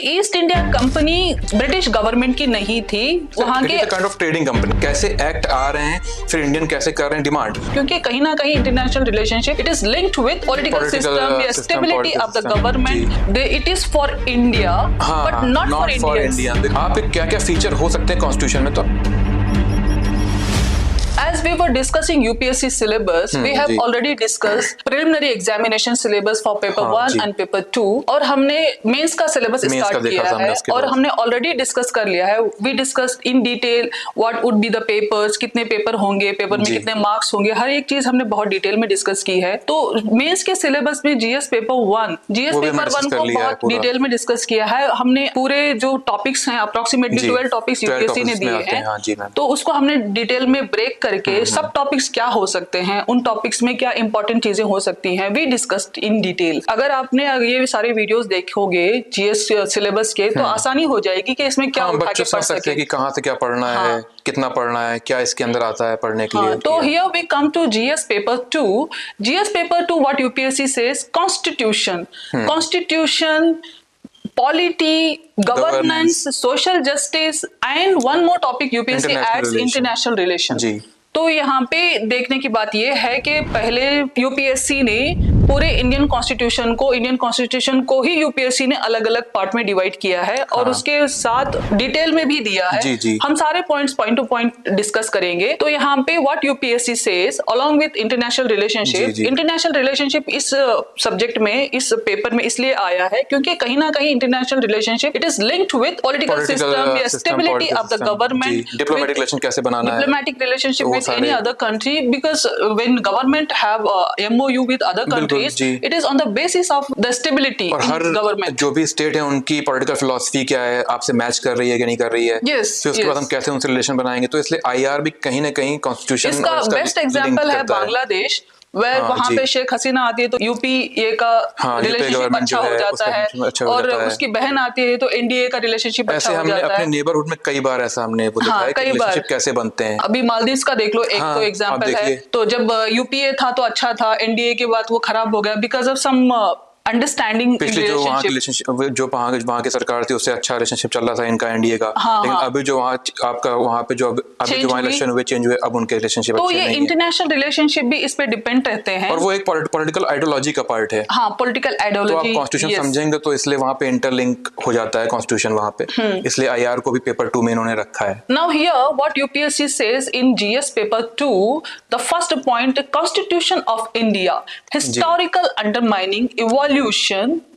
East India company British government की नहीं थी, वहाँ के काइंड ऑफ ट्रेडिंग कंपनी। कैसे एक्ट आ रहे हैं, फिर इंडियन कैसे कर रहे हैं डिमांड, क्योंकि कहीं ना कहीं international relationship it is linked with political system या stability of the government. It is for India but not for India. आप क्या क्या फीचर हो सकते हैं कॉन्स्टिट्यूशन में? तो As we were discussing UPSC syllabus, we have already discussed preliminary examination syllabus for paper 1 and paper 2 और हमने मेंस का सिलेबस स्टार्ट किया है और हमने ऑलरेडी डिस्कस कर लिया है। We discussed in detail what would be the papers, कितने पेपर होंगे, पेपर में कितने मार्क्स होंगे, हर एक चीज हमने बहुत डिटेल में डिस्कस की है। तो मेंस के सिलेबस में जीएस पेपर 1 को बहुत डिटेल में डिस्कस किया है हमने। पूरे जो टॉपिक्स हैं अप्रोक्सीमेटली 12 टॉपिक्स यूपीएससी ने दिए हैं, तो उसको हमने डिटेल में ब्रेक करके सब टॉपिक्स क्या हो सकते हैं, उन टॉपिक्स में क्या इंपॉर्टेंट चीजें हो सकती हैं, वी डिस्कस्ड इन डिटेल। अगर आपने ये सारे वीडियोस देखोगे जीएस सिलेबस के, तो आसानी हो जाएगी कि इसमें क्या उठा के पढ़ सके कि कहां से क्या पढ़ना है, कितना पढ़ना है, क्या इसके अंदर आता है पढ़ने के लिए। तो here we come to GS paper 2। GS paper 2 what UPSC says, constitution, polity, governance, social justice and one more topic UPSC adds international relations। तो यहाँ पे देखने की बात ये है कि पहले यूपीएससी ने पूरे इंडियन कॉन्स्टिट्यूशन को ही यूपीएससी ने अलग अलग पार्ट में डिवाइड किया है और उसके साथ डिटेल में भी दिया है। हम सारे points point two point discuss करेंगे। तो यहाँ पे what UPSC says along with international relationship इस सब्जेक्ट में, इस पेपर में इसलिए आया है क्योंकि कहीं ना कहीं international relationship it is linked with political system या stability of the government, diplomatic relation कैसे बनाना है, diplomatic relationship with any other country, because when government have MOU with other countries, it is on the basis of the stability और हर government। जो भी state है उनकी political philosophy क्या है, आपसे मैच कर रही है कि नहीं कर रही है, फिर उसके बाद हम कैसे उनसे रिलेशन बनाएंगे। तो इसलिए आईआर भी कहीं ना कहीं कॉन्स्टिट्यूशन इसका बेस्ट एग्जांपल है बांग्लादेश, वहाँ पे शेख हसीना आती है तो यूपीए का रिलेशनशिप अच्छा हो जाता है और उसकी बहन आती है तो एनडीए का रिलेशनशिप अच्छा हो जाता है। अपने नेबरहुड में कई बार ऐसा हमने देखा है कि रिलेशनशिप कैसे बनते हैं। अभी मालदीव्स का देख लो, एक तो एग्जांपल है। तो जब यूपीए था तो अच्छा था, एनडीए के बाद वो खराब हो गया बिकॉज ऑफ सम अंडरस्टैंडिंग। पिछले जो वहाँ की सरकार थी उससे अच्छा रिलेशनशिप चल रहा था इनका एनडीए का, लेकिन अभी जो आपका वहाँ पे जो अभी जो इलेक्शन हुए चेंज हुए, अब उनके रिलेशनशिप तो ये इंटरनेशनल रिलेशनशिप भी इस पे डिपेंड रहते हैं और वो एक पॉलिटिकल आइडियोलॉजी का पार्ट है। Political ideology. तो आप कॉन्स्टिट्यूशन समझेंगे तो इसलिए वहाँ पे इंटरलिंक हो जाता है कॉन्स्टिट्यूशन वहाँ पे, इसलिए आईआर को भी पेपर 2 में इन्होंने रखा है। Now here what UPSC says in GS paper 2, the first point, constitution of India, historical undermining, evolution,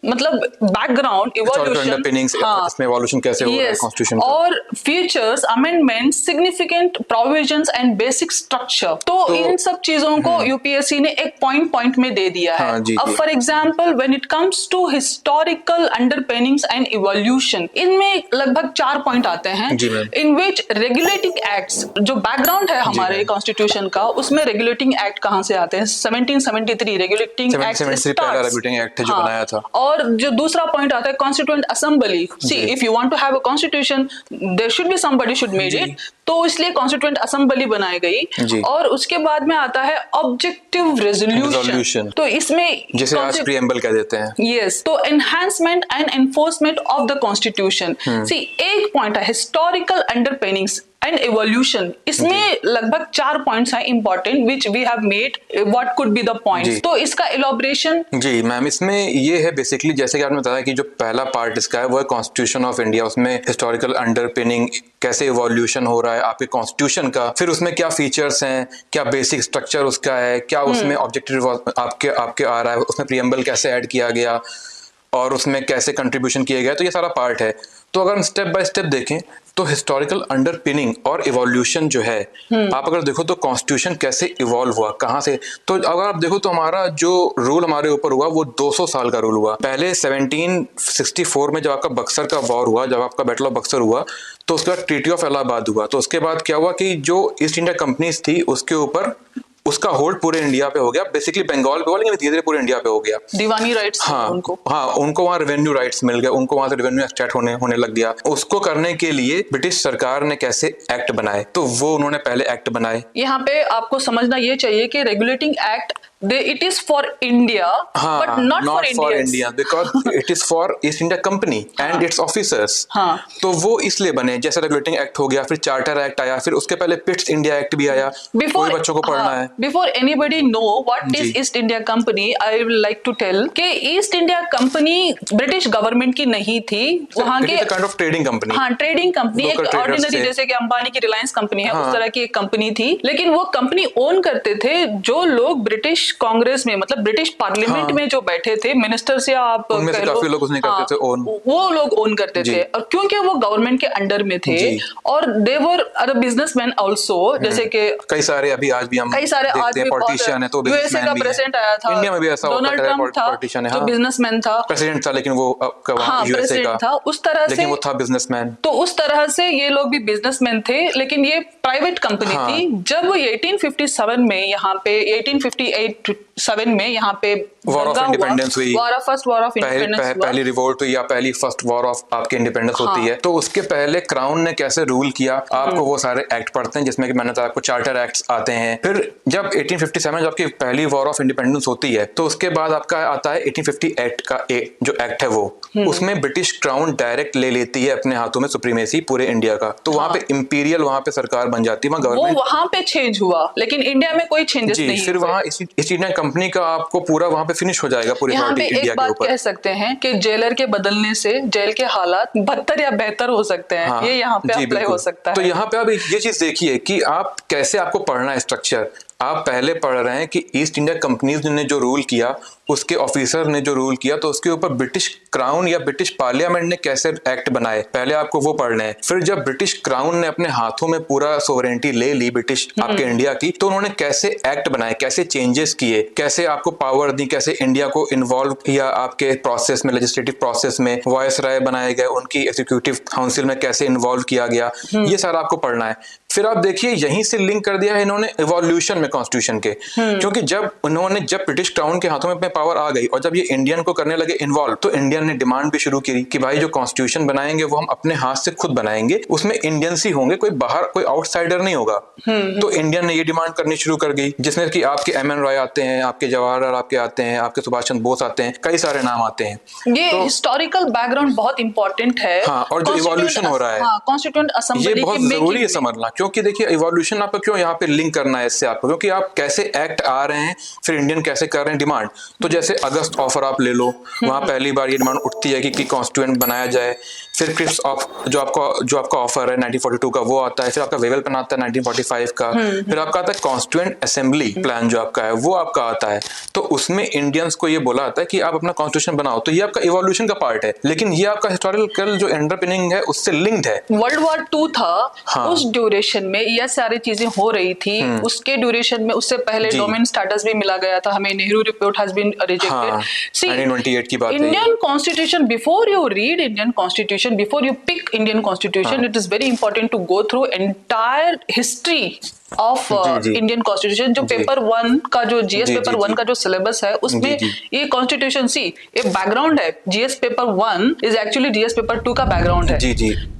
मतलब बैकग्राउंड इवोल्यूशन, इसमें इवोल्यूशन कैसे हो रहा है कॉन्स्टिट्यूशन और features, amendment, significant provisions and basic structure. तो इन सब चीजों को यूपीएससी ने एक पॉइंट में दे दिया है। अब for example when it comes to historical underpinnings and evolution, इनमें लगभग 4 पॉइंट आते हैं इन विच रेगुलेटिंग एक्ट्स, जो बैकग्राउंड है हमारे कॉन्स्टिट्यूशन का, उसमें रेगुलेटिंग एक्ट कहां से आते हैं? 1773 रेगुलेटिंग एक्ट जो बनाया था। और जो दूसरा पॉइंट आता है constituent assembly. See if you want to have a constitution there should be somebody should made it, तो इसलिए कॉन्स्टिट्यूएंट असेंबली बनाई गई। और उसके बाद में आता है ऑब्जेक्टिव रेजोल्यूशन। तो इसमें जिसे आज प्रीएम्बल कह देते हैं। यस, तो enhancement and enforcement of the constitution. C एक पॉइंट है हिस्टोरिकल अंडरपिनिंग्स एंड इवोल्यूशन, इसमें लगभग 4 पॉइंट्स हैं important which we have made what could be the points. तो इसका इलॉबरेशन जी मैम, इसमें ये है बेसिकली जैसे कि आपने बताया कि जो पहला पार्ट इसका है वो है कॉन्स्टिट्यूशन ऑफ इंडिया, उसमें हिस्टोरिकल अंडरपिनिंग, कैसे इवोल्यूशन हो रहा है आपके कॉन्स्टिट्यूशन का, फिर उसमें क्या फीचर्स हैं, क्या बेसिक स्ट्रक्चर उसका है, क्या उसमें ऑब्जेक्टिव आपके आ रहा है, उसमें प्रीएम्बल कैसे ऐड किया गया और उसमें कैसे कंट्रीब्यूशन किया गया। तो ये सारा पार्ट है। तो अगर हम स्टेप बाय स्टेप देखें तो हिस्टोरिकल अंडरपिनिंग और इवोल्यूशन जो है, आप अगर देखो तो कॉन्स्टिट्यूशन कैसे इवॉल्व हुआ, कहाँ से, तो अगर आप देखो तो हमारा जो रूल हमारे ऊपर हुआ वो 200 साल का रूल हुआ। पहले 1764 में जब आपका बक्सर का वॉर हुआ, जब आपका बैटल ऑफ बक्सर हुआ, तो उसके बाद ट्रीटी ऑफ इलाहाबाद हुआ। तो उसके बाद क्या हुआ कि जो ईस्ट इंडिया कंपनीज थी उसके ऊपर उसका होल्ड पूरे इंडिया पे हो गया, बेसिकली बंगाल पे हुआ लेकिन धीरे धीरे पूरे इंडिया पे हो गया। दीवानी राइट्स उनको वहाँ रेवेन्यू राइट्स मिल गए, उनको वहाँ से रेवेन्यू एक्सट्रैक्ट होने लग गया। उसको करने के लिए ब्रिटिश सरकार ने कैसे एक्ट बनाए, तो वो उन्होंने पहले एक्ट बनाए। यहाँ पे आपको समझना ये चाहिए कि regulating act it is for India, but not for Indians. because it is for East India Company and its officers. तो वो इसलिए बने, जैसे रेगुलेटिंग एक्ट हो गया, फिर चार्टर एक्ट आया, फिर उसके पहले पिट्स इंडिया एक्ट भी आया। कोई बच्चों को पढ़ना है। Before anybody know what is East India Company, I will like to tell कि East India Company British government की नहीं थी, वहाँ के काइंड ऑफ ट्रेडिंग कंपनी। हाँ, ट्रेडिंग कंपनी, एक ऑर्डिनरी जैसे कि अंबानी की रिलायंस कंपनी है, उस तरह की एक कंपनी थी। लेकिन वो कंपनी ओन करते थे जो लोग ब्रिटिश कांग्रेस में, मतलब ब्रिटिश पार्लियामेंट में जो बैठे थे, मिनिस्टर्स या आप उनमें से काफी लोग उसने करते थे ओन, वो लोग ओन करते थे। और क्योंकि वो गवर्नमेंट के अंडर में थे और दे वर अ बिजनेसमैन आल्सो, जैसे कि कई सारे अभी आज भी हम कई सारे देखते हैं पॉलिटिशियन है, तो यूएसए का प्रेसिडेंट आया था, इंडिया में भी ऐसा डोनाल्ड ट्रम्प था, जो बिजनेसमैन था, प्रेसिडेंट था, लेकिन वो यूएसए का था, उस तरह से, लेकिन वो था बिजनेसमैन। तो उस तरह से ये लोग भी बिजनेसमैन थे, लेकिन ये प्राइवेट कंपनी थी। जब 1857 में यहाँ पे 1858 में यहाँ पे वॉर ऑफ इंडिपेंडेंस हुई, फर्स्ट वॉर ऑफ इंडिपेंडेंस, पहली रिवोल्ट हुई या पहली फर्स्ट वॉर ऑफ आपके इंडिपेंडेंस होती है, तो उसके पहले क्राउन ने कैसे रूल किया, आपको वो सारे एक्ट पढ़ते हैं, जिसमें कि मैंने आपको चार्टर एक्ट्स आते हैं। फिर जब 1857 जब की पहली वॉर ऑफ इंडिपेंडेंस होती है, तो उसके बाद आपका आता है 1858 का जो एक्ट है, वो उसमें ब्रिटिश क्राउन डायरेक्ट ले लेती है अपने हाथों में सुप्रीमेसी पूरे इंडिया का। तो वहाँ पे इंपीरियल वहाँ पे सरकार बन जाती है, गवर्नमेंट वहाँ पे चेंज हुआ, लेकिन इंडिया में कोई चेंजेस नहीं। फिर वहाँ ईस्ट इंडिया कंपनी का आपको पूरा वहाँ पे फिनिश हो जाएगा पूरी यहाँ पे एक बात कह सकते हैं कि जेलर के बदलने से जेल के हालात बदतर या बेहतर हो सकते हैं। ये यहाँ पे अप्लाई हो सकता है। तो यहाँ पे आप ये चीज देखिए कि आप कैसे आपको पढ़ना है स्ट्रक्चर। आप पहले पढ़ रहे हैं कि ईस्ट इंडिया कंपनीज ने जो रूल किया, उसके ऑफिसर ने जो रूल किया, तो उसके ऊपर ब्रिटिश क्राउन या ब्रिटिश पार्लियामेंट ने कैसे एक्ट बनाए, पहले आपको वो पढ़ने हैं। फिर जब ब्रिटिश क्राउन ने अपने हाथों में पूरा सोवरेनिटी ले ली ब्रिटिश आपके इंडिया की, तो उन्होंने कैसे एक्ट बनाए, कैसे चेंजेस किए, कैसे आपको पावर दी, कैसे इंडिया को इन्वॉल्व किया आपके प्रोसेस में, लेजिस्लेटिव प्रोसेस में, वॉइस राय बनाए गए, उनकी एग्जीक्यूटिव काउंसिल में कैसे इन्वॉल्व किया गया, ये सारा आपको पढ़ना है। फिर आप देखिए यहीं से लिंक कर दिया है इन्होंने इवोल्यूशन में कॉन्स्टिट्यूशन के, क्योंकि जब ब्रिटिश क्राउन के हाथों में अपने पावर आ गई और जब ये इंडियन को करने लगे इन्वॉल्व, तो इंडियन ने डिमांड भी शुरू की कि भाई जो कॉन्स्टिट्यूशन बनाएंगे वो हम अपने हाथ से खुद बनाएंगे, उसमें इंडियंस ही होंगे, कोई बाहर कोई आउटसाइडर नहीं होगा। तो इंडियन ने ये डिमांड करनी शुरू कर दी, जिसमें कि आपके एम.एन. रॉय आते हैं, आपके जवाहरलाल आपके आते हैं, आपके सुभाष चंद्र बोस आते हैं, कई सारे नाम आते हैं। ये हिस्टोरिकल बैकग्राउंड बहुत इंपॉर्टेंट है। और जो इवोल्यूशन हो रहा है, कॉन्स्टिट्यूएंट असेंबली, ये बहुत जरूरी है समझना, क्योंकि देखिए इवोल्यूशन आपको क्यों यहाँ पे लिंक करना है इससे आपको, क्योंकि आप कैसे एक्ट आ रहे हैं, फिर इंडियन कैसे कर रहे हैं डिमांड। तो जैसे अगस्त ऑफर आप ले लो, वहां पहली बार ये डिमांड उठती है कि कॉन्स्टिट्यूएंट बनाया जाए। फिर क्रिप्स ऑफ जो आपका ऑफर है 1942 का, वो आता है। फिर आपका वेवल प्लान आता है 1945 का। फिर आपका आता है कॉन्स्टिट्यूएंट असेंबली प्लान जो आपका है, वो आपका आता है। तो उसमें इंडियंस को ये बोला आता है कि आप अपना कॉन्स्टिट्यूशन बनाओ। तो ये आपका इवोल्यूशन का पार्ट है, लेकिन ये आपका हिस्टोरिकल जो अंडरपिनिंग है उससे लिंक्ड है। वर्ल्ड वॉर 2 था, उस ड्यूरेशन में ये सारी चीजें हो रही थी। उसके ड्यूरेशन में, उससे पहले डोमेन स्टेटस भी मिला गया था हमें, Nehru report has been rejected. 1928 की बात है। Indian constitution, before you read Indian constitution, before you pick Indian constitution, it is very important to go through entire history of Indian constitution. जो पेपर 1 का जो जीएस पेपर 1 का जो syllabus है, उसमें ये कॉन्स्टिट्यूशन सी एक बैकग्राउंड है। GS paper 1 is actually GS paper 2 का बैकग्राउंड है।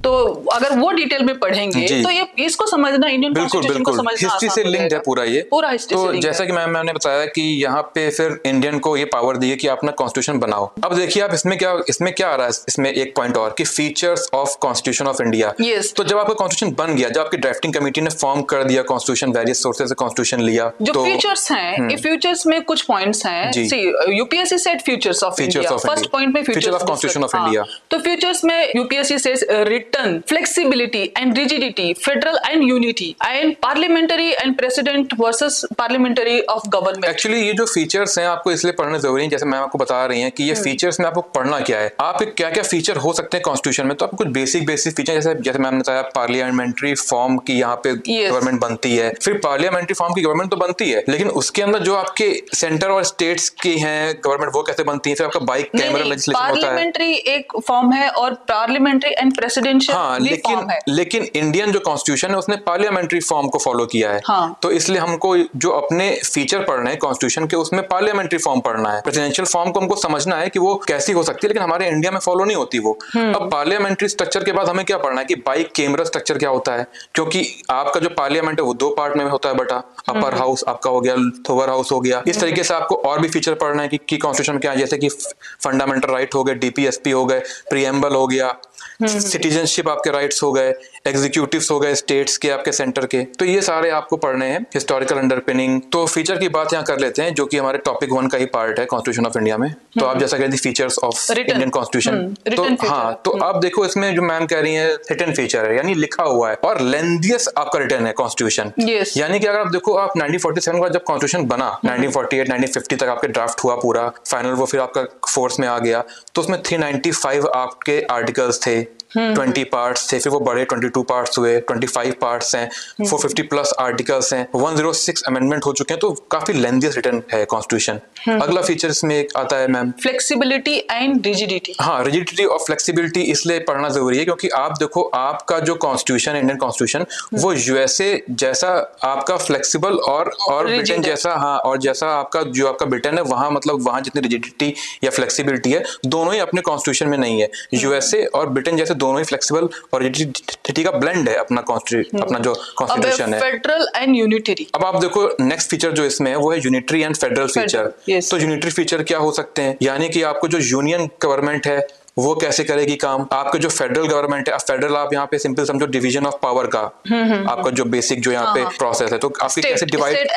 तो अगर वो डिटेल में पढ़ेंगे तो ये इसको समझना, इंडियन कॉन्स्टिट्यूशन को समझना हिस्ट्री से लिंक्ड है पूरा ये, पूरा हिस्ट्री से लिंक्ड है। जैसा कि मैंने बताया कि यहाँ पे फिर इंडियन को ये पावर दी है कि आप अपना कॉन्स्टिट्यूशन बनाओ। अब देखिए आप इसमें क्या आ रहा है, इसमें एक पॉइंट और कि features of constitution of India. तो जब आपका कॉन्स्टिट्यूशन बन गया, जब आपकी ड्राफ्टिंग कमेटी ने फॉर्म कर दिया कॉन्स्टिट्यूशन, वेरियस सोर्सेज से कॉन्स्टिट्यूशन लिया, जो फीचर्स हैं, ये फीचर्स में कुछ पॉइंट्स हैं। See UPSC said features of India, first point में features of constitution of India. तो फीचर्स में UPSC says return flexibility and rigidity, federal and unity, and parliamentary and president versus parliamentary of government. Actually ये जो features हैं आपको इसलिए पढ़ने जरूरी है, जैसे मैं आपको बता रही हैं कि ये फीचर्स में आपको पढ़ना क्या है, आप क्या क्या फीचर हो सकते हैं कॉन्स्टिट्यूशन में। तो आपको कुछ बेसिक फीचर, जैसे मैंने बताया पार्लियामेंट्री फॉर्म की यहाँ पे गवर्नमेंट बनती बनती है, फिर पार्लियामेंट्री फॉर्म की गवर्नमेंट तो बनती है, लेकिन उसके अंदर जो आपके सेंटर और स्टेट्स की हैं गवर्नमेंट वो कैसे बनती है, फिर आपका बाइक कैमरा लेजिस्लेशन होता है। पार्लियामेंट्री एक फॉर्म है और पार्लियामेंट्री एंड प्रेसिडेंशियल भी फॉर्म है। लेकिन इंडियन जो कॉन्स्टिट्यूशन है उसने पार्लियामेंट्री फॉर्म को फॉलो किया है। हाँ। तो इसलिए हमको जो अपने फीचर पढ़ने हैं कॉन्स्टिट्यूशन के उसमें पार्लियामेंट्री फॉर्म पढ़ना है, प्रेसिडेंशियल फॉर्म को हमको समझना है कि वो कैसी हो सकती है, लेकिन हमारे इंडिया में फॉलो नहीं होती वो। अब पार्लियामेंट्री स्ट्रक्चर के बाद हमें क्या पढ़ना है कि बाइक कैमरा स्ट्रक्चर क्या होता है, क्योंकि आपका जो पार्लियामेंट है वो 2 पार्ट में होता है बटा, अपर हाउस आपका हो गया, लोअर हाउस हो गया। इस तरीके से आपको और भी फीचर पढ़ना है कि कॉन्स्टिट्यूशन क्या है, जैसे कि फंडामेंटल राइट हो गए, डीपीएसपी हो गए, प्रीएम्बल हो गया, सिटीजनशिप आपके राइट्स हो गए, एग्जीक्यूटिव्स हो गए स्टेट्स के, आपके सेंटर के, तो ये सारे आपको पढ़ने हैं। हिस्टोरिकल अंडरपिनिंग, तो फीचर की बात यहाँ कर लेते हैं जो कि हमारे टॉपिक 1 का ही पार्ट है कॉन्स्टिट्यूशन ऑफ इंडिया में। तो आप जैसा कहते हैं फीचर्स ऑफ इंडियन कॉन्स्टिट्यूशन, तो हाँ, तो आप देखो इसमें जो मैम कह रही है रिटन फीचर है, यानी लिखा हुआ है, और लेंथिएस्ट आपका रिटन है कॉन्स्टिट्यूशन। यानी कि अगर आप देखो आप 1947 का जब कॉन्स्टिट्यूशन बना, 1948 1950 तक आपके ड्राफ्ट हुआ पूरा फाइनल, वो फिर आपका फोर्स में आ गया, तो उसमें 395 आपके आर्टिकल्स थे, 20 पार्ट्स थे, फिर वो बड़े 22 पार्ट्स हुए, 25 पार्ट्स हैं, 450 प्लस आर्टिकल्स हैं, 106 अमेंडमेंट हो चुके हैं, तो काफी लेंथियस रिटन है कॉन्स्टिट्यूशन। अगला फीचर इसमें एक आता है मैम फ्लेक्सिबिलिटी एंड रिजिडिटी। हाँ, रिजिडिटी और फ्लेक्सिबिलिटी इसलिए पढ़ना जरूरी है क्योंकि आप देखो आपका जो कॉन्स्टिट्यूशन इंडियन कॉन्स्टिट्यूशन वो यूएसए जैसा आपका फ्लेक्सिबल और ब्रिटेन जैसा, हाँ, और जैसा आपका जो आपका ब्रिटेन है वहां, मतलब वहां जितनी रिजिडिटी या फ्लेक्सिबिलिटी है दोनों ही अपने कॉन्स्टिट्यूशन में नहीं है। यूएसए और ब्रिटेन जैसे दोनों ही फ्लेक्सिबल और रिजिडिटी का ब्लेंड है अपना अपना जो कॉन्स्टिट्यूशन है। Federal and unitary. अब आप देखो नेक्स्ट फीचर जो इसमें है वो है यूनिटरी एंड फेडरल फीचर। तो यूनिटरी फीचर क्या हो सकते हैं, यानी कि आपको जो यूनियन गवर्नमेंट है वो कैसे करेगी काम, आपके जो फेडरल गवर्नमेंट है, फेडरल आप यहाँ पे सिंपल समझो डिवीजन ऑफ पावर का आपका जो बेसिक जो यहाँ पे प्रोसेस है, तो आपकी कैसे डिवाइड,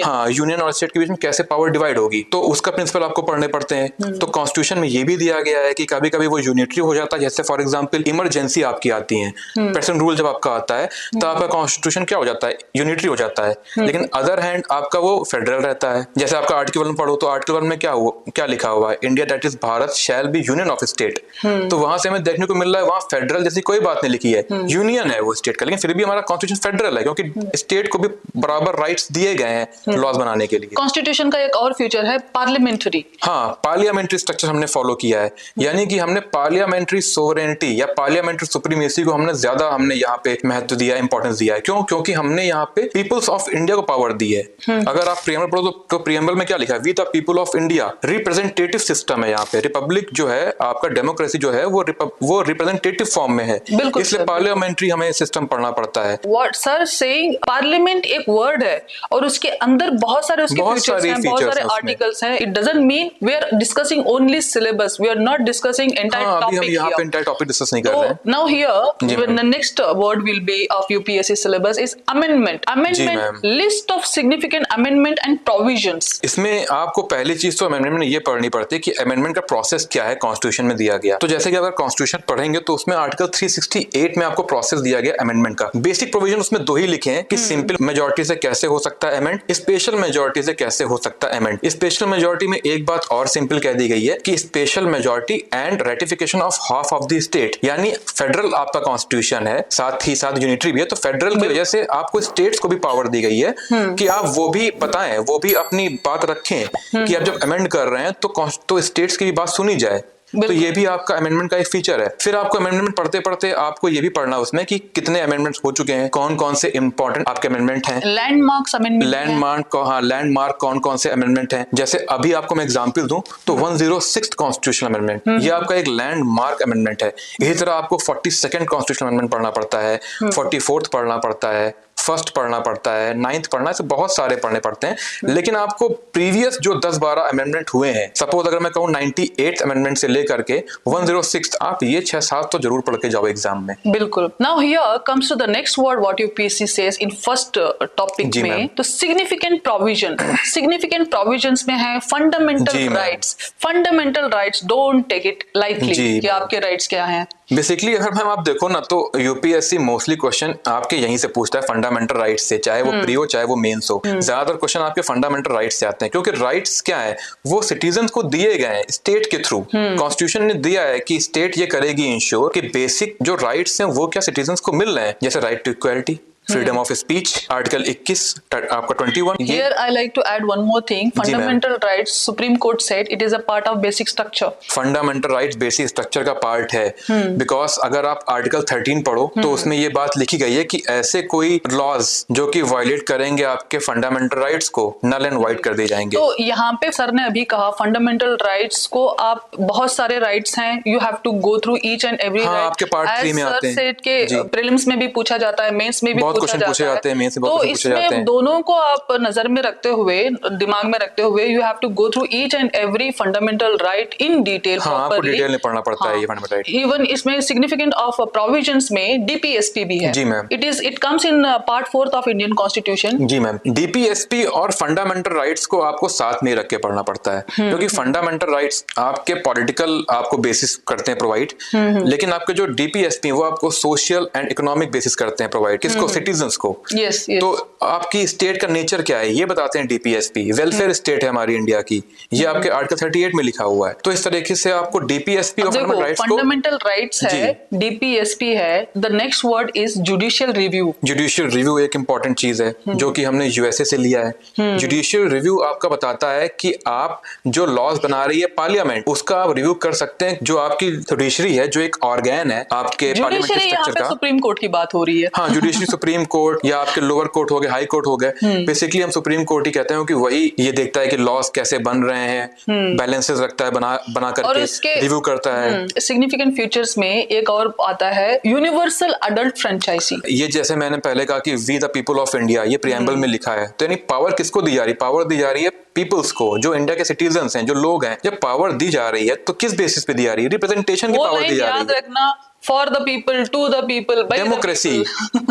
हाँ, यूनियन और स्टेट के बीच में कैसे पावर डिवाइड होगी, तो उसका प्रिंसिपल आपको पढ़ने पड़ते हैं। तो कॉन्स्टिट्यूशन में ये भी दिया गया है कि कभी कभी वो यूनिटरी हो जाता है, जैसे फॉर एग्जाम्पल इमरजेंसी आपकी आती है, प्रेसिडेंट रूल जब आपका आता है तो आपका कॉन्स्टिट्यूशन क्या हो जाता है, यूनिटरी हो जाता है, लेकिन अदर हैंड आपका वो फेडरल रहता है। जैसे आपका आर्टिकल 1 पढ़ो तो आर्टिकल 1 में क्या लिखा हुआ है, India that is Bharat shall be union of state, तो वहां से हमें देखने को मिल रहा है वहां फेडरल जैसी कोई बात नहीं लिखी है, यूनियन है वो स्टेट का, लेकिन फिर भी हमारा कॉन्स्टिट्यूशन फेडरल है क्योंकि स्टेट को भी बराबर राइट्स दिए गए हैं लॉज बनाने के लिए। कॉन्स्टिट्यूशन का एक और फीचर है पार्लियामेंट्री। हाँ, पार्लियामेंट्री स्ट्रक्चर हमने फॉलो किया है, यानी कि हमने पार्लियामेंट्री सोवरेनिटी या पार्लियामेंट्री सुप्रीमेसी को हमने यहाँ पे महत्व दिया, इंपॉर्टेंस दिया है। क्यों? क्योंकि हमने यहाँ पे पीपल्स ऑफ इंडिया को पावर दी है। अगर आप प्रीएम्बल पढ़ो तो प्रीएम्बल में क्या लिखा है, we the people of India, representative system है यहाँ पे, रिपब्लिक जो है आपका डेमोक्रेसी जो है वो रिप्रेजेंटेटिव फॉर्म में है, इसलिए पार्लियामेंट्री हमें सिस्टम पढ़ना पड़ता है। व्हाट सर सेइंग, पार्लियामेंट एक वर्ड है और उसके अंदर बहुत सारे उसके फीचर्स हैं, बहुत सारे आर्टिकल्स हैं। It doesn't mean we are discussing only syllabus, we are not discussing entire topic. हम यहाँ पे एंटायर टॉपिक डिस्कस नहीं कर रहे हैं। Now here the next word will B of UPSC syllabus is amendment. Amendment, list of significant amendment and provisions. इसमें आपको पहली चीज तो अमेंडमेंट में ये पढ़नी पड़ती है कि अमेंडमेंट का प्रोसेस क्या है कॉन्स्टिट्यूशन में दिया गया। तो जैसे कि अगर कॉन्स्टिट्यूशन पढ़ेंगे तो उसमें आर्टिकल 368 में आपको प्रोसेस दिया गया अमेंडमेंट का। बेसिक प्रोविजन उसमें 2 ही लिखे हैं कि सिंपल मेजॉरिटी से कैसे हो सकता है अमेंड, स्पेशल मेजॉरिटी से कैसे हो सकता है अमेंड। स्पेशल मेजॉरिटी में एक बात और सिंपल कह दी गई है कि special majority and ratification of half of the state, यानी फेडरल आपका कॉन्स्टिट्यूशन है, साथ ही साथ यूनिटरी भी है, तो फेडरल की वजह से आपको स्टेट्स को भी पावर दी गई है कि आप वो भी बताएं, वो भी अपनी बात रखें कि आप जब अमेंड कर रहे हैं तो स्टेट्स की भी बात सुनी जाए। तो ये भी आपका अमेंडमेंट का एक फीचर है। फिर आपको अमेंडमेंट पढ़ते पढ़ते आपको ये भी पढ़ना उसमें कि कितने अमेंडमेंट्स हो चुके हैं, कौन कौन से इंपॉर्टेंट आपके अमेंडमेंट हैं, लैंडमार्क्स अमेंडमेंट, लैंडमार्क कौन कौन से अमेंडमेंट हैं। जैसे अभी आपको मैं एग्जांपल दूं तो 106 कॉन्स्टिट्यूशनल अमेंडमेंट ये आपका एक लैंडमार्क अमेंडमेंट है। इसी तरह आपको 42nd कॉन्स्टिट्यूशनल अमेंडमेंट पढ़ना पड़ता है, 44th पढ़ना पड़ता है, फर्स्ट पढ़ना पड़ता है, 9th पढ़ना है, बहुत सारे पढ़ने पड़ते हैं। लेकिन आपको प्रीवियस जो 10-12 अमेंडमेंट हुए हैं, सपोज अगर मैं कहूँ 98th अमेंडमेंट से लेकर के 106 आप ये 6-7 तो जरूर पढ़ के जाओ एग्जाम में। बिल्कुल। Now here comes to the next word what UPSC says in first topic में, तो सिग्निफिकेंट प्रोविजन। सिग्निफिकेंट प्रोविजंस में है fundamental rights. Fundamental rights don't take it lightly कि आपके राइट्स क्या हैं। बेसिकली अगर मैम आप देखो ना तो यूपीएससी मोस्टली क्वेश्चन आपके यहीं से पूछता है, फंडामेंटल राइट्स से, चाहे वो प्री हो चाहे वो मेंस हो। ज्यादातर क्वेश्चन आपके फंडामेंटल राइट्स से आते हैं क्योंकि राइट्स क्या है, वो सिटीजन को दिए गए हैं स्टेट के थ्रू। कॉन्स्टिट्यूशन ने दिया है कि स्टेट ये करेगी इंश्योर कि बेसिक जो राइट्स हैं वो क्या सिटीजन को मिल रहे हैं, जैसे right to equality, freedom of speech article 21 आपका 21 ये Here I like to add one more thing. Fundamental rights, Supreme Court said it is a part of basic structure. Fundamental rights basic structure का part है, because अगर आप article 13 पढ़ो तो उसमें ये बात लिखी गई है कि ऐसे कोई लॉज जो कि वायलेट करेंगे आपके फंडामेंटल राइट्स को नल एंड वाइड कर दिए जाएंगे। तो यहाँ पे सर ने अभी कहा फंडामेंटल राइट्स को आप बहुत सारे राइट्स हैं, you have to go through each and every right. आपके पार्ट 3 में आते हैं। सेट के प्रीलिम्स में भी पूछा जाता है, मेंस में भी पूछा जाता है, मेंस में तो इसमें दोनों को आप नजर में रखते हुए, दिमाग में रखते हुए, you have to go through each and every fundamental right in detail. आपको डिटेल में पढ़ना पड़ता है ये फंडामेंटल राइट। इवन इसमें सिग्निफिकेंट ऑफ प्रोविजंस में डीपीएसपी भी है। जी ma'am. It comes in part 4 of Indian constitution. जी मैम। डीपीएसपी और फंडामेंटल राइट्स को आपको साथ में रख के पढ़ना पड़ता है, क्योंकि फंडामेंटल राइट्स आपके पॉलिटिकल आपको बेसिस करते हैं प्रोवाइड, लेकिन आपके जो डीपीएसपी वो आपको सोशल एंड इकोनॉमिक बेसिस करते हैं प्रोवाइड, किसको? सिटीजन्स को। यस। तो आपकी स्टेट का नेचर क्या है ये बताते हैं डीपीएसपी। वेलफेयर स्टेट है हमारी इंडिया की, ये आपके आर्टिकल 38 में लिखा हुआ है। तो इस तरीके से आपको डीपीएसपी और फंडामेंटल राइट्स है, डीपीएसपी है, the next word is judicial review. Judicial review एक इंपॉर्टेंट चीज है जो कि हमने यूएसए से लिया है। जुडिशियल रिव्यू आपका बताता है कि आप जो लॉज बना रही है पार्लियामेंट, उसका आप रिव्यू कर सकते हैं। जो आपकी जुडिशरी है, जो एक ऑर्गेन है आपके पार्लियामेंट्री स्ट्रक्चर का। सुप्रीम कोर्ट की बात हो रही है। हाँ, जुडिशरी सुप्रीम कोर्ट या आपके लोअर कोर्ट हो गए, हाई कोर्ट हो गए, बेसिकली हम सुप्रीम कोर्ट ही कहते हैं कि वही ये देखता है कि लॉज कैसे बन रहे हैं, बैलेंसेस रखता है, बना करके रिव्यू करता है। सिग्निफिकेंट फीचर्स में एक और आता है यूनिवर्सल अडल्ट फ्रेंचाइजी। ये जैसे मैंने पहले कहा कि we the people of India, ये प्रीएम्बल में लिखा है। तो यानी पावर किसको दी जा रही है? पावर दी जा रही है पीपल्स को, जो इंडिया के सिटीजन्स हैं, जो लोग हैं। जब पावर दी जा रही है तो किस बेसिस पे दी जा रही है? रिप्रेजेंटेशन की पावर दी जा रही है। याद रखना, for the people, to the people, democracy.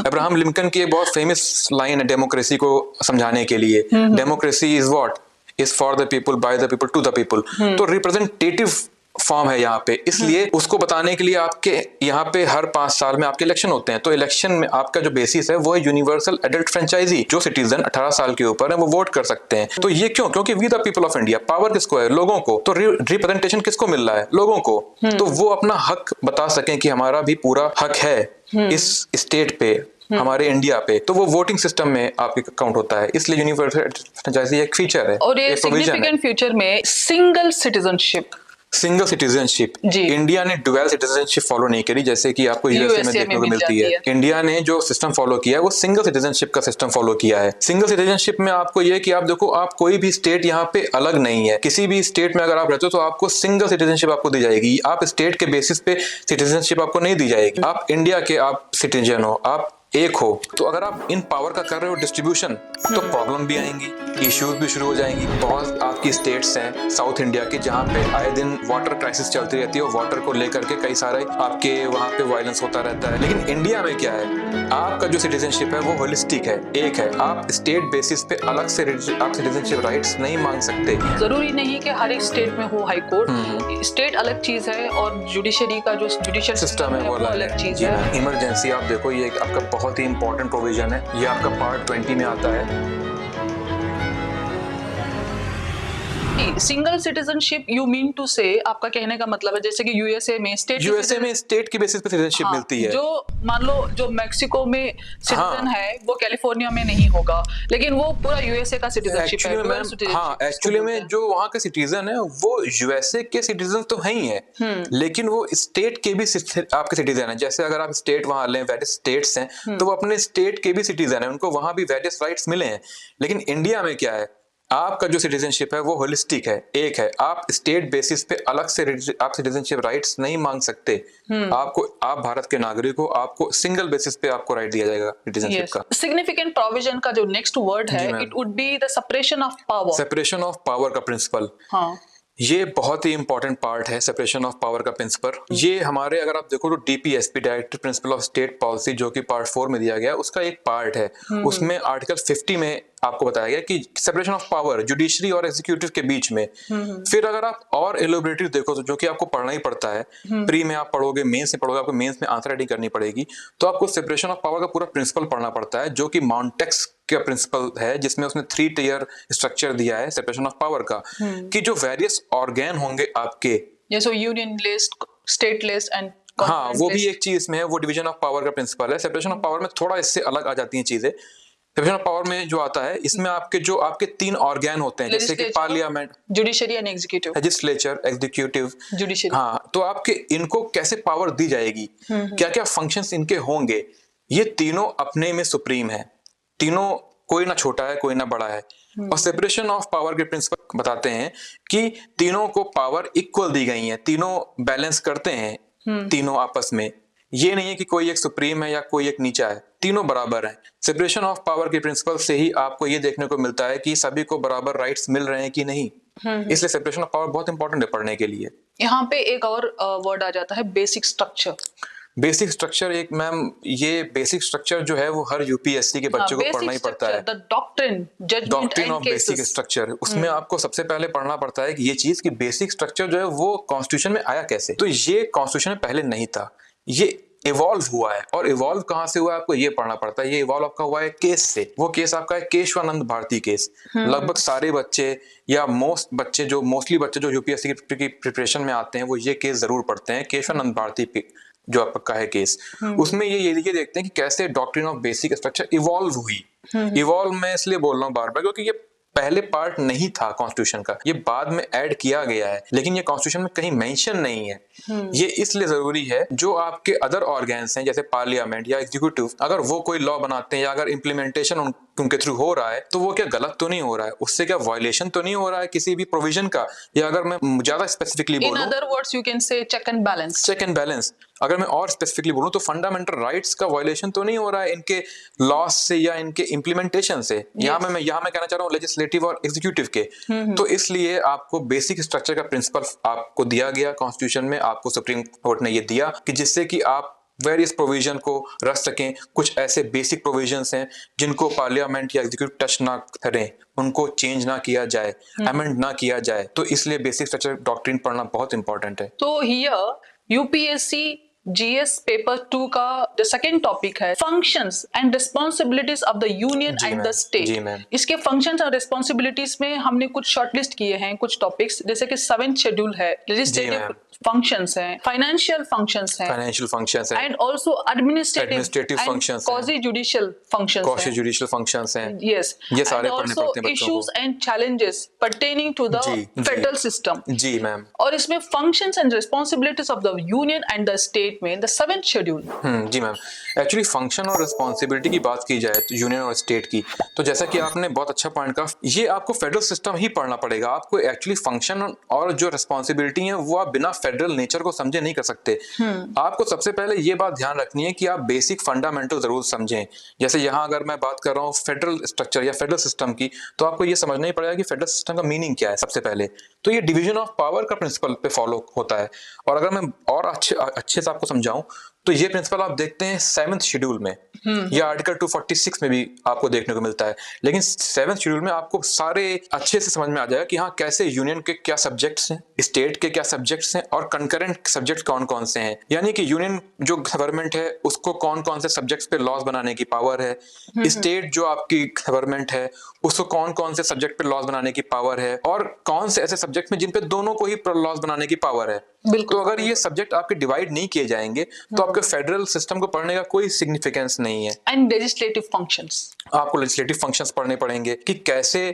Abraham Lincoln की एक बहुत फेमस लाइन है डेमोक्रेसी को समझाने के लिए। Democracy is what? Is for the people, by the people, to the people. तो रिप्रेजेंटेटिव फॉर्म है यहाँ पे, इसलिए उसको बताने के लिए आपके यहाँ पे हर 5 साल में आपके इलेक्शन होते हैं। तो इलेक्शन में आपका जो बेसिस है वो है यूनिवर्सल एडल्ट फ्रेंचाइजी। जो सिटीजन 18 साल के ऊपर है वो वोट कर सकते हैं। तो ये क्यों? क्योंकि we the people of India, power किसको है? लोगों को। तो रिप्रेजेंटेशन किसको मिल रहा है? लोगों को। तो वो अपना हक बता सकें कि हमारा भी पूरा हक है इस स्टेट पे, हमारे इंडिया पे। तो वो वोटिंग सिस्टम में आपके काउंट होता है, इसलिए यूनिवर्सल फ्रेंचाइजी एक फीचर है। और ये सिग्निफिकेंट फीचर में single citizenship. Single citizenship, India ने डुअल सिटीजनशिप फॉलो नहीं करी, जैसे कि आपको यूएसए में देखने को मिलती है। इंडिया ने जो सिस्टम फॉलो किया है वो सिंगल सिटीजनशिप का सिस्टम फॉलो किया है। सिंगल सिटीजनशिप में आपको ये कि आप देखो, आप कोई भी स्टेट यहाँ पे अलग नहीं है। किसी भी स्टेट में अगर आप रहते हो तो आपको सिंगल सिटीजनशिप आपको दी जाएगी। आप स्टेट के बेसिस पे सिटीजनशिप आपको नहीं दी जाएगी। आप इंडिया के आप सिटीजन हो, आप एक हो। तो अगर आप इन पावर का कर रहे हो डिस्ट्रीब्यूशन, तो प्रॉब्लम भी आएंगी, इश्यूज भी शुरू हो जाएंगी। बहुत आपकी स्टेट्स हैं साउथ इंडिया के जहाँ पे आए दिन वाटर क्राइसिस चलती रहती है और वाटर को लेकर के कई सारे आपके वहाँ पे वायलेंस होता रहता है। लेकिन इंडिया में क्या है, आपका जो सिटीजनशिप है वो होलिस्टिक है, एक है। आप स्टेट बेसिस पे अलग से आप सिटीजनशिप राइट्स नहीं मांग सकते। जरूरी नहीं कि हर एक स्टेट में हो हाई कोर्ट। स्टेट अलग चीज है और जुडिशरी का जो जुडिशियल सिस्टम है वो अलग चीज है। इमरजेंसी आप देखो, ये आपका बहुत ही इंपॉर्टेंट प्रोविजन है। ये आपका पार्ट 20 में आता है। Single citizenship you mean to say, आपका कहने का मतलब है जैसे कि यूएसए में स्टेट की बेसिस पे सिटीजनशिप मिलती है। जो मान लो जो मैक्सिको में सिटीजन है वो कैलिफोर्निया में नहीं होगा, लेकिन वो पूरा यूएसए का सिटीजनशिप है। हाँ, एक्चुअली में जो वहाँ के सिटीजन है वो यूएसए के सिटीजन तो है ही है, लेकिन वो स्टेट के भी आपके सिटीजन है। जैसे अगर आप स्टेट वहाँ लें, वेरियस स्टेट्स हैं, तो वो अपने स्टेट के भी सिटीजन है, उनको वहाँ भी वेरियस राइट्स मिले हैं। लेकिन इंडिया में क्या है, आपका जो सिटीजनशिप है वो होलिस्टिक है, एक है। आप स्टेट बेसिस पे अलग से आप सिटीजनशिप राइट्स नहीं मांग सकते। आपको, आप भारत के नागरिक हो, आपको सिंगल बेसिस पे आपको राइट दिया जाएगा सिटीजनशिप का। सिग्निफिकेंट प्रोविजन का जो नेक्स्ट वर्ड है, it would be the separation of power. Separation of power का प्रिंसिपल। हाँ, ये बहुत ही इंपॉर्टेंट पार्ट है, सेपरेशन ऑफ पावर का प्रिंसिपल। ये हमारे, अगर आप देखो तो DPSP, directive principle of state policy, जो कि पार्ट 4 में दिया गया, उसका एक पार्ट है। उसमें आर्टिकल 50 में आपको बताया गया कि सेपरेशन ऑफ पावर जुडिशरी और एग्जीक्यूटिव के बीच में। फिर अगर आप और एलोबरेटिव देखो, तो जो कि आपको पढ़ना ही पड़ता है, प्री में आप पढ़ोगे, मेंस में पढ़ोगे, आपको मेंस में आंसर राइटिंग करनी पड़ेगी, तो आपको सेपरेशन ऑफ पावर का पूरा प्रिंसिपल पढ़ना पड़ता है, जो कि माउंटेक्स का प्रिंसिपल है, जिसमें उसने 3 टियर स्ट्रक्चर दिया है सेपरेशन ऑफ पावर का, कि जो वेरियस ऑर्गेन होंगे आपके, union list, state list and हाँ, वो भी एक चीज में है, वो डिवीजन ऑफ पावर का प्रिंसिपल है। सेपरेशन ऑफ पावर में थोड़ा इससे अलग आ जाती हैं चीजें। सेपरेशन ऑफ पावर में जो आता है, इसमें आपके 3 ऑर्गेन होते हैं, जैसे कि parliament, judiciary and executive, legislature, executive, judiciary. हाँ, तो आपके इनको कैसे पावर दी जाएगी, क्या क्या फंक्शंस इनके होंगे, ये तीनों अपने में सुप्रीम है। तीनों, कोई ना छोटा है, कोई ना बड़ा है। और सेपरेशन ऑफ पावर के प्रिंसिपल बताते हैं कि तीनों को पावर इक्वल दी गई है, तीनों बैलेंस करते हैं, तीनों आपस में। ये नहीं है कि कोई एक सुप्रीम है या कोई एक नीचा है, तीनों बराबर हैं। सेपरेशन ऑफ पावर के प्रिंसिपल से ही आपको ये देखने को मिलता है कि सभी को बराबर राइट्स मिल रहे हैं कि नहीं। इसलिए सेपरेशन ऑफ पावर बहुत इंपॉर्टेंट है पढ़ने के लिए। यहाँ पे एक और वर्ड आ जाता है, बेसिक स्ट्रक्चर। बेसिक स्ट्रक्चर, एक मैम, ये बेसिक स्ट्रक्चर जो है वो हर यूपीएससी के बच्चे को पढ़ना ही पड़ता है। डॉक्ट्रिन ऑफ बेसिक स्ट्रक्चर, उसमें आपको सबसे पहले पढ़ना पड़ता है कि ये चीज कि बेसिक स्ट्रक्चर जो है वो कॉन्स्टिट्यूशन में आया कैसे। तो ये कॉन्स्टिट्यूशन में पहले नहीं था, ये इवॉल्व हुआ है। और इवॉल्व कहाँ से हुआ है आपको ये पढ़ना पड़ता है। ये इवॉल्व आपका हुआ है केस से। वो केस आपका है केशवानंद भारती केस। लगभग सारे बच्चे या मोस्टली बच्चे जो यूपीएससी की प्रिपरेशन में आते हैं वो ये केस जरूर पढ़ते हैं, केशवानंद भारती जो आपका है केस। उसमें ये देखते हैं कि कैसे doctrine of basic structure evolve हुई। इवॉल्व मैं इसलिए बोल रहा हूँ बार बार क्योंकि ये पहले पार्ट नहीं था कॉन्स्टिट्यूशन का, ये बाद में ऐड किया गया है, लेकिन ये कॉन्स्टिट्यूशन में कहीं मेंशन नहीं है। ये इसलिए जरूरी है, जो आपके अदर ऑर्गेन्स हैं जैसे पार्लियामेंट या एग्जीक्यूटिव, अगर वो कोई लॉ बनाते हैं या अगर इम्प्लीमेंटेशन उनके थ्रू हो रहा है तो वो क्या गलत तो नहीं हो रहा है, उससे क्या वायलेशन तो नहीं हो रहा है किसी भी प्रोविजन का। या अगर मैं ज्यादा स्पेसिफिकली बोलूं, in other words you can say check and balance. अगर मैं और स्पेसिफिकली बोलूं तो फंडामेंटल राइट्स का वायलेशन तो नहीं हो रहा है इनके लॉस से या इनके इम्प्लीमेंटेशन से। यहाँ मैं कहना चाह रहा हूँ लेजिस्लेटिव और एग्जीक्यूटिव के। तो इसलिए आपको बेसिक स्ट्रक्चर का प्रिंसिपल आपको दिया गया कॉन्स्टिट्यूशन में, आपको सुप्रीम कोर्ट ने ये दिया कि जिससे कि आप वेरियस प्रोविजन को रख सकें। कुछ ऐसे बेसिक प्रोविजंस हैं जिनको पार्लियामेंट या एग्जीक्यूटिव टच ना करें, उनको चेंज ना किया जाए, अमेंड ना किया जाए। तो इसलिए बेसिक स्ट्रक्चर डॉक्ट्रिन पढ़ना बहुत इंपॉर्टेंट है। तो हियर यूपीएससी GS पेपर 2 का जो सेकंड टॉपिक है, functions and responsibilities of the union and the state. इसके फंक्शंस और रिस्पॉन्सिबिलिटीज में हमने कुछ शॉर्टलिस्ट किए हैं कुछ टॉपिक्स, जैसे कि 7th शेड्यूल है, लेजिस्लेटिव फंक्शंस हैं, फाइनेंशियल फंक्शंस हैं, and also administrative functions, quasi judicial functions हैं। यस, ये सारे पढ़ने पड़ते हैं बच्चों को। Issues and challenges pertaining to the federal system. जी मैम। और इसमें functions and responsibilities of the union and the state में द 7th शेड्यूल। जी मैम, एक्चुअली फंक्शन और रिस्पॉन्सिबिलिटी की बात की जाए तो यूनियन और स्टेट की, तो जैसा कि आपने बहुत अच्छा पॉइंट कहा, ये आपको फेडरल सिस्टम ही पढ़ना पड़ेगा। आपको एक्चुअली फंक्शन और जो रिस्पॉन्सिबिलिटी है वो आप बिना फेडरल नेचर को समझे नहीं कर सकते। आपको सबसे पहले ये बात ध्यान रखनी है कि आप बेसिक फंडामेंटल जरूर समझें। जैसे यहाँ अगर मैं बात कर रहा हूँ फेडरल स्ट्रक्चर या फेडरल सिस्टम की, तो आपको ये समझना ही पड़ेगा कि फेडरल सिस्टम का मीनिंग क्या है। सबसे पहले तो ये डिवीजन ऑफ पावर का प्रिंसिपल पे फॉलो होता है। और अगर मैं और अच्छे से आपको समझाऊं तो ये प्रिंसिपल आप देखते हैं 7th शेड्यूल में या आर्टिकल 246 में भी आपको देखने को मिलता है। लेकिन 7th शेड्यूल में आपको सारे अच्छे से समझ में आ जाएगा कि हाँ कैसे यूनियन के क्या सब्जेक्ट्स हैं, स्टेट के क्या सब्जेक्ट्स हैं और कंकरेंट सब्जेक्ट्स कौन कौन से हैं। यानी कि यूनियन जो गवर्नमेंट है उसको कौन कौन से सब्जेक्ट्स पे लॉज बनाने की पावर है, स्टेट जो आपकी गवर्नमेंट है उसको कौन कौन से सब्जेक्ट पे लॉज बनाने की पावर है, और कौन से ऐसे सब्जेक्ट में जिन पे दोनों को ही लॉज बनाने की पावर है। तो अगर ये सब्जेक्ट आपके डिवाइड नहीं किए जाएंगे तो आपके फेडरल सिस्टम को पढ़ने का कोई सिग्निफिकेंस नहीं है। एंड लेजिस्लेटिव फंक्शंस, आपको लेजिस्लेटिव फंक्शंस पढ़ने पड़ेंगे कि कैसे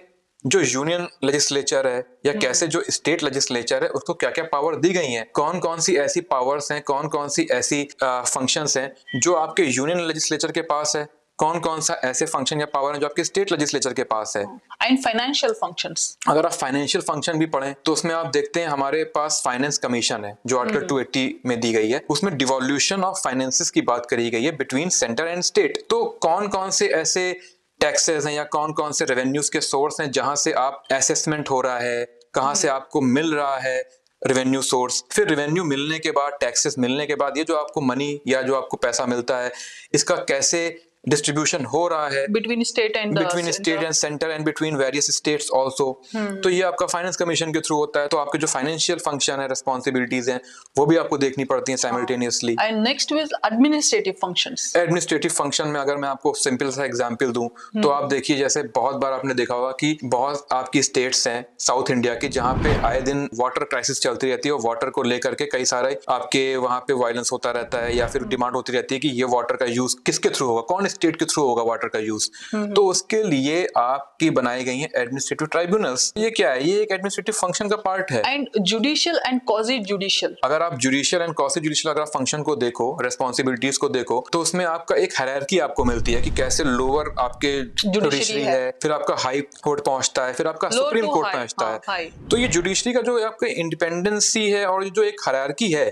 जो यूनियन लेजिस्लेचर है या कैसे जो स्टेट लेजिस्लेचर है उसको क्या क्या पावर दी गई है, कौन कौन सी ऐसी पावर्स हैं, कौन कौन सी ऐसी फंक्शंस हैं जो आपके यूनियन लेजिस्लेचर के पास है, कौन कौन सा ऐसे फंक्शन या पावर है जो आपके स्टेट लेजिस्लेचर के पास है। एंड फाइनेंशियल फंक्शंस, अगर आप फाइनेंशियल फंक्शन भी पढ़ें तो उसमें आप देखते हैं हमारे पास फाइनेंस कमीशन है जो आर्टिकल 280 में दी गई है। उसमें डिवोल्यूशन ऑफ फाइनेंसेस की बात करी गई है बिटवीन सेंटर एंड स्टेट। तो कौन कौन से ऐसे टैक्सेस हैं या कौन कौन से रेवेन्यूज के सोर्स हैं जहां से आप असेसमेंट हो रहा है, कहां से आपको मिल रहा है रेवेन्यू सोर्स। फिर रेवेन्यू मिलने के बाद, टैक्सेस मिलने के बाद, ये जो आपको मनी या जो आपको पैसा मिलता है इसका कैसे डिस्ट्रीब्यूशन हो रहा है between state and between state and centre and between various states also, तो ये आपका फाइनेंस कमीशन के थ्रू होता है। तो आपके जो फाइनेंशियल फंक्शन है, रिस्पांसिबिलिटीज हैं, वो भी आपको देखनी पड़ती हैं simultaneously. and next is administrative functions. Administrative function में अगर मैं आपको सिंपल सा एग्जांपल दूं तो आप देखिए, जैसे बहुत बार आपने देखा होगा कि बहुत आपकी स्टेट्स हैं साउथ इंडिया की जहां पे आए दिन वाटर क्राइसिस चलती रहती है और वाटर को लेकर के कई सारे आपके वहां पे वायलेंस होता रहता है या फिर डिमांड होती रहती है कि ये वाटर का यूज किसके थ्रू होगा, कौन स्टेट के थ्रू होगा वाटर का यूज। तो उसके लिए आपकी बनाई गई है एडमिनिस्ट्रेटिव ट्राइब्यूनल्स। ये क्या है? ये एक एडमिनिस्ट्रेटिव फंक्शन का पार्ट है। And judicial and quasi-judicial. अगर आप जुडिशियल एंड क्वासी जुडिशियल अगर आप फंक्शन को देखो, रेस्पॉन्सिबिलिटीज को देखो, तो उसमें आपका एक हायरार्की आपको मिलती है कि कैसे लोअर आपके जुडिशरी है, फिर आपका हाई कोर्ट पहुंचता है, फिर आपका Low supreme to court high, पहुंचता हाँ, है। high. तो ये जुडिशरी का जो आपका इंडिपेंडेंसी है और जो एक हायरार्की है,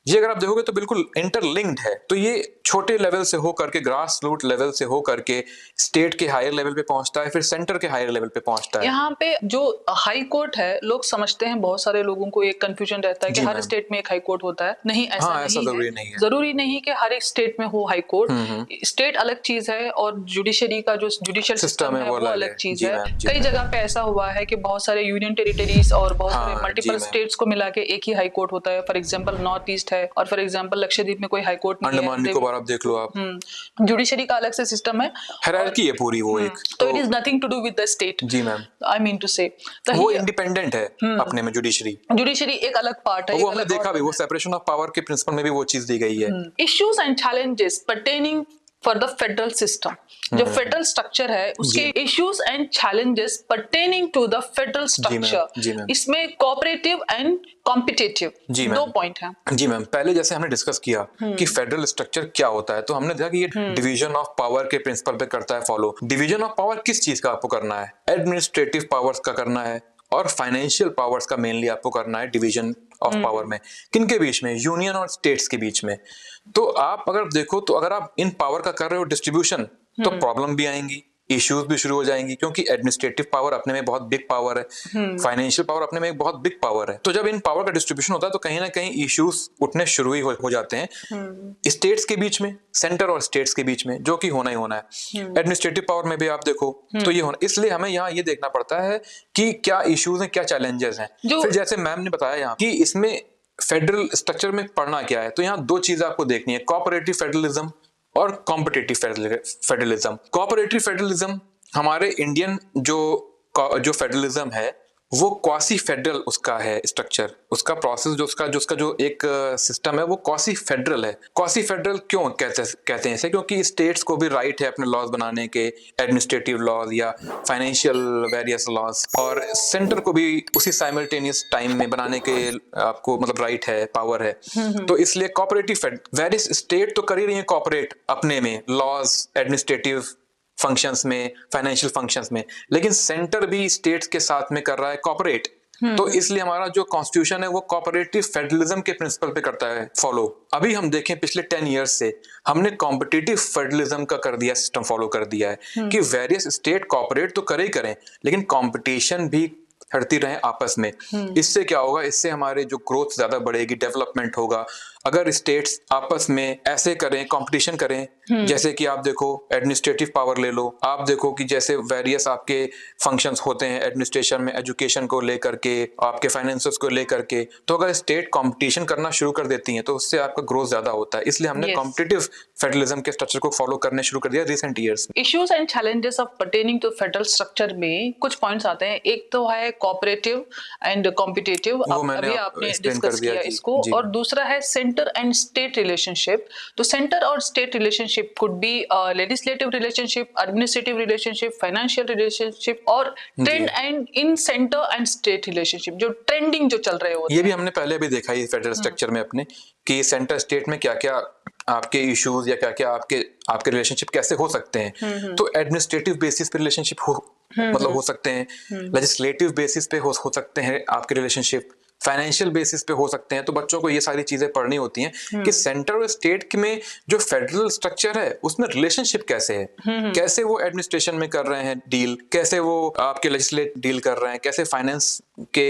ये अगर आप देखोगे तो बिल्कुल इंटरलिंक्ड है। तो ये छोटे लेवल से हो करके, ग्रास रूट लेवल से हो करके स्टेट के हायर लेवल पे पहुंचता है, फिर सेंटर के हायर लेवल पे पहुंचता है। यहाँ पे जो हाई कोर्ट है, लोग समझते हैं, बहुत सारे लोगों को एक कंफ्यूजन रहता है कि हर स्टेट में एक हाई कोर्ट होता है। नहीं, ऐसा हाँ, नहीं ऐसा है। जरूरी नहीं है। जरूरी नहीं कि हर एक स्टेट में हो हाई कोर्ट। स्टेट अलग चीज है और जुडिशरी का जो जुडिशियल सिस्टम है वो अलग चीज है। कई जगह पे ऐसा हुआ है कि बहुत सारे यूनियन टेरिटरीज और बहुत सारे मल्टीपल स्टेट्स को मिला के एक ही हाई कोर्ट होता है। फॉर एग्जाम्पल नॉर्थ ईस्ट है और फॉर एग्जाम्पल लक्षद्वीप में कोई हाई कोर्ट नहीं है। अंडमान निकोबार आप देख लो आप, जुडिशरी का अलग से सिस्टम है, हायरार्की है पूरी वो एक। तो it is nothing to do with the state. जी ma'am, I mean to say वो इंडिपेंडेंट है अपने में। जुडिशरी एक अलग पार्ट है, वो हमने देखा भी, वो सेपरेशन ऑफ पावर के प्रिंसिपल में भी वो चीज दी गई है। Issues and challenges pertaining for the federal system. जो फेडरल स्ट्रक्चर है उसके issues and challenges pertaining to the federal structure, इसमें कोऑपरेटिव एंड कॉम्पिटिटिव दो पॉइंट है। जी मैम, पहले जैसे हमने डिस्कस किया कि फेडरल स्ट्रक्चर क्या होता है, तो हमने देखा कि ये डिवीजन ऑफ पावर के प्रिंसिपल पे करता है फॉलो। डिवीजन ऑफ पावर किस चीज का आपको करना है? एडमिनिस्ट्रेटिव पावर्स का करना है और फाइनेंशियल पावर्स का मेनली आपको करना है डिवीजन ऑफ पावर में। किनके बीच में? यूनियन और स्टेट्स के बीच में। तो आप अगर देखो तो अगर आप इन पावर का कर रहे हो डिस्ट्रीब्यूशन, तो प्रॉब्लम भी आएंगी, इश्यूज भी शुरू हो जाएंगी, क्योंकि एडमिनिस्ट्रेटिव पावर अपने में बहुत बिग पावर है, फाइनेंशियल पावर अपने में एक बहुत बिग पावर है। तो जब इन पावर का डिस्ट्रीब्यूशन होता है तो कहीं ना कहीं इश्यूज उठने शुरू ही हो जाते हैं स्टेट्स के बीच में, सेंटर और स्टेट्स के बीच में, जो कि होना ही होना है। एडमिनिस्ट्रेटिव पावर में भी आप देखो तो ये होना, इसलिए हमें यहाँ ये देखना पड़ता है कि क्या इश्यूज हैं, क्या चैलेंजेस हैं। फिर जैसे मैम ने बताया यहाँ कि इसमें फेडरल स्ट्रक्चर में पढ़ना क्या है, तो यहाँ दो चीजें आपको देखनी है, कोऑपरेटिव फेडरलिज्म और कॉम्पिटिटिव फेडरलिज्म। कोऑपरेटिव फेडरलिज्म हमारे इंडियन जो फेडरलिज्म है वो क्वासी फेडरल उसका है स्ट्रक्चर, उसका प्रोसेस जो एक सिस्टम है वो क्वासी फेडरल है। क्वासी फेडरल क्यों कहते हैं इसे? क्योंकि स्टेट्स को भी राइट है अपने लॉज बनाने के, एडमिनिस्ट्रेटिव लॉज या फाइनेंशियल वेरियस लॉज, और सेंटर को भी उसी साइमल्टेनियस टाइम में बनाने के आपको मतलब राइट है, पावर है। तो इसलिए कोऑपरेटिव वेरियस स्टेट तो कर ही रही है कोऑपरेट अपने में, लॉज, एडमिनिस्ट्रेटिव फंक्शंस में, फाइनेंशियल फंक्शंस में, लेकिन सेंटर भी स्टेट्स के साथ में कर रहा है कोऑपरेट। तो इसलिए हमारा जो कॉन्स्टिट्यूशन है वो कोऑपरेटिव फेडरलिज्म के प्रिंसिपल पे करता है फॉलो। अभी हम देखें पिछले 10 इयर्स से हमने कॉम्पिटिटिव फेडरलिज्म का कर दिया, सिस्टम फॉलो कर दिया है कि वेरियस स्टेट कोऑपरेट तो करे ही करें, लेकिन कंपटीशन भी हटती रहे आपस में। इससे क्या होगा? इससे हमारे जो ग्रोथ ज्यादा बढ़ेगी, डेवलपमेंट होगा। अगर स्टेट्स आपस में ऐसे करें, कंपटीशन करें, जैसे कि आप देखो एडमिनिस्ट्रेटिव पावर ले लो, आप देखो कि जैसे वेरियस आपके फंक्शंस होते हैं एडमिनिस्ट्रेशन में, एजुकेशन को लेकर के, आपके फाइनेंसेस को लेकर के, तो अगर स्टेट कंपटीशन करना शुरू कर देती हैं तो उससे आपका ग्रोथ ज्यादा होता है। इसलिए हमने कॉम्पिटिटिव फेडरलिज्म के स्ट्रक्चर को फॉलो करने शुरू कर दिया रिसेंट ईयर्स में। Issues and challenges of pertaining to federal structure में कुछ पॉइंट्स आते हैं। एक तो है कोऑपरेटिव एंड कॉम्पिटिटिव, अभी आपने डिस्कस किया इसको, और दूसरा है सेंटर एंड स्टेट रिलेशनशिप। तो सेंटर और state relationship could be legislative relationship, administrative relationship, financial relationship, और trend and in centre and state relationship, जो ट्रेंडिंग जो चल रहे होते हैं। ये भी हमने पहले भी देखा है फेडरल स्ट्रक्चर में अपने, कि सेंटर स्टेट में क्या क्या आपके इश्यूज या क्या क्या आपके रिलेशनशिप कैसे हो सकते हैं। तो एडमिनिस्ट्रेटिव बेसिस पे रिलेशनशिप मतलब हो सकते हैं, लेजिस्लेटिव बेसिस पे हो सकते हैं आपके रिलेशनशिप, फाइनेंशियल बेसिस पे हो सकते हैं। तो बच्चों को ये सारी चीजें पढ़नी होती हैं कि सेंटर और स्टेट में जो फेडरल स्ट्रक्चर है उसमें रिलेशनशिप कैसे है, कैसे वो एडमिनिस्ट्रेशन में कर रहे हैं डील, कैसे वो आपके लेजिस्लेट डील कर रहे हैं, कैसे फाइनेंस के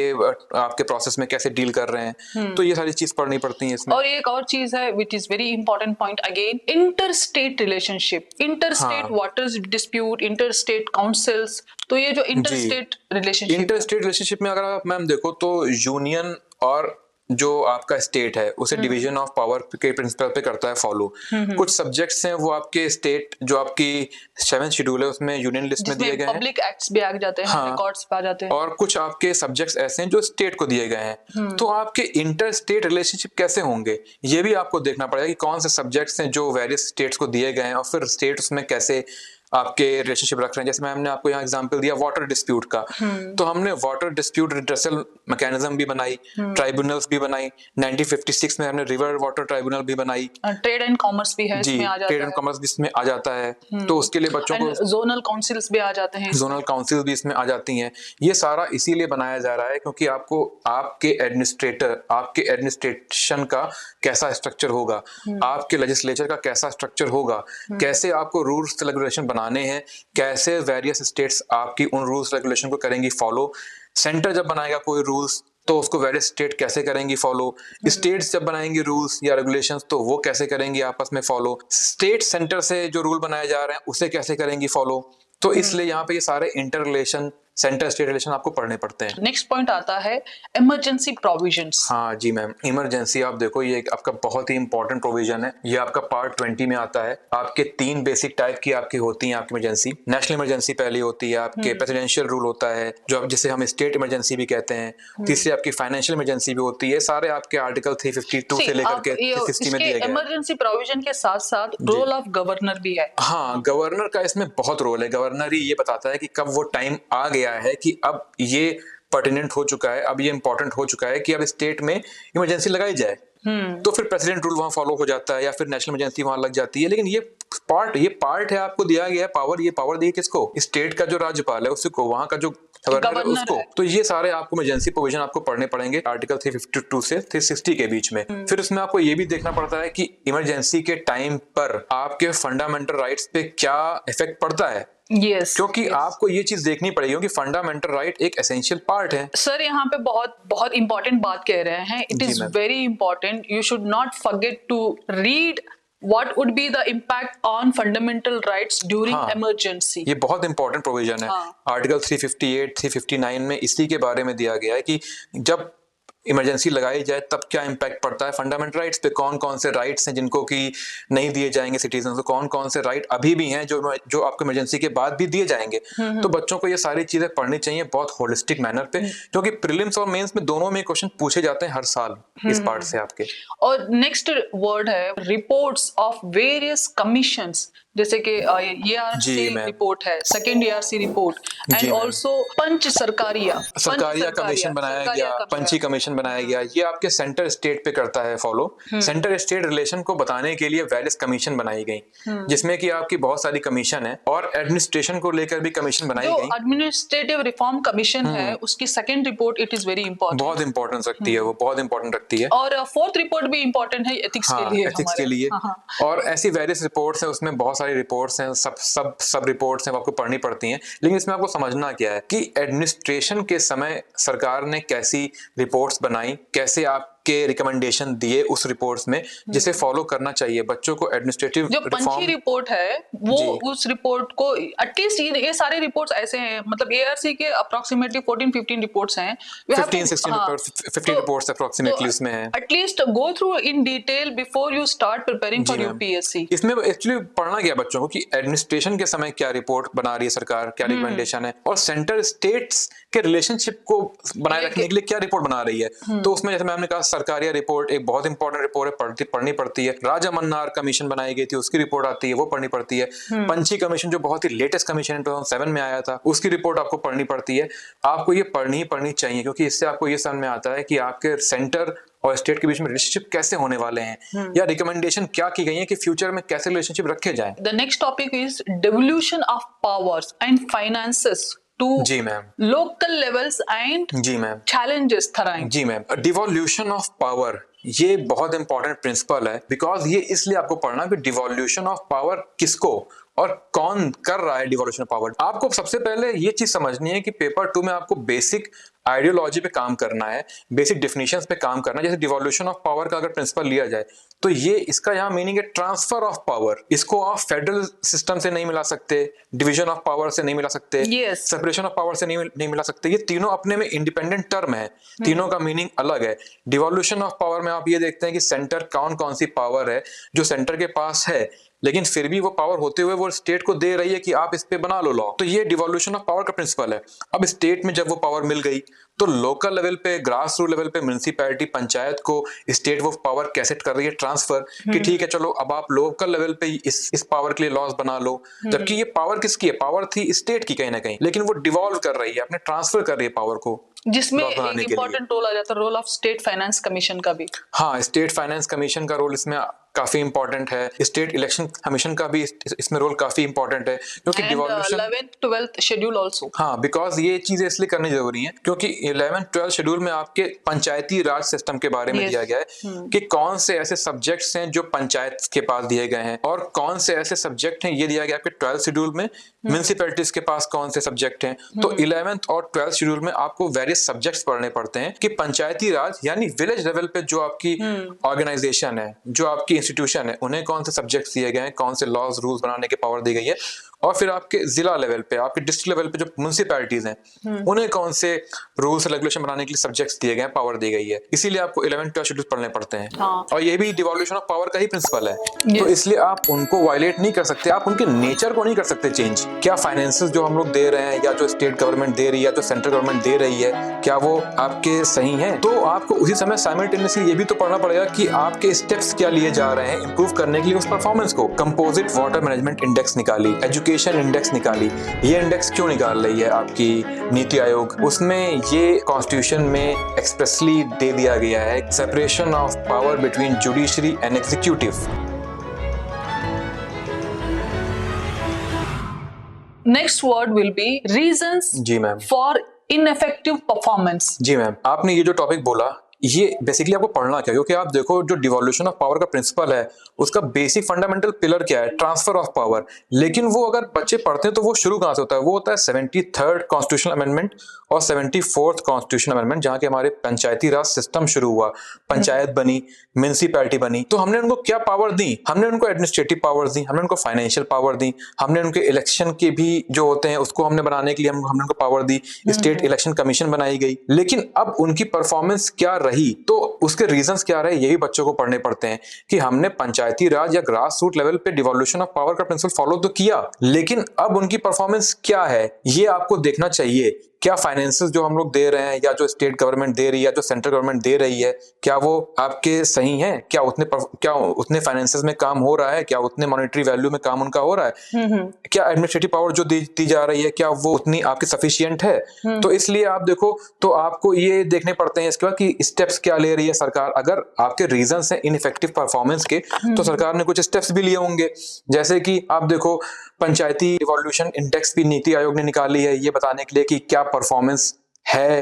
आपके प्रोसेस में कैसे डील कर रहे हैं। तो ये सारी चीज पढ़नी पड़ती है इसमें। और एक और चीज है which is very important point again, inter state relationship, inter state water dispute, inter state councils. तो ये जो इंटर स्टेट रिलेशनशिप में अगर आप मैम देखो तो यूनियन और जो आपका स्टेट है उसे डिवीजन ऑफ पावर के प्रिंसिपल पे करता है फॉलो। कुछ सब्जेक्ट्स हैं वो आपके स्टेट जो आपकी 7th शेड्यूल है उसमें यूनियन लिस्ट में दिए गए हैं, पब्लिक एक्ट्स भी आ जाते हैं, रिकॉर्ड्स पे आ जाते हैं। और कुछ आपके सब्जेक्ट्स ऐसे हैं जो स्टेट को दिए गए हैं। तो आपके इंटर स्टेट रिलेशनशिप कैसे होंगे ये भी आपको देखना पड़ेगा कि कौन से सब्जेक्ट्स हैं जो वेरियस स्टेट्स को दिए गए हैं और फिर स्टेट उसमें कैसे आपके रिलेशनशिप रख रहे हैं। जैसे मैम ने आपको यहाँ एग्जांपल दिया वाटर डिस्प्यूट का, तो हमने वाटर डिस्प्यूट रिड्रेसल मैकेनिज्म भी बनाई, ट्राइब्यूनल्स भी बनाई। 1956 में हमने रिवर वाटर ट्राइब्यूनल भी बनाई। ट्रेड एंड कॉमर्स भी है इसमें आ जाता है, ट्रेड एंड कॉमर्स भी इसमें आ जाता है। तो उसके लिए बच्चों को जोनल काउंसिल्स भी आ जाते हैं, जोनल काउंसिल भी इसमें आ जाती हैं। ये सारा इसीलिए बनाया जा रहा है क्योंकि आपको आपके एडमिनिस्ट्रेटर, आपके एडमिनिस्ट्रेशन का कैसा स्ट्रक्चर होगा, आपके लेजिस्लेचर का कैसा स्ट्रक्चर होगा, कैसे आपको रूल्स रेगुलेशन बनाने हैं, कैसे वेरियस स्टेट्स आपकी उन रूल्स रेगुलेशन को करेंगी फॉलो। सेंटर जब बनाएगा कोई रूल्स तो उसको वेरियस स्टेट कैसे करेंगी फॉलो, स्टेट्स जब बनाएंगी रूल्स या रेगुलेशंस तो वो कैसे करेंगी आपस में फॉलो, स्टेट सेंटर से जो रूल बनाए जा रहे हैं उसे कैसे करेंगी फॉलो। तो इसलिए यहाँ पे ये सारे inter relation, centre state relation आपको पढ़ने पड़ते हैं। नेक्स्ट पॉइंट आता है इमरजेंसी प्रोविजंस। हाँ जी मैम, इमरजेंसी आप देखो ये आपका बहुत ही इंपॉर्टेंट प्रोविजन है। ये आपका पार्ट 20 में आता है। आपके 3 बेसिक टाइप की आपकी होती हैं आपकी इमरजेंसी। नेशनल इमरजेंसी पहली होती है, आपके प्रेसिडेंशियल रूल होता है जो जिसे हम स्टेट इमरजेंसी भी कहते हैं। तीसरी आपकी फाइनेंशियल इमरजेंसी भी होती है। सारे आपके आर्टिकल 352 से लेकर के 360 में दिए गए। इमरजेंसी प्रोविजन के साथ साथ रोल ऑफ गवर्नर भी है। हाँ, गवर्नर का इसमें बहुत रोल है। गवर्नर ही ये बताता है कि कब वो टाइम आ गया है कि अब ये पर्टिनेंट हो चुका है, अब ये इंपॉर्टेंट हो चुका है कि अब स्टेट में इमरजेंसी लगाई जाए। तो फिर प्रेसिडेंट रूल वहां फॉलो हो जाता है या फिर नेशनल इमरजेंसी वहां लग जाती है। लेकिन ये पार्ट है, आपको दिया गया है पावर। ये पावर दी किसको? स्टेट का जो राज्यपाल है उसको, वहां का जो गवर्नर है उसको। तो ये सारे आपको इमरजेंसी प्रोविजन आपको पढ़ने पड़ेंगे आर्टिकल 352 से 360 के बीच में। फिर उसमें आपको ये भी देखना पड़ता है कि इमरजेंसी के टाइम पर आपके फंडामेंटल राइट्स पे क्या इफेक्ट पड़ता है। क्योंकि आपको ये चीज देखनी पड़ेगी क्योंकि फंडामेंटल राइट एक एसेंशियल पार्ट है। सर यहाँ पे बहुत इंपॉर्टेंट बात कह रहे हैं। It is very important, you should not forget to read what would be the impact on fundamental rights during emergency। ये बहुत इंपॉर्टेंट प्रोविजन है। आर्टिकल 358, 359 में इसी के बारे में दिया गया है कि जब इमरजेंसी लगाई जाए तब क्या इंपैक्ट पड़ता है फंडामेंटल राइट्स पे, कौन कौन से राइट्स हैं जिनको कि नहीं दिए जाएंगे सिटीजन को, कौन कौन से राइट अभी भी हैं जो आपको इमरजेंसी के बाद भी दिए जाएंगे। तो बच्चों को ये सारी चीजें पढ़नी चाहिए बहुत होलिस्टिक मैनर पे, क्योंकि प्रीलिम्स और मेंस में दोनों में क्वेश्चन पूछे जाते हैं हर साल इस पार्ट से आपके। और नेक्स्ट वर्ड है रिपोर्ट्स ऑफ वेरियस कमीशंस, जैसे कि ये आरसी रिपोर्ट है, second ARC report, and also पंच सरकारिया कमीशन बनाया गया, पंची कमीशन बनाया गया। ये आपके सेंटर स्टेट पे करता है फॉलो। सेंटर स्टेट रिलेशन को बताने के लिए वेरियस कमीशन बनाई गई, जिसमें कि आपकी बहुत सारी कमीशन है और एडमिनिस्ट्रेशन को लेकर भी कमीशन बनाई गई। एडमिनिस्ट्रेटिव रिफॉर्म कमीशन है, उसकी second report it is very important, बहुत इंपॉर्टेंस रखती है, वो बहुत इंपॉर्टेंट रखती है। और फोर्थ रिपोर्ट भी इंपॉर्टेंट है एथिक्स के लिए। और ऐसी वेरियस रिपोर्ट्स हैं, उसमें बहुत सारी रिपोर्ट्स हैं, सब रिपोर्ट्स हैं, आपको पढ़नी पड़ती हैं। लेकिन इसमें आपको समझना क्या है कि एडमिनिस्ट्रेशन के समय सरकार ने कैसी रिपोर्ट्स बनाई, कैसे आपके रिकमेंडेशन दिए उस रिपोर्ट्स में, जिसे फॉलो करना चाहिए बच्चों को। एडमिनिस्ट्रेटिव जो पंची रिपोर्ट है वो उस रिपोर्ट को एटलीस्ट ये सारे रिपोर्ट्स ऐसे हैं, मतलब एआरसी के अप्रोक्सीमेटली 14-15 रिपोर्ट्स हैं, 15 रिपोर्ट्स अप्रोक्सीमेटली उसमें है। At least go through in detail before you start preparing for UPSC. इसमें एक्चुअली पढ़ना गया बच्चों को कि एडमिनिस्ट्रेशन के समय क्या रिपोर्ट बना रही है सरकार, क्या रिकमेंडेशन है, और सेंटर स्टेट्स के रिलेशनशिप को बनाए रखने के लिए क्या रिपोर्ट बना रही है। तो उसमें जैसे मैंने कहा सरकारिया रिपोर्ट एक बहुत इंपॉर्टेंट रिपोर्ट है, पढ़नी पड़ती है। राजा मन्नार कमीशन बनाई गई थी, उसकी रिपोर्ट आती है, वो पढ़नी पड़ती है। पंची कमीशन जो बहुत ही लेटेस्ट कमीशन 2007 में आया था, उसकी रिपोर्ट आपको पढ़नी पड़ती है। आपको ये पढ़नी चाहिए क्योंकि इससे आपको ये समझ में आता है कि आपके सेंटर और स्टेट के बीच में रिलेशनशिप कैसे होने वाले हैं, या रिकमेंडेशन क्या की गई है कि फ्यूचर में कैसे रिलेशनशिप रखे जाएं। The next topic is devolution of powers and finances to जी मैम, लोकल लेवल्स एंड जी मैम, challenges थराएं। जी मैम। डिवोल्यूशन ऑफ पावर, ये बहुत इंपॉर्टेंट प्रिंसिपल है, बिकॉज ये इसलिए आपको पढ़ना कि डिवोल्यूशन ऑफ पावर किसको और कौन कर रहा है डिवोल्यूशन ऑफ पावर। आपको सबसे पहले ये चीज समझनी है कि पेपर 2 में आपको बेसिक आइडियोलॉजी पे काम करना है, बेसिक डेफिनेशंस पे काम करना है। जैसे डिवोल्यूशन ऑफ पावर का अगर प्रिंसिपल लिया जाए तो ये इसका यहाँ मीनिंग है ट्रांसफर ऑफ पावर। इसको आप फेडरल सिस्टम से नहीं मिला सकते, डिवीजन ऑफ पावर से नहीं मिला सकते, Yes. सेपरेशन ऑफ पावर से नहीं मिला सकते। ये तीनों अपने में इंडिपेंडेंट टर्म है, तीनों का मीनिंग अलग है। डिवोल्यूशन ऑफ पावर में आप ये देखते हैं कि सेंटर कौन कौन सी पावर है जो सेंटर के पास है, लेकिन फिर भी वो पावर होते हुए वो स्टेट को दे रही है कि आप इस पे बना लो लॉ। तो ये डिवोल्यूशन ऑफ पावर का प्रिंसिपल है। अब स्टेट में जब वो पावर मिल गई तो लोकल लेवल पे, ग्रास रूट लेवल पे म्युनिसिपैलिटी, पंचायत को स्टेट वो पावर कैसे कर रही है ट्रांसफर, कि ठीक है चलो अब आप लोकल लेवल पे इस पावर के लिए लॉज बना लो। जबकि ये पावर किसकी है? पावर थी स्टेट की कहीं ना कहीं, लेकिन वो डिवॉल्व कर रही है, अपने ट्रांसफर कर रही है पावर को, जिसमें law बनाने एक के लिए। इम्पोर्टेंट रोल आ जाता है, role of state finance commission का भी। हाँ, स्टेट फाइनेंस कमीशन का रोल इसमें काफी इंपॉर्टेंट है। स्टेट इलेक्शन कमीशन का भी इसमें रोल काफी इंपॉर्टेंट है, क्योंकि devolution 11th 12th schedule also. हाँ, बिकॉज ये चीजें इसलिए करनी जरूरी है क्योंकि 11th 12th शेड्यूल में आपके पंचायती राज सिस्टम के बारे में Yes. दिया गया है कि कौन से ऐसे सब्जेक्ट्स हैं जो पंचायत के पास दिए गए हैं और कौन से ऐसे सब्जेक्ट हैं, ये दिया गया आपके 12th शेड्यूल में। म्युनिसिपैलिटीज के पास कौन से सब्जेक्ट हैं, तो 11th और 12th शेड्यूल में आपको वेरियस सब्जेक्ट्स पढ़ने पड़ते हैं कि पंचायती राज यानी विलेज लेवल पे जो आपकी ऑर्गेनाइजेशन है, जो आपकी इंस्टीट्यूशन है, उन्हें कौन से सब्जेक्ट्स दिए गए हैं, कौन से लॉज रूल्स बनाने की पावर दी गई है, और फिर आपके जिला लेवल पे, आपके डिस्ट्रिक्ट लेवल पे जो म्युनिसिपैलिटीज हैं उन्हें कौन से रूल्स रेगुलेशन बनाने के लिए सब्जेक्ट्स दिए गए हैं, पावर दी गई है। इसीलिए आपको 11th 12th शेड्यूल पढ़ने पड़ते हैं। हाँ। और ये भी डिवोल्यूशन ऑफ पावर का ही प्रिंसिपल है। तो इसलिए आप उनको वायलेट नहीं कर सकते, आप उनके नेचर को नहीं कर सकते चेंज। क्या फाइनेंसेस जो हम लोग दे रहे हैं या जो स्टेट गवर्नमेंट दे रही है या जो सेंट्रल गवर्नमेंट दे रही है, क्या वो आपके सही है? तो आपको उसी समय साइमल्टेनियसली ये भी तो पढ़ना पड़ेगा कि आपके स्टेप्स क्या लिए जा रहे हैं इंप्रूव करने के लिए उस परफॉर्मेंस को। कंपोजिट वाटर मैनेजमेंट इंडेक्स निकाली, एजुकेशन इंडेक्स निकाली। ये इंडेक्स क्यों निकाल रही है आपकी नीति आयोग? उसमें ये कॉन्स्टिट्यूशन में एक्सप्रेसली दे दिया गया है, separation of power between judiciary and executive. Next word will be reasons जी मैम। For ineffective performance. जी मैम, आपने ये जो टॉपिक बोला ये बेसिकली आपको पढ़ना क्या, क्योंकि आप देखो जो डिवोल्यूशन ऑफ पावर का प्रिंसिपल है उसका बेसिक फंडामेंटल पिलर क्या है? Transfer of power. लेकिन वो अगर बच्चे पढ़ते हैं तो वो शुरू कहां से होता है? वो होता है 73rd कॉन्स्टिट्यूशनल अमेंडमेंट और 74th कॉन्स्टिट्यूशनल अमेंडमेंट, जहां के हमारे पंचायती राज सिस्टम शुरू हुआ, पंचायत बनी, म्युनिसिपैलिटी बनी। तो हमने उनको क्या पावर दी? हमने उनको एडमिनिस्ट्रेटिव पावर दी, हमने उनको फाइनेंशियल पावर दी, हमने उनके इलेक्शन के भी जो होते हैं उसको हमने बनाने के लिए हमने उनको पावर दी, स्टेट इलेक्शन कमीशन बनाई गई। लेकिन अब उनकी परफॉर्मेंस क्या रही, तो उसके रीजंस क्या रहे, ये भी बच्चों को पढ़ने पड़ते हैं कि हमने पंचायती राज या ग्रास रूट लेवल पे डिवोल्यूशन ऑफ पावर का प्रिंसिपल फॉलो तो किया, लेकिन अब उनकी परफॉर्मेंस क्या है ये आपको देखना चाहिए। क्या फाइनेंसेस जो हम लोग दे रहे हैं या जो स्टेट गवर्नमेंट दे रही है, जो सेंट्रल गवर्नमेंट दे रही है, क्या वो आपके सही हैं? क्या उतने फाइनेंसेस में काम हो रहा है? क्या उतने मॉनेटरी वैल्यू में काम उनका हो रहा है? क्या एडमिनिस्ट्रेटिव पावर जो दी जा रही है क्या वो उतनी आपकी सफिशिएंट है? तो इसलिए आप देखो तो आपको ये देखने पड़ते हैं इसके बाद कि स्टेप्स क्या ले रही है सरकार। अगर आपके रीजंस हैं इनइफेक्टिव परफॉर्मेंस के तो सरकार ने कुछ स्टेप्स भी लिए होंगे, जैसे कि आप देखो पंचायती डिवोल्यूशन इंडेक्स भी नीति आयोग ने निकाली है ये बताने के लिए कि क्या परफॉर्मेंस है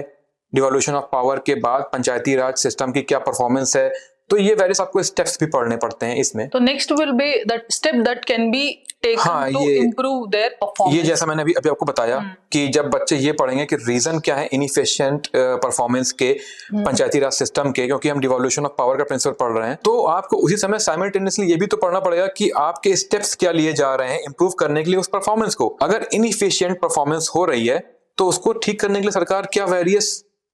डिवोल्यूशन ऑफ पावर के बाद, पंचायती राज सिस्टम की क्या परफॉर्मेंस है। तो ये वेरियस आपको स्टेप्स भी पढ़ने पड़ते हैं इसमें। तो next will be that step that can be taken to improve their performance. ये जैसा मैंने अभी आपको बताया कि जब बच्चे ये पढ़ेंगे कि रीजन क्या है इनइफिशिएंट परफॉर्मेंस के पंचायती राज सिस्टम के, क्योंकि हम डिवोल्यूशन ऑफ पावर का प्रिंसिपल पढ़ रहे हैं, तो आपको उसी समय साइमल्टेनियसली ये भी तो पढ़ना पड़ेगा कि आपके स्टेप्स क्या लिए जा रहे हैं इंप्रूव करने के लिए उस परफॉर्मेंस को। अगर इनइफिशिएंट परफॉर्मेंस हो रही है तो उसको ठीक करने के लिए सरकार क्या वेरियस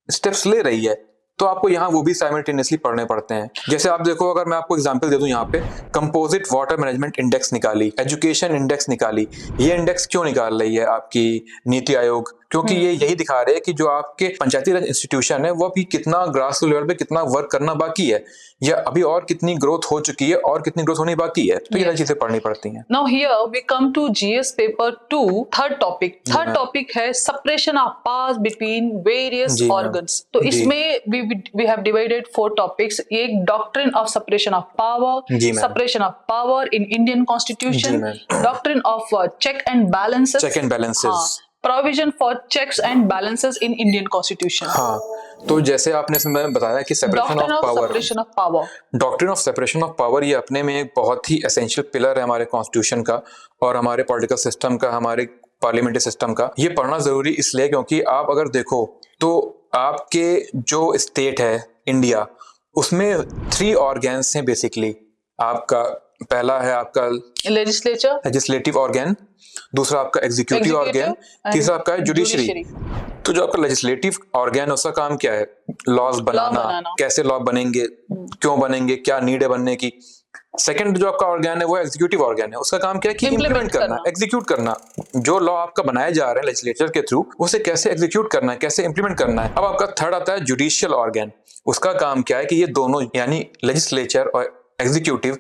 स्टेप्स ले रही है, तो आपको यहाँ वो भी साइमल्टेनियसली पढ़ने पड़ते हैं। जैसे आप देखो, अगर मैं आपको एग्जांपल दे दूं, यहाँ पे कंपोजिट वाटर मैनेजमेंट इंडेक्स निकाली, एजुकेशन इंडेक्स निकाली। ये इंडेक्स क्यों निकाल रही है आपकी नीति आयोग? क्योंकि ये यही दिखा रहे हैं कि जो आपके पंचायती राज इंस्टीट्यूशन है वो अभी कितना ग्रास रूट लेवल पे कितना वर्क करना बाकी है, या अभी और कितनी ग्रोथ हो चुकी है और कितनी ग्रोथ होनी बाकी है। तो ये चीजें पढ़नी पड़ती हैं। Now here we come to GS paper 2 third topic. Third topic है separation of powers between various organs. तो इसमें we have divided 4 topics. एक doctrine of separation of power, separation of power in Indian Constitution, doctrine of check and balances. Check and balances. provision for checks and balances in Indian Constitution. हाँ, तो जैसे आपने इसमें बताया कि separation of power, separation of power. Doctrine of separation of power ये अपने में एक बहुत ही एसेंशियल पिलर है हमारे कॉन्स्टिट्यूशन का और हमारे पॉलिटिकल सिस्टम का, हमारे पार्लियामेंट्री सिस्टम का। ये पढ़ना जरूरी इसलिए क्योंकि आप अगर देखो तो आपके जो स्टेट है इंडिया, उसमें 3 ऑर्गेन्स हैं बेसिकली। आपका पहला है आपका लेजिस्लेटिव ऑर्गेन, दूसरा आपका एग्जीक्यूटिव ऑर्गेन, तीसरा आपका है जुडिशरी। तो जो आपका लेजिस्लेटिव ऑर्गेन है उसका काम क्या है? लॉज बनाना, कैसे लॉ बनेंगे, क्यों बनेंगे, क्या नीड है बनने की। सेकंड जो आपका ऑर्गेन है वो एग्जीक्यूटिव ऑर्गेन है, उसका काम क्या है कि इम्प्लीमेंट करना, एग्जीक्यूट करना। जो लॉ आपका बनाए जा रहे हैं लेजिस्लेचर के थ्रू, उसे कैसे एग्जीक्यूट करना है, कैसे इंप्लीमेंट करना है। अब आपका थर्ड आता है जुडिशियल ऑर्गेन, उसका काम क्या है कि ये दोनों यानी लेजिस्लेचर और एग्जीक्यूटिव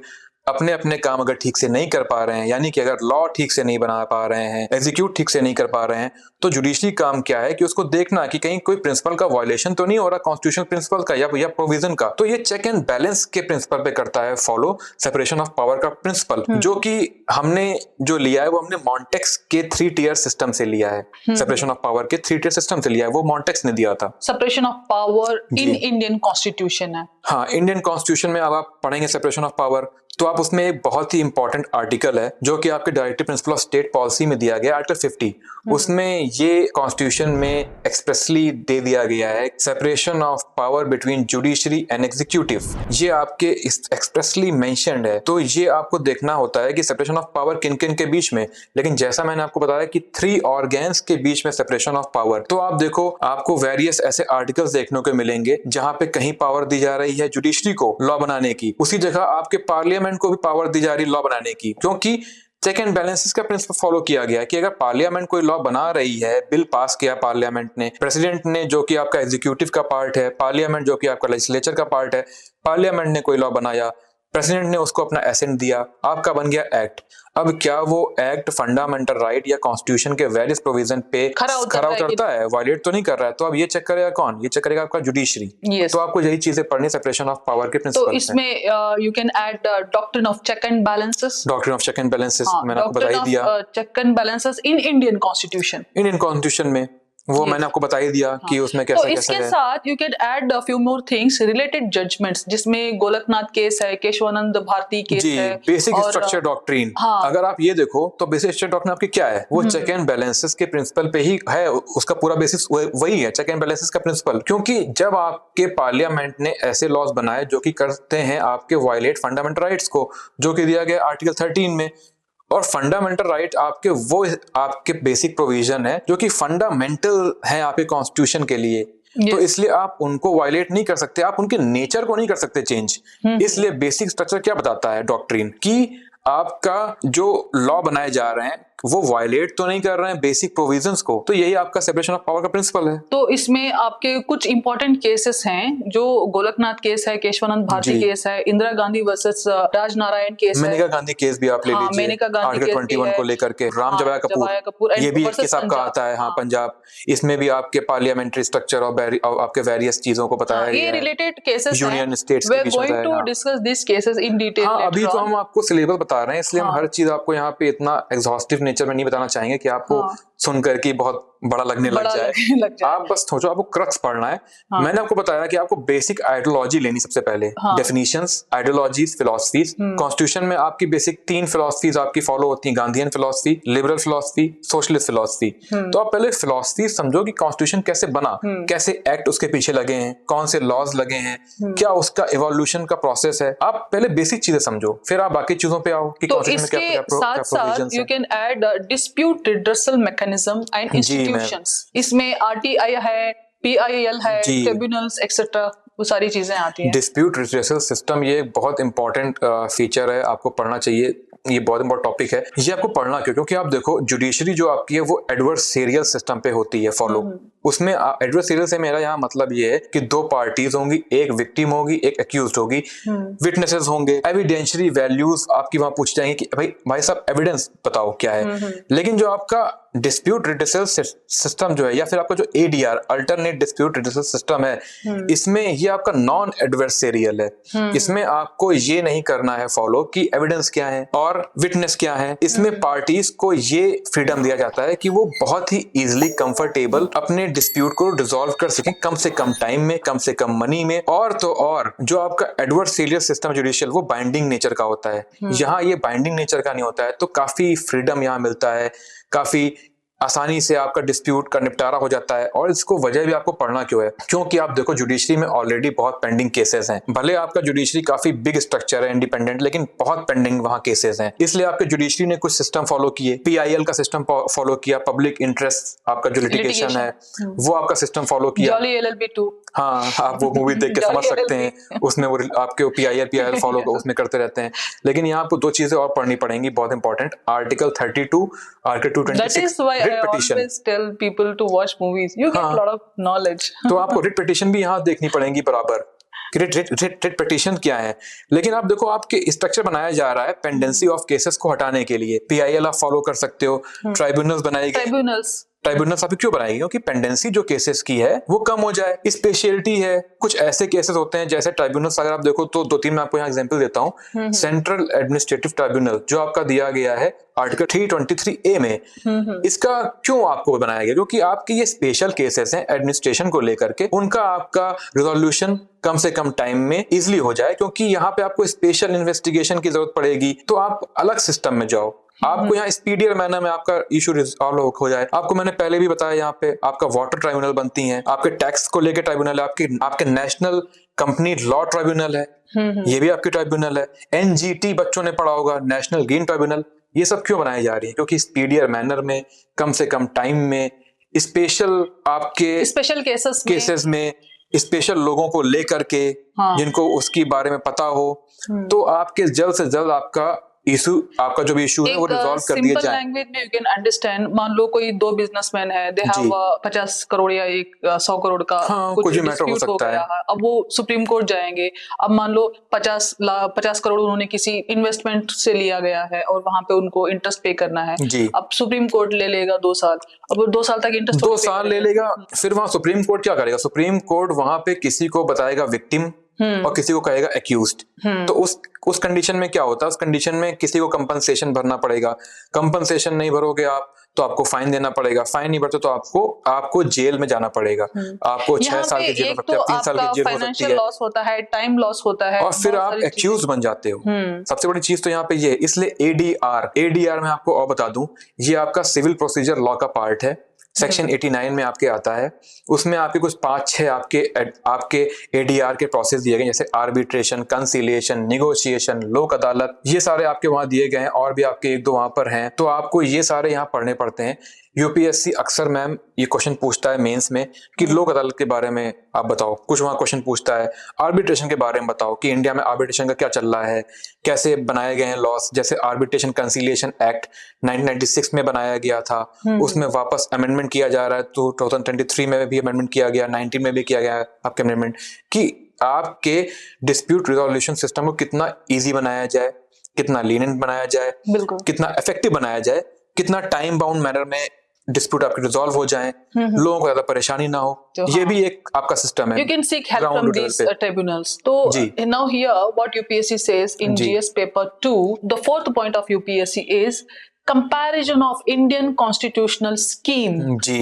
अपने अपने काम अगर ठीक से नहीं कर पा रहे हैं, यानी कि अगर लॉ ठीक से नहीं बना पा रहे हैं, एग्जीक्यूट ठीक से नहीं कर पा रहे हैं, तो जुडिशरी काम क्या है कि उसको देखना कि कहीं कोई प्रिंसिपल का वायलेशन तो नहीं हो रहा, कॉन्स्टिट्यूशनल प्रिंसिपल का या प्रोविजन का। तो ये चेक एंड बैलेंस के प्रिंसिपल पे करता है फॉलो सेपरेशन ऑफ पावर का प्रिंसिपल, जो कि हमने जो लिया है वो हमने मॉन्टेक्स के 3 टियर सिस्टम से लिया है। सेपरेशन ऑफ पावर के 3 टियर सिस्टम से लिया है, वो मॉन्टेक्स ने दिया था। Separation of power in Indian constitution है। हाँ, इंडियन कॉन्स्टिट्यूशन में अब आप पढ़ेंगे सेपरेशन ऑफ पावर, तो आप उसमें एक बहुत ही इंपॉर्टेंट आर्टिकल है जो कि आपके directive principle of state policy में दिया गया, आर्टिकल 50। उसमें ये कॉन्स्टिट्यूशन में एक्सप्रेसली दे दिया गया है separation of power between judiciary and executive. ये आपके एक्सप्रेसली मेंशन्ड है। तो ये आपको देखना होता है कि सेपरेशन ऑफ पावर किन किन के बीच में, लेकिन जैसा मैंने आपको बताया कि 3 ऑर्गेन्स के बीच में सेपरेशन ऑफ पावर। तो आप देखो, आपको वेरियस ऐसे आर्टिकल्स देखने को मिलेंगे जहां पे कहीं पावर दी जा रही है जुडिशरी को लॉ बनाने की, उसी जगह आपके पार्लियामेंट को भी पावर दी जा रही लॉ बनाने की, क्योंकि चेक एंड बैलेंसेस का प्रिंसिपल फॉलो किया गया है कि अगर पार्लियामेंट कोई लॉ बना रही है, बिल पास किया पार्लियामेंट ने, प्रेसिडेंट ने जो कि आपका एग्जीक्यूटिव का पार्ट है, पार्लियामेंट जो कि आपका लेजिस्लेचर का पार्ट है, पार्लियामेंट ने कोई लॉ बनाया, प्रेसिडेंट ने उसको अपना एसेंट दिया, आपका बन गया एक्ट। अब क्या वो एक्ट फंडामेंटल राइट या कॉन्स्टिट्यूशन के वेरियस प्रोविजन पे खरा उतरता है, वायलेट तो नहीं कर रहा है? तो अब ये चेक करेगा कौन? ये चेक करेगा आपका जुडिशरी। तो आपको यही चीजें पढ़नी सेपरेशन ऑफ पावर के प्रिंसिपल। तो इसमें you can add doctrine of check and balances. Doctrine of check and balances मैंने आपको बता ही दिया। Check and balances in Indian constitution, Indian constitution में वो मैंने आपको बता ही दिया कि उसमें कैसे तो इसके साथ you can add a few more things related judgements, जिसमें गोलकनाथ केस है, केशवानंद भारती केस है। बेसिक स्ट्रक्चर डॉक्ट्रिन, अगर आप ये देखो तो बेसिक स्ट्रक्चर डॉक्ट्रिन आपकी क्या है? वो चेक एंड बैलेंसेस के प्रिंसिपल पे ही है, उसका पूरा बेसिस वही है, चेक एंड बैलेंसेस का प्रिंसिपल। क्योंकि जब आपके पार्लियामेंट ने ऐसे लॉज बनाए जो कि करते हैं आपके वायलेट फंडामेंटल राइट्स को, जो कि दिया गया आर्टिकल 13 में, और फंडामेंटल राइट आपके वो आपके बेसिक प्रोविजन है जो कि फंडामेंटल है आपके कॉन्स्टिट्यूशन के लिए। तो इसलिए आप उनको वायलेट नहीं कर सकते, आप उनके नेचर को नहीं कर सकते चेंज। इसलिए बेसिक स्ट्रक्चर क्या बताता है डॉक्ट्रिन कि आपका जो लॉ बनाए जा रहे हैं वो वायलेट तो नहीं कर रहे हैं बेसिक प्रोविजंस को। तो यही आपका सेपरेशन ऑफ पावर का प्रिंसिपल है। तो इसमें आपके कुछ इंपॉर्टेंट केसेस हैं, जो गोलकनाथ केस है, केशवानंद भारती केस है, इंदिरा गांधी वर्सेस राजनारायण केस है, मेनका गांधी केस भी आप ले लीजिए, मेनका गांधी केस 21 को लेकर के, राम जवाया कपूर, ये भी एक केस आपका आता है। हाँ, पंजाब, इसमें भी आपके पार्लियामेंट्री स्ट्रक्चर और आपके वेरियस चीजों को बताया गया है। ये रिलेटेड केसेस यूनियन स्टेट्स के बीच में है। To discuss this cases in detail. अभी तो हम आपको सिलेबस बता रहे हैं, इसलिए हम हर चीज आपको यहाँ पे इतना एग्जॉस्टिव नेचर में नहीं बताना चाहेंगे कि आपको सुनकर के बहुत बड़ा लगने लग जाए। आप बस सोचो, आपको क्रक्स पढ़ना है। मैंने आपको बताया कि आपको बेसिक आइडियोलॉजी लेनी सबसे पहले, डेफिनेशंस, आइडियोलॉजीज, फिलॉसफीज। कॉन्स्टिट्यूशन में आपकी बेसिक 3 फिलॉसफीज आपकी फॉलो होती हैं, Gandhian philosophy, liberal philosophy, socialist philosophy. तो आप पहले फिलॉसफी समझो कि कॉन्स्टिट्यूशन कैसे बना, कैसे एक्ट उसके पीछे लगे हैं, कौन से लॉज लगे हैं, क्या उसका इवोल्यूशन का प्रोसेस है। आप पहले बेसिक चीजें समझो, फिर आप बाकी चीजों पे आओ कि कॉन्स्टिट्यूशन में क्या प्रोविजंस हैं। You can add dispute redressal mechanism and institutions. इसमें आरटीआई है, पीआईएल है, ट्रिब्यूनल्स एक्सेट्रा, वो सारी चीजें आती हैं। डिस्प्यूट रिड्रेसल सिस्टम ये बहुत इंपॉर्टेंट फीचर है, आपको पढ़ना चाहिए। ये बहुत इंपॉर्टेंट टॉपिक है। ये आपको पढ़ना क्यों? क्योंकि आप देखो जुडिशरी जो आपकी है वो एडवर्सरियल सिस्टम पे होती है फॉलो। उसमें एडवर्सरियल से मेरा यहाँ मतलब ये है कि दो पार्टीज होंगी, एक विक्टिम होगी, एक एक्यूज्ड होगी, विटनेसेस होंगे, एविडेंशियरी वैल्यूज आपकी वहां पूछ जाएंगे कि भाई साहब एविडेंस बताओ क्या है। लेकिन जो आपका डिस्प्यूट रिड्यूसल सिस्टम जो है, या फिर आपका जो ADR अल्टरनेट डिस्प्यूट रिड्यूसल सिस्टम है, इसमें ये आपका नॉन एडवर्सरियल है। इसमें आपको ये नहीं करना है फॉलो कि एविडेंस क्या है और विटनेस क्या है। इसमें पार्टीज को ये फ्रीडम दिया जाता है कि वो बहुत ही इजीली कंफर्टेबल अपने डिस्प्यूट को रिजॉल्व कर सकें, कम से कम टाइम में, कम से कम मनी में। और तो और जो आपका एडवर्सरियल सिस्टम जुडिशियल, वो बाइंडिंग नेचर का होता है। यहाँ ये बाइंडिंग नेचर का नहीं होता है, तो काफी फ्रीडम यहाँ मिलता है, काफी आसानी से आपका डिस्प्यूट का निपटारा हो जाता है। और इसको वजह भी आपको पढ़ना क्यों है, क्योंकि आप देखो जुडिशरी में ऑलरेडी बहुत पेंडिंग केसेस हैं। भले आपका जुडिशरी काफी बिग स्ट्रक्चर है इंडिपेंडेंट, लेकिन बहुत पेंडिंग वहां केसेस हैं। इसलिए आपके जुडिशरी ने कुछ सिस्टम फॉलो किए, PIL का सिस्टम फॉलो किया, पब्लिक इंटरेस्ट आपका जो लिटिगेशन है वो आपका सिस्टम फॉलो किया। जॉली LLB2, हाँ, आप वो मूवी देख के समझ सकते हैं, उसमें वो आपके PIL फॉलो उसमें करते रहते हैं। लेकिन यहाँ आपको दो चीजें और पढ़नी पड़ेंगी बहुत important, article 32, article 226 writ petition. I always tell people to watch movies. You get a lot of knowledge. तो आपको रिट पिटीशन भी यहाँ देखनी पड़ेंगी बराबर, रिट पिटीशन क्या है। लेकिन आप देखो आपके स्ट्रक्चर बनाया जा रहा है पेंडेंसी ऑफ केसेस को हटाने के लिए। PIL आप फॉलो कर सकते हो, ट्राइब्यूनल्स बनाए गए। ट्राइब्यूनल्स आप क्यों बनाएगी, क्योंकि पेंडेंसी जो केसेस की है वो कम हो जाए। स्पेशलिटी है, कुछ ऐसे केसेस होते हैं जैसे ट्राइब्यूनल्स अगर आप देखो तो 2-3 मैं आपको यहाँ एग्जांपल देता हूँ। सेंट्रल एडमिनिस्ट्रेटिव ट्राइब्यूनल जो आपका दिया गया है आर्टिकल 323A में, इसका क्यों आपको बनाया गया, क्योंकि आपके ये स्पेशल केसेस हैं एडमिनिस्ट्रेशन को लेकर के, उनका आपका रिजोल्यूशन कम से कम टाइम में इजिली हो जाए। क्योंकि यहाँ पे आपको स्पेशल इन्वेस्टिगेशन की जरूरत पड़ेगी, तो आप अलग सिस्टम में जाओ, आपको यहाँ स्पीडियर मैनर में आपका इशू रिजॉल्व हो जाए। आपको मैंने पहले भी बताया, यहाँ पे आपका वाटर ट्राइब्यूनल बनती हैं, आपके टैक्स को लेके ट्राइब्यूनल है, आपके नेशनल कंपनी लॉ ट्राइब्यूनल है, ये भी आपकी ट्राइब्यूनल है। NGT बच्चों ने पढ़ा होगा, नेशनल ग्रीन ट्राइब्यूनल। ये सब क्यों बनाई जा रही है, क्योंकि स्पीडियर मैनर में, कम से कम टाइम में, स्पेशल आपके स्पेशल केसेस में स्पेशल लोगों को लेकर के, जिनको उसकी बारे में पता हो, तो आपके जल्द से जल्द आपका इशू, आपका जो भी इशू है वो रिजॉल्व कर दिया जाए। लैंग्वेज में यू कैन अंडरस्टैंड, मान लो कोई 2 बिजनेसमैन है, दे हैव 50 करोड़ या 100 करोड़ का कुछ मैटर हो सकता है। अब वो सुप्रीम कोर्ट जाएंगे। अब मान लो 50 करोड़ उन्होंने किसी इन्वेस्टमेंट से लिया गया है और वहां पे उनको इंटरेस्ट पे करना है। अब सुप्रीम कोर्ट ले लेगा 2 साल, अब 2 साल तक इंटरेस्ट 2 साल ले लेगा। फिर वहां सुप्रीम कोर्ट क्या करेगा, सुप्रीम कोर्ट वहां पे किसी को बताएगा विक्टिम और किसी को कहेगा एक्यूज्ड। तो उस कंडीशन में क्या होता है, उस कंडीशन में किसी को कंपनसेशन भरना पड़ेगा। कंपनसेशन नहीं भरोगे आप तो आपको फाइन देना पड़ेगा, फाइन नहीं भरते तो आपको जेल में जाना पड़ेगा। आपको 6 साल की जेल हो सकती है, 3 साल की जेल हो सकती है, लॉस होता है, टाइम लॉस होता है, और फिर आप एक्यूज बन जाते हो। सबसे बड़ी चीज तो यहाँ पे ये, इसलिए ADR में आपको और बता दूं, ये आपका सिविल प्रोसीजर लॉ का पार्ट है। सेक्शन 89 में आपके आता है, उसमें आपके कुछ 5-6 आपके ADR के प्रोसेस दिए गए, जैसे आर्बिट्रेशन, कंसिलिएशन, निगोशिएशन, लोक अदालत, ये सारे आपके वहां दिए गए हैं। और भी आपके 1-2 वहां पर हैं, तो आपको ये सारे यहाँ पढ़ने पड़ते हैं। UPSC अक्सर मैम ये क्वेश्चन पूछता है मेंस में कि लोक अदालत के बारे में आप बताओ, कुछ वहां क्वेश्चन पूछता है आर्बिट्रेशन के बारे में बताओ कि इंडिया में आर्बिट्रेशन का क्या चल रहा है, कैसे बनाए गए हैं लॉस। जैसे आर्बिट्रेशन कंसिलिएशन एक्ट 1996 में बनाया गया था, उसमें वापस अमेंडमेंट किया जा रहा है, तो 2023 में भी अमेंडमेंट किया गया, 19 में भी किया गया आपके अमेंडमेंट, कि आपके डिस्प्यूट रिजोल्यूशन सिस्टम को कितना ईजी बनाया जाए, कितना लीनियंट बनाया जाए, कितना इफेक्टिव बनाया जाए, कितना टाइम बाउंड मैनर में डिस्प्यूट आपके रिजॉल्व हो जाए, लोगों को ज्यादा परेशानी ना हो। तो ये भी एक आपका सिस्टम है। You can seek help from these tribunals. So now here what UPSC says in GS paper 2, the 4th point of UPSC is comparison of Indian constitutional scheme.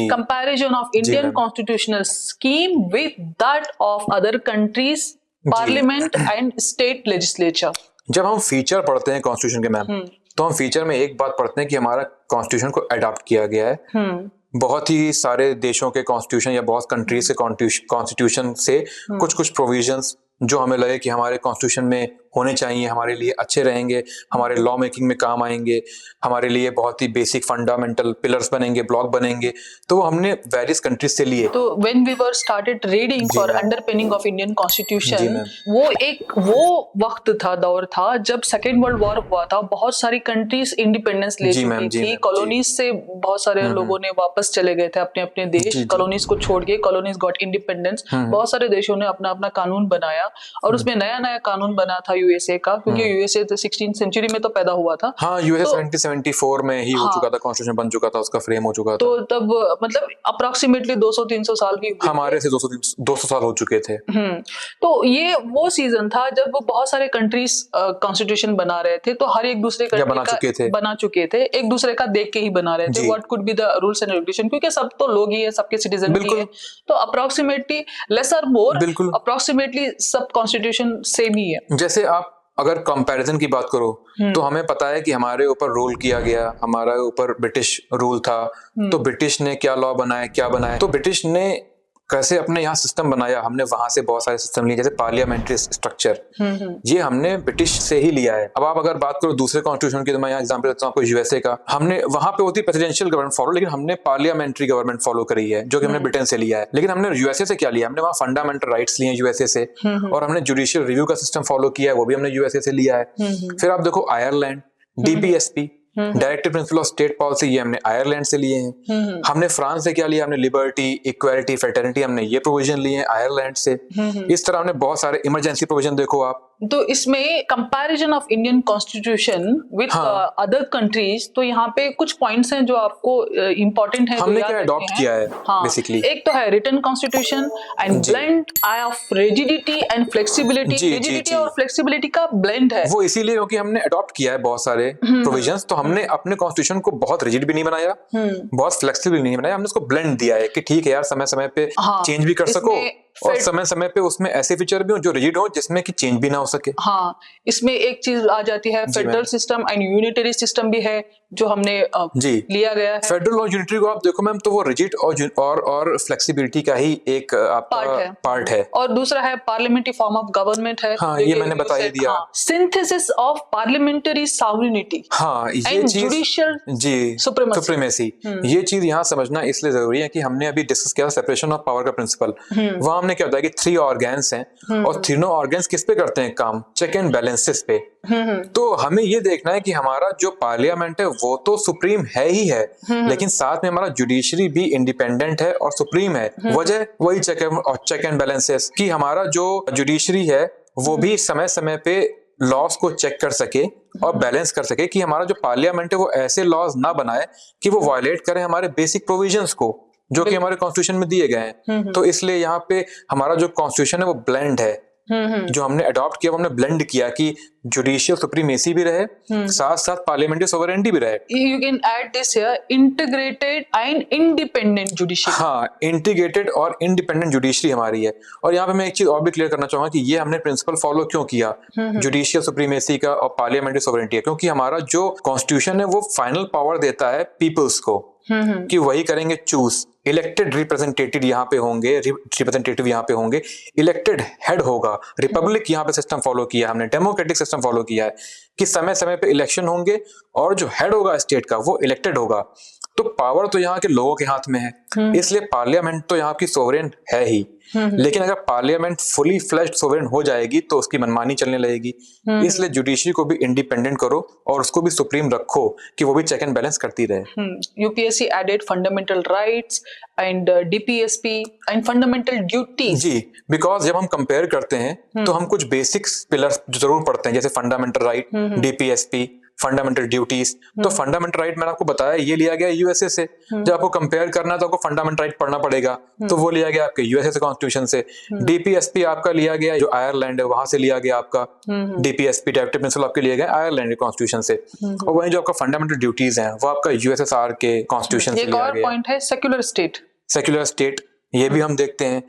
Comparison of Indian constitutional scheme with that of other countries, parliament and state legislature. जब हम feature पढ़ते हैं constitution के ma'am, तो हम feature में एक बात पढ़ते हैं कि हमारा कॉन्स्टिट्यूशन को अडॉप्ट किया गया है। बहुत ही सारे देशों के कॉन्स्टिट्यूशन या बहुत कंट्रीज के कॉन्स्टिट्यूशन से कुछ प्रोविजंस जो हमें लगे कि हमारे कॉन्स्टिट्यूशन में होने चाहिए, हमारे लिए अच्छे रहेंगे, हमारे लॉ मेकिंग में काम आएंगे, हमारे लिए बहुत ही बेसिक फंडामेंटल पिलर्स बनेंगे, ब्लॉक बनेंगे, तो वो हमने वेरियस कंट्रीज से लिए। तो when we were started reading for underpinning of Indian constitution, वो वक्त था, दौर था जब सेकेंड वर्ल्ड वॉर हुआ था, बहुत सारी कंट्रीज इंडिपेंडेंस ले चुकी थी, कॉलोनीज से बहुत सारे लोगों ने वापस चले गए थे अपने अपने देश, कॉलोनीज को छोड़ के, कॉलोनीज गॉट इंडिपेंडेंस, बहुत सारे देशों ने अपना अपना कानून बनाया और उसमें नया नया कानून बना था यूएसए का, क्योंकि यूएसए 16th सेंचुरी में तो पैदा हुआ था। हाँ, यूएसए 1774 में ही हो चुका था, कॉन्स्टिट्यूशन बन चुका था, उसका फ्रेम हो चुका था। तो तब मतलब अप्रोक्सीमेटली 200-300 साल की, हमारे से 200 साल हो चुके थे। तो ये वो सीजन था जब बहुत सारे कंट्रीज कॉन्स्टिट्यूशन बना रहे थे, तो हर एक दूसरे बना चुके थे, एक दूसरे का देख के ही बना रहे थे, what could be the rules and regulation, क्योंकि सब तो लोग ही है, सबके सिटीजन ही है, तो अप्रोक्सीमेटली लेस और मोर अप्रोक्सीमेटली सब कॉन्स्टिट्यूशन सेम ही है। जैसे आप अगर कंपैरिजन की बात करो तो हमें पता है कि हमारे ऊपर रूल किया गया, हमारे ऊपर ब्रिटिश रूल था, तो ब्रिटिश ने क्या लॉ बनाए, क्या बनाए, तो ब्रिटिश ने कैसे अपने यहाँ सिस्टम बनाया, हमने वहां से बहुत सारे सिस्टम लिए, जैसे पार्लियामेंट्री स्ट्रक्चर, ये हमने ब्रिटिश से ही लिया है। अब आप अगर बात करो दूसरे कॉन्स्टिट्यूशन की, तो मैं यहाँ एग्जांपल देता हूँ आपको यूएसए का, हमने वहां पे होती प्रेसिडेंशियल गवर्नमेंट फॉलो, लेकिन हमने पार्लियामेंट्री गवर्नमेंट फॉलो करी है, जो कि हमने ब्रिटेन से लिया है। लेकिन हमने यूएसए से क्या लिया, हमने वहाँ फंडामेंटल राइट्स लिए यूएसए से, और हमने जुडिशियल रिव्यू का सिस्टम फॉलो किया है, वो भी हमने यूएसए से लिया है। फिर आप देखो Ireland, DPSP, directive principle of state policy, ये हमने आयरलैंड से लिए हैं। हमने फ्रांस से क्या लिया, हमने लिबर्टी, इक्वालिटी, फ्रेटर्निटी, हमने ये प्रोविजन लिए हैं आयरलैंड से। इस तरह हमने बहुत सारे इमरजेंसी प्रोविजन, देखो आप, तो इसमें comparison of Indian constitution with other countries, तो यहाँ पे कुछ पॉइंट्स हैं जो आपको इम्पोर्टेंट है, हमने क्या अडॉप्ट किया है बेसिकली। एक तो है written constitution and blend of rigidity and flexibility, rigidity और फ्लेक्सिबिलिटी का ब्लेंड है वो, इसीलिए क्योंकि हमने अडॉप्ट किया है बहुत सारे प्रोविजंस, तो हमने अपने कॉन्स्टिट्यूशन को बहुत रिजिड भी नहीं बनाया, बहुत फ्लेक्सिबल नहीं बनाया, हमने उसको ब्लेंड दिया है कि ठीक है यार, समय समय पे चेंज भी कर सको, और समय समय पे उसमें ऐसे फीचर भी हो जो रिजिड हो, जिसमें कि चेंज भी ना हो सके। हाँ, इसमें एक चीज आ जाती है, federal system and unitary system भी है जो हमने लिया गया है। फेडरल और यूनिटरी को आप देखो मैम, तो वो रिजिड और फ्लेक्सिबिलिटी का ही एक आपका पार्ट है। और दूसरा है पार्लियामेंट्री फॉर्म ऑफ गवर्नमेंट है, हाँ, ये मैंने बता ही दिया। सिंथेसिस ऑफ पार्लियामेंट्री सॉवरेनिटी, हाँ, ये चीज जुडिशियल सुप्रीमेसी, ये चीज यहाँ समझना इसलिए जरूरी है कि हमने अभी डिस्कस किया सेपरेशन ऑफ पावर का प्रिंसिपल। वहां हमने क्या होता है कि 3 ऑर्गन्स हैं, और तीनों ऑर्गन्स किस पे करते हैं काम, चेक एंड बैलेंसेस पे। तो हमें ये देखना है कि हमारा जो पार्लियामेंट है वो तो सुप्रीम है ही है, लेकिन साथ में हमारा जुडिशरी भी इंडिपेंडेंट है और सुप्रीम है। वजह वही चेक एंड बैलेंसेस, कि हमारा जो जुडिशरी है वो भी समय समय पे लॉस को चेक कर सके और बैलेंस कर सके, कि हमारा जो पार्लियामेंट है वो ऐसे लॉज ना बनाए कि वो वायलेट करे हमारे बेसिक प्रोविजंस को, जो कि हमारे कॉन्स्टिट्यूशन में दिए गए हैं। तो इसलिए यहाँ पे हमारा जो कॉन्स्टिट्यूशन है वो ब्लेंड है, जो हमने अडॉप्ट किया वो हमने ब्लेंड किया कि जुडिशियल सुप्रीमेसी भी रहे, साथ साथ पार्लियामेंट्री सोवरेनिटी भी रहे। You can add this here, integrated and independent judiciary। हाँ, इंटीग्रेटेड और इंडिपेंडेंट जुडिशरी हमारी है। और यहाँ पे मैं एक चीज और भी क्लियर करना चाहूंगा कि ये हमने प्रिंसिपल फॉलो क्यों किया, जुडिशियल सुप्रीमेसी का और पार्लियामेंट्री सोवरेनिटी का, क्योंकि हमारा जो कॉन्स्टिट्यूशन है वो फाइनल पावर देता है पीपल्स को, कि वही करेंगे चूज, इलेक्टेड रिप्रेजेंटेटिव यहाँ पे होंगे, रिप्रेजेंटेटिव यहाँ पे होंगे, इलेक्टेड हेड होगा, रिपब्लिक यहाँ पे सिस्टम फॉलो किया हमने, डेमोक्रेटिक सिस्टम फॉलो किया है कि समय समय पे इलेक्शन होंगे और जो हेड होगा स्टेट का वो इलेक्टेड होगा। तो पावर तो यहाँ के लोगों के हाथ में है, इसलिए पार्लियामेंट तो यहाँ की सोवरेन है ही, लेकिन अगर पार्लियामेंट फुली फ्लेश्ड सोवरेन हो जाएगी तो उसकी मनमानी चलने लगेगी। इसलिए जुडिशरी को भी इंडिपेंडेंट करो और उसको भी सुप्रीम रखो कि वो भी चेक एंड बैलेंस करती रहे। UPSC added fundamental rights and DPSP and fundamental duties. जी, बिकॉज जब हम कंपेयर करते हैं तो हम कुछ बेसिक पिलर्स जरूर पढ़ते हैं, जैसे fundamental right, DPSP, fundamental duties. तो फंडामेंटल राइट मैंने आपको बताया ये लिया गया यूएसए से। जब आपको कंपेयर करना है तो आपको फंडामेंटल राइट पढ़ना पड़ेगा, तो वो लिया गया आपके यूएसए से कॉन्स्टिट्यूशन से। डीपीएसपी आपका लिया गया जो आयरलैंड है वहां से लिया गया आपका, डीपीएसपी डायरेक्टिव प्रिंसिपल आपके लिए गए आयरलैंड के कॉन्स्टिट्यूशन से। और वहीं जो आपका फंडामेंटल ड्यूटीज हैं वो आपका यूएसएसआर के कॉन्स्टिट्यूशन से लिया गया। पॉइंट है सेक्युलर स्टेट, सेक्युलर स्टेट, ये भी हम देखते हैं।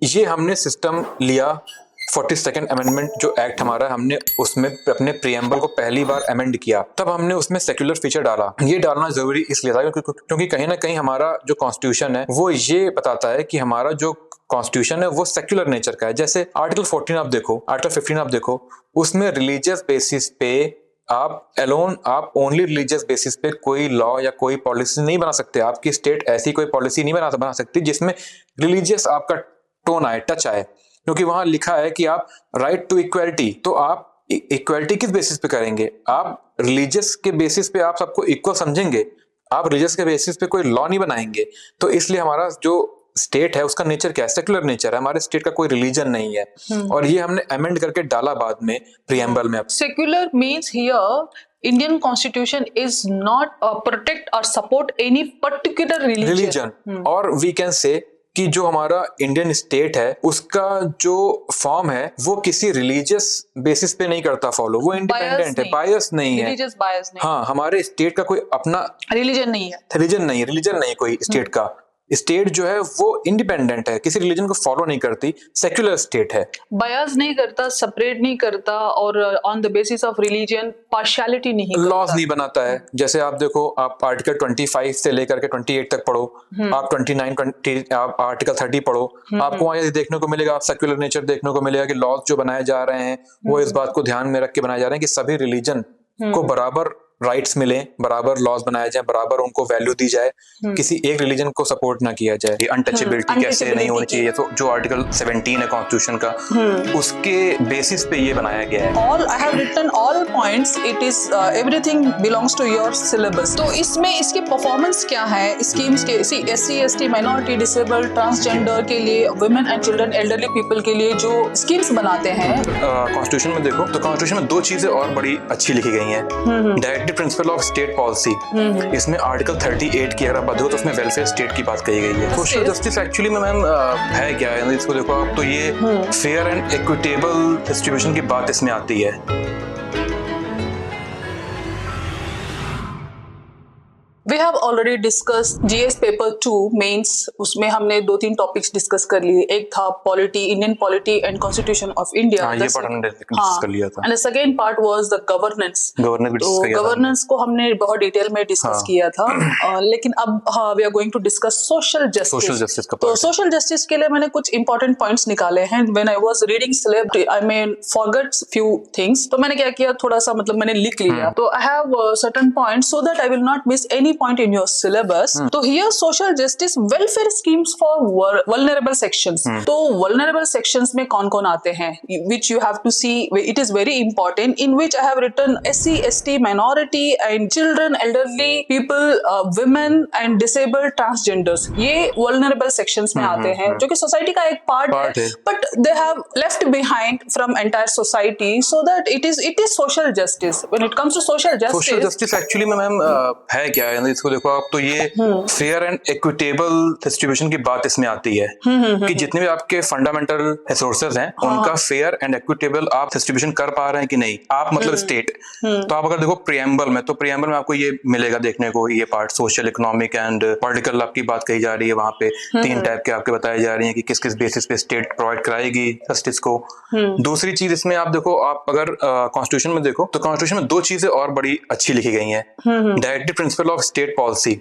ये हमने सिस्टम लिया 42nd अमेंडमेंट जो एक्ट हमारा, हमने उसमें अपने प्रीएम्बल को पहली बार अमेंड किया, तब हमने उसमें सेक्युलर फीचर डाला। ये डालना जरूरी इसलिए था क्योंकि कहीं ना कहीं हमारा जो कॉन्स्टिट्यूशन है वो ये बताता है कि हमारा जो कॉन्स्टिट्यूशन है वो सेक्युलर नेचर का है। जैसे आर्टिकल 14 आप देखो, आर्टिकल 15 आप देखो, उसमें रिलीजियस बेसिस पे आप ओनली रिलीजियस बेसिस पे कोई लॉ या कोई पॉलिसी नहीं बना सकते। आपकी स्टेट ऐसी कोई पॉलिसी नहीं बना सकती जिसमें रिलीजियस आपका टोन आए, टच आए, क्योंकि वहां लिखा है कि आप राइट टू इक्वलिटी। तो आप इक्वलिटी किस बेसिस पे करेंगे? आप रिलीजियस के बेसिस पे आप सबको इक्वल समझेंगे, आप रिलीजियस के बेसिस पे कोई लॉ नहीं बनाएंगे। तो इसलिए हमारा जो स्टेट है उसका नेचर क्या है? सेक्युलर नेचर है। हमारे स्टेट का कोई रिलीजन नहीं है, और ये हमने अमेंड करके डाला बाद में प्रीएम्बल में। Secular means here Indian Constitution is not protect or support any particular religion. और वी कैन से कि जो हमारा इंडियन स्टेट है उसका जो फॉर्म है वो किसी रिलीजियस बेसिस पे नहीं करता फॉलो, वो इंडिपेंडेंट है, बायस नहीं है। Religious bias नहीं। हाँ, हमारे स्टेट का कोई अपना रिलीजन नहीं है, रिलीजन नहीं कोई स्टेट का। स्टेट जो है वो इंडिपेंडेंट है, किसी रिलीजन को फॉलो नहीं करती, सेक्युलर स्टेट है। बायस नहीं करता, सेपरेट नहीं करता, और on the basis of religion partiality नहीं करता, लॉज नहीं बनाता है। जैसे आप देखो, आप आर्टिकल 25 से लेकर के 28 तक पढ़ो, आप 29 आप आर्टिकल 30 पढ़ो, आपको वहां देखने को मिलेगा, आप सेक्युलर नेचर देखने को मिलेगा कि लॉज जो बनाए जा रहे हैं वो इस बात को ध्यान में रख के बनाए जा रहे हैं कि सभी रिलीजन को बराबर राइट्स मिले, बराबर लॉज बनाए जाए, बराबर उनको वैल्यू दी जाए, किसी एक रिलीजन को सपोर्ट ना किया जाए। अनटचेबिलिटी कैसे नहीं होनी चाहिए, तो जो आर्टिकल 17 है कॉन्स्टिट्यूशन का, उसके बेसिस पे ये बनाया गया है। All I have written all points, it is everything belongs to your syllabus. तो इसमें इसके परफॉर्मेंस क्या है स्कीम्स के? SC ST minority, disable, transgender के लिए, women and children, elderly people के लिए जो स्कीम्स बनाते हैं कॉन्स्टिट्यूशन में देखो, तो कॉन्स्टिट्यूशन में दो चीजें और बड़ी अच्छी लिखी गई हैं। प्रिंसिपल ऑफ स्टेट पॉलिसी, इसमें आर्टिकल 38 की अगर आप बात हो तो उसमें वेलफेयर स्टेट की बात कही गई है। सोशल जस्टिस एक्चुअली में मैम है क्या है, इसको देखो आप, तो ये फेयर एंड इक्विटेबल डिस्ट्रीब्यूशन की बात इसमें आती है। We have already discussed GS paper 2 mains, उसमें हमने 2-3 टॉपिक्स डिस्कस कर लिए। एक था polity, Indian polity and constitution of India, ये पार्ट हमने डिस्कस कर लिया था। And the second part was the governance. Governance को हमने बहुत डिटेल में डिस्कस किया था, लेकिन अब we are going to discuss social justice. तो सोशल जस्टिस के लिए मैंने कुछ इंपॉर्टेंट पॉइंट्स निकाले हैं। When I was reading syllabus I may forget few things, तो मैंने क्या किया, थोड़ा सा मतलब मैंने लिख लिया। तो I have certain points so that I will not miss any point in your syllabus. तो here social justice welfare schemes for vulnerable sections. तो vulnerable sections में कौन-कौन आते हैं, which you have to see, it is very important, in which I have written SC ST minority and children, elderly people, women and disabled, transgenders. ये vulnerable sections में आते हैं जो कि सोसाइटी का एक पार्ट है, but they have left behind from entire society, so that it is social justice. When it comes to social justice actually में मैम है क्या है, इसको देखो आप, तो ये फेयर एंड इक्विटेबल डिस्ट्रीब्यूशन की बात इसमें आती है कि जितने भी आपके फंडामेंटल रिसोर्सेज हैं उनका फेयर एंड इक्विटेबल आप डिस्ट्रीब्यूशन कर पा रहे हैं कि नहीं, आप मतलब स्टेट। तो आप अगर देखो प्रीएम्बल में, तो प्रीएम्बल में आपको ये मिलेगा देखने को, ये part social, economic and political आपकी बात कही जा रही है। वहां पे 3 टाइप के आपके बताए जा रही है कि किस किस बेसिस पे स्टेट प्रोवाइड कराएगी जस्टिस को। दूसरी चीज इसमें आप देखो, आप अगर कॉन्स्टिट्यूशन में देखो तो कॉन्स्टिट्यूशन में 2 चीजें और बड़ी अच्छी लिखी गई हैं। Directive principle of state policy,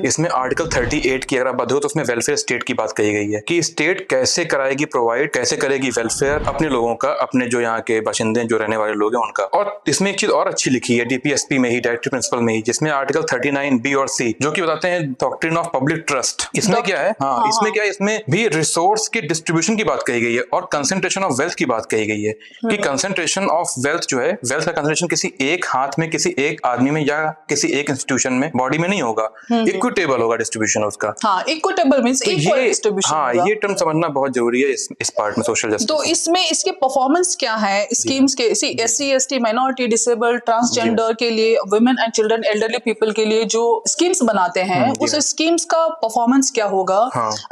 इसमें आर्टिकल 38 की अगर आप बात हो तो उसमें वेलफेयर स्टेट की बात कही गई है कि स्टेट कैसे कराएगी प्रोवाइड, कैसे करेगी वेलफेयर अपने लोगों का, अपने जो यहाँ के बाशिंदे जो रहने वाले लोग हैं उनका। और इसमें एक चीज और अच्छी लिखी है DPSP में ही, डायरेक्टिव प्रिंसिपल में ही, जिसमें आर्टिकल 39B और C जो कि बताते हैं डॉक्ट्रिन ऑफ पब्लिक ट्रस्ट। इसमें क्या है, इसमें क्या है, इसमें भी रिसोर्स के डिस्ट्रीब्यूशन की बात कही गई है और कंसेंट्रेशन ऑफ वेल्थ की बात कही गई है कि कंसेंट्रेशन ऑफ वेल्थ जो है, वेल्थ का कंसेंट्रेशन किसी एक हाथ में, किसी एक आदमी में या किसी एक इंस्टीट्यूशन में, बॉडी में नहीं होगा, इक्विटेबल होगा डिस्ट्रीब्यूशन उसका। Equitable means equal distribution. ये टर्म समझना बहुत जरूरी है इस पार्ट में सोशल जस्टिस। तो इसमें इसके परफॉर्मेंस क्या है स्कीम्स के? SC ST minority, disable, transgender के लिए, women and children, elderly people के लिए जो स्कीम्स बनाते हैं, उस स्कीम्स का परफॉर्मेंस क्या होगा?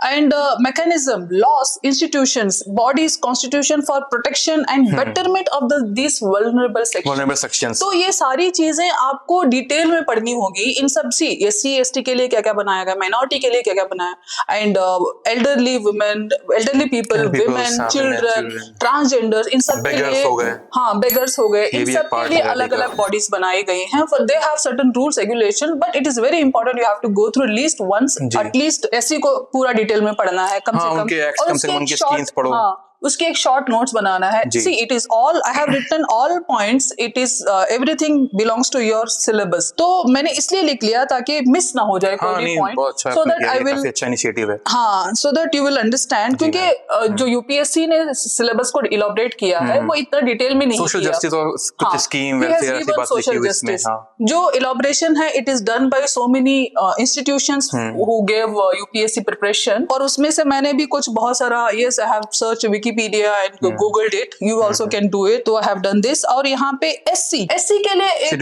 And mechanism, loss, institutions, bodies, constitution for protection and betterment of this vulnerable sections. Sections. तो ये सारी चीजें आपको डिटेल में पढ़नी होगी। इन सब सब सी SC ST के लिए क्या क्या बनाया गया, माइनॉरिटी के लिए क्या क्या बनाया, and elderly women, elderly people, women, children, transgender, इन सब के लिए, हाँ बेगर्स हो गए, इन सब के लिए अलग अलग बॉडीज बनाई गई हैं, for they have certain rules regulation, but it is very important, you have to go through at least once, at least SC को पूरा डिटेल में पढ़ना है कम से कम, और उसके शॉर्ट, उसके एक शॉर्ट नोट्स बनाना है. See it is all, I have written all points, it is everything belongs to your syllabus. तो मैंने इसलिए लिख लिया ताकि मिस ना हो जाए कोई भी point, so that I will, अच्छा इनिशिएटिव है, हाँ, सो दैट यू विल अंडरस्टैंड, क्योंकि जो यूपीएससी ने सिलेबस को इलॉबरेट किया है वो इतना डिटेल में नहीं किया. सोशल जस्टिस और कुछ स्कीम वेलफेयर ऐसी बात लिखी हुई इसमें, जो इलॉबरेशन है it is done by so many institutions who give UPSC preparation, और उसमें से मैंने भी कुछ बहुत सारा, yes I have search Wikipedia and googled it, you also can do it, तो आई हैव डन दिस. और यहाँ पे SC के लिए एक,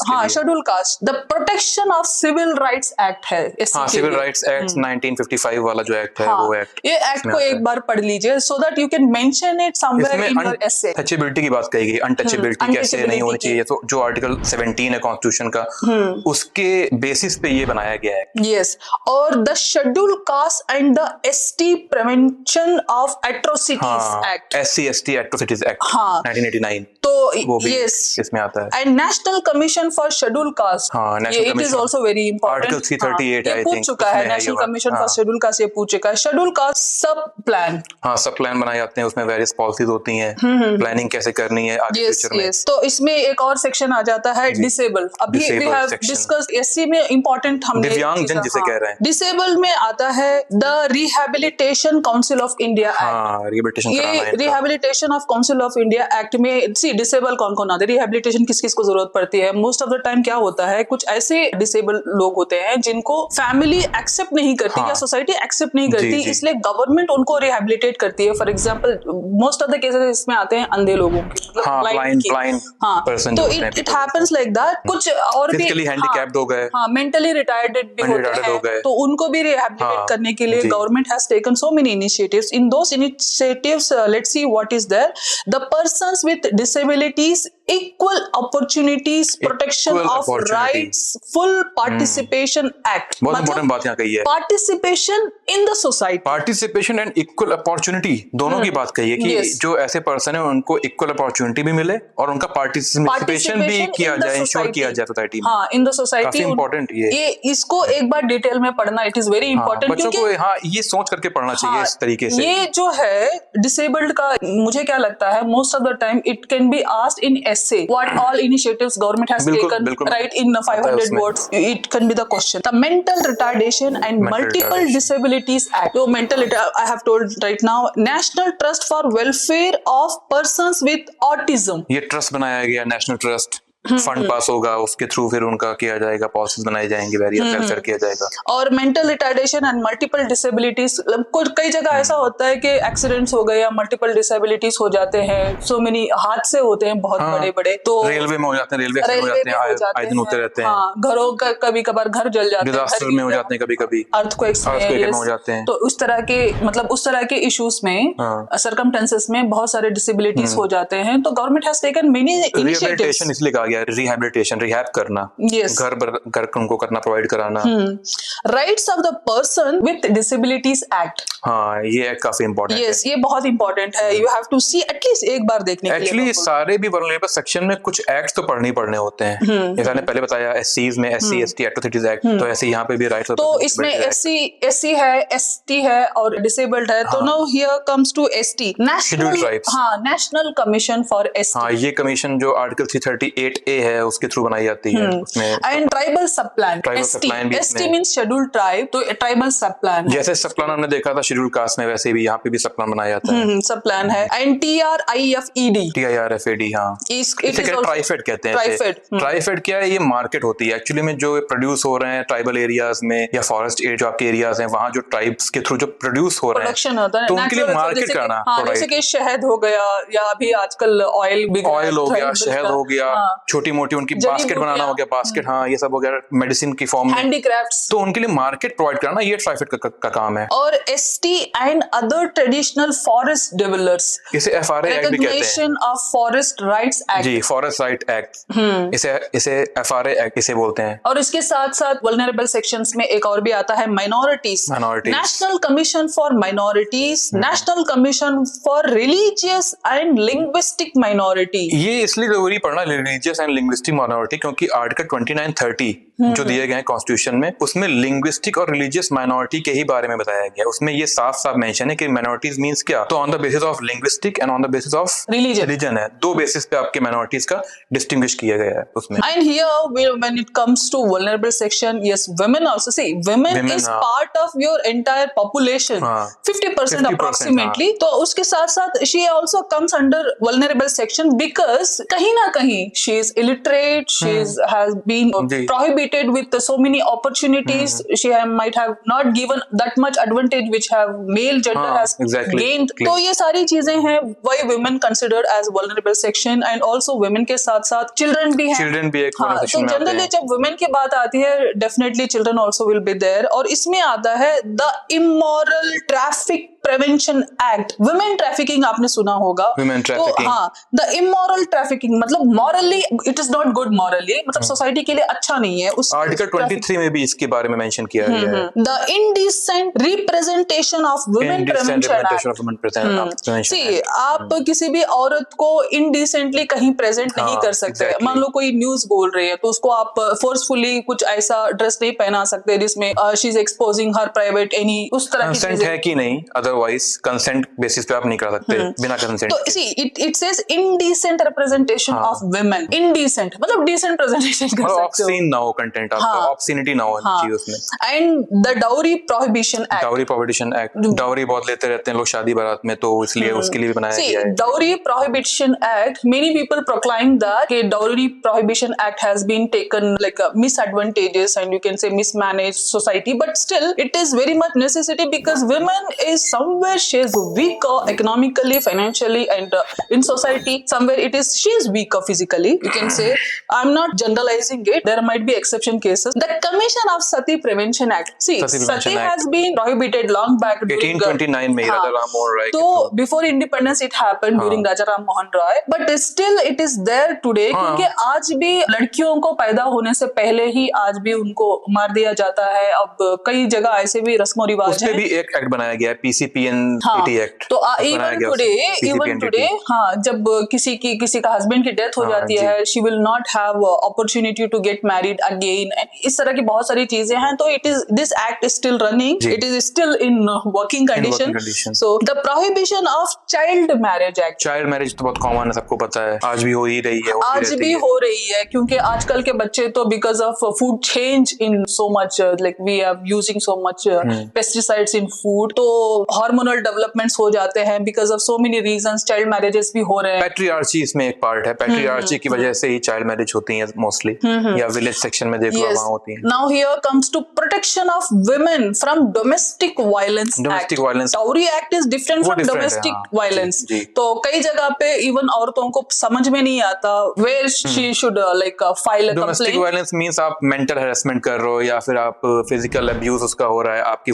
हाँ schedule caste, the protection of civil rights act है SC, हाँ, सिविल राइट्स एक्ट 1955 वाला जो एक्ट है, वो एक्ट, ये एक्ट को एक बार पढ़ लीजिए, so that you can mention it somewhere in your essay. Touchability की बात कही गई, अनटचेबिलिटी कैसे नहीं होनी चाहिए, तो जो आर्टिकल 17 है कॉन्स्टिट्यूशन का, उसके बेसिस पे ये बनाया गया है. यस, और the schedule caste and the ST prevention of atrocities act, SC ST atrocities act 1989, तो वो भी यस इसमें आता है. And national commission for schedule caste, ये it is also very important, article 338 ये पूछ चुका है, national commission for schedule caste ये पूछ चुका है. शेड्यूल कास्ट सब प्लान, हाँ सब प्लान बनाए जाते हैं, उसमें वेरियस पॉलिसीज होती हैं, प्लानिंग कैसे करनी है आगे फ्यूचर में. तो इसमें एक और सेक्शन आ जाता है डिसेबल. अभी वी हैव डिस्कस्ड SC में इंपॉर्टेंट, हमने दिव्यांग जन जिसे कह रहे हैं. डिसेबल में आता है the rehabilitation council of India act. ये rehabilitation of council of India act में सी डिसेबल कौन कौन आते हैं, रिहैबिलिटेशन किस किस को जरूरत पड़ती है. मोस्ट ऑफ द टाइम क्या होता है, कुछ ऐसे डिसेबल लोग होते हैं जिनको फैमिली एक्सेप्ट नहीं करती, या सोसाइटी एक्सेप्ट नहीं करती, इसलिए गवर्नमेंट उनको रिहैबिलिटेट करती है. For example most of the cases इसमें आते हैं अंधे लोगों के, ब्लाइंड पर्सन, तो इट हैपेंस लाइक दैट. कुछ और भी फिजिकली हैंडिकैप्ड हो गए, हाँ मेंटली रिटायर्ड भी होते हैं, तो उनको भी रिहैबिलिटेट करने के लिए government has taken so many initiatives. In those initiatives let's see what is there. The persons with disabilities equal opportunities protection of rights full participation act. बहुत इंपॉर्टेंट बात यहाँ कही है, participation in the society, participation and equal opportunity दोनों की बात कही है कि जो ऐसे पर्सन है उनको इक्वल अपॉर्चुनिटी भी मिले और उनका पार्टिसिपेशन भी किया जाए, इंश्योर किया जाए सोसाइटी में. हाँ इन द सोसाइटी, काफी इंपॉर्टेंट ये इसको एक बार डिटेल में पढ़ना, इट इज वेरी इंपॉर्टेंट. बच्चों को हाँ ये सोच करके पढ़ना चाहिए इस तरीके से. ये जो है डिसेबल्ड का, मुझे क्या लगता है most of the time it can be asked in essay what all initiatives government has taken, right, in 500 words it can be the question. The Mental Retardation and Multiple Disabilities Act, so mental I have told right now, National Trust for Welfare of Persons with Autism, ये trust बनाया गया, national trust, fund पास होगा, उसके through फिर उनका किया जाएगा, policies बनाई जाएंगी, वेरियस वेलफेयर किया जाएगा. और mental retardation and multiple disabilities, कई जगह ऐसा होता है कि एक्सीडेंट्स हो गए या मल्टीपल डिसेबिलिटीज हो जाते हैं, सो मेनी हादसे होते हैं बहुत बड़े बड़े, तो रेलवे में हो जाते हैं, रेलवे हो जाते हैं, आए दिन होते रहते हैं. घरों का कभी कभार घर जल जाते हैं, डिजास्टर में हो जाते हैं, कभी कभी अर्थक्वेक्स में हो जाते हैं. तो उस तरह के मतलब उस तरह के इश्यूज में सर्कमस्टेंसेस में बहुत सारे डिसेबिलिटीज हो जाते हैं, तो government has taken many initiatives. इसलिए कहा गया रिहैबिलिटेशन, रिहैब करना, घर उनको करना, प्रोवाइड कराना. Rights of the person with disabilities act, हाँ ये काफी इंपॉर्टेंट है. ये बहुत इंपॉर्टेंट है, you have to see at least एक बार देखने के लिए. एक्चुअली सारे भी वल्नरेबल सेक्शन में कुछ एक्ट्स तो पढ़ने ही पढ़ने होते हैं. जैसे मैंने पहले बताया SCs में SC ST एट्रोसिटीज एक्ट, तो ऐसे यहाँ पे भी राइट्स, तो इसमें SC है, ST है और डिसेबल्ड है. तो now here comes to ST, national commission for ST. हाँ ये कमीशन जो आर्टिकल 338A है उसके थ्रू बनाई जाती है. उसमें एंड ट्राइबल सब plan, ST means schedule tribe, तो ट्राइबल सब प्लान, जैसे सब प्लान हमने देखा था शेड्यूल कास्ट में, वैसे भी यहाँ पे भी सब प्लान बनाया जाता है. सब प्लान है. एंड TRIFED, हाँ इसे ट्राइफेड कहते हैं. ट्राइफेड क्या है, ये मार्केट होती है एक्चुअली में, जो प्रोड्यूस हो रहे हैं ट्राइबल एरियाज में या फॉरेस्ट एरिया जो आपके एरियाज हैं, वहाँ जो ट्राइब्स के थ्रू जो प्रोड्यूस हो रहे हैं, तो उनके लिए मार्केट करना. जैसे कि शहद हो गया, या अभी आजकल ऑयल हो गया, शहद हो गया, छोटी मोटी उनकी बास्केट बनाना हो गया, बास्केट, हाँ ये सब हो गया मेडिसिन की फॉर्म में, हैंडीक्राफ्ट्स, तो उनके लिए मार्केट प्रोवाइड करना ये ट्राइफेड का काम है। और ST and other traditional forest developers, इसे एफआरए एक्ट भी कहते हैं। Recognition of forest rights act, जी, फॉरेस्ट राइट एक्ट, इसे एफआरए एक्ट इसे बोलते हैं। और इसके साथ साथ वल्नरेबल सेक्शंस में एक और भी आता है minorities, national commission for minorities, national commission for religious and linguistic minority. ये इसलिए जरूरी पड़ना रिलीजियस एंड लिंग्विस्टिक माइनॉरिटी क्योंकि आर्टिकल 29-30 जो दिए गए हैं कॉन्स्टिट्यूशन में, उसमें लिंग्विस्टिक और रिलीजियस माइनॉरिटी के ही बारे में बताया गया। उसमें ये साफ साफ मेंशन है कि माइनॉरिटीज मींस क्या, तो on the basis of linguistic and on the basis of religion है, दो बेसिस पे आपके माइनॉरिटीज का डिस्टिंग्विश किया गया है उसमें। And here when it comes to vulnerable section, yes women also, see women is part of your entire population, 50% approximately, तो उसके साथ साथ she also comes under vulnerable section because कहीं ना कहीं she is illiterate, she has been prohibited with so many opportunities, she might have not given that much advantage which have male gender has gained, तो ये सारी चीजें हैं why women considered as vulnerable section, and also women के साथ साथ children भी हैं, children भी एक हाँ, तो जनरली जब women की बात आती है definitely children also will be there, और इसमें आता है the immoral traffic prevention act. Women trafficking आपने सुना होगा, तो हाँ, द इमोरल ट्रैफिकिंग मतलब morally it is not good, morally मतलब सोसाइटी के लिए अच्छा नहीं है। उस आर्टिकल 23 में भी इसके बारे में मेंशन किया गया है, the indecent representation of women prevention. See आप किसी भी औरत को इनडिसेंटली कहीं प्रेजेंट नहीं कर सकते। मान लो कोई न्यूज बोल रही है तो उसको आप फोर्सफुली कुछ ऐसा ड्रेस नहीं पहना सकते जिसमें she is exposing her private any उस तरह की चीजें है कि नहीं, अदरवाइज कंसेंट बेसिस पे आप नहीं कर सकते बिना कंसेंट। तो see it says indecent representation of women, indecent मतलब डिसेंट प्रेजेंटेशन कर सकते हो, ऑब्सीन ना हो कंटेंट, आपका ऑब्सीनिटी ना हो चीज उसमें। And the dowry prohibition act, dowry prohibition act, dowry बहुत लेते रहते हैं लोग शादी बारात में, तो इसलिए उसके लिए भी बनाया गया है dowry prohibition act. Many people proclaim that dowry prohibition act has been taken like misadvantages and you can say mismanaged society, but still it is very much necessity because women is somewhere she is weaker economically, financially, and in society somewhere it is she is weaker physically, you can say. I'm not generalizing it, there might be exception cases. The Commission of Sati Prevention Act, see Sati has been prohibited long back 1829 में Raja Ram Mohan Roy, तो before independence it happened during Raja Ram Mohan Roy, but still it is there today क्योंकि आज भी लड़कियों को पैदा होने से पहले ही आज भी उनको मार दिया जाता है। अब कई जगह ऐसे भी रस्मों रिवाज हैं, भी एक एक्ट बनाया गया है PCPN-80 एक्ट, तो इवन टुडे हाँ, जब किसी का हस्बैंड की डेथ हो जाती है, she will not have opportunity to get married again, इस तरह की बहुत सारी चीजें हैं। तो it is this act is still running, it is still in working condition. So the prohibition of child marriage act, child marriage तो बहुत कॉमन है, सबको पता है, आज भी हो ही रही है, आज भी हो रही है क्योंकि आजकल के बच्चे तो because of food change in so much, like we are using so much pesticides in food, तो हार्मोनल डेवलपमेंट्स हो जाते हैं because of so many reasons, child marriages भी हो रहे हैं। पैट्रियार्ची इसमें एक पार्ट है, पैट्रियार्ची की वजह से ही चाइल्ड मैरिज होती है मोस्टली, या विलेज सेक्शन में देख लो वहां होती है। Now here comes to protection of women from domestic violence act. Dowry act is different from domestic violence, तो कई जगह पे इवन औरतों को समझ में नहीं आता where she should like file a complaint. Domestic violence means आप मेंटल हैरेसमेंट कर रहे हो या फिर आप फिजिकल अब्यूज उसका हो रहा है, आपकी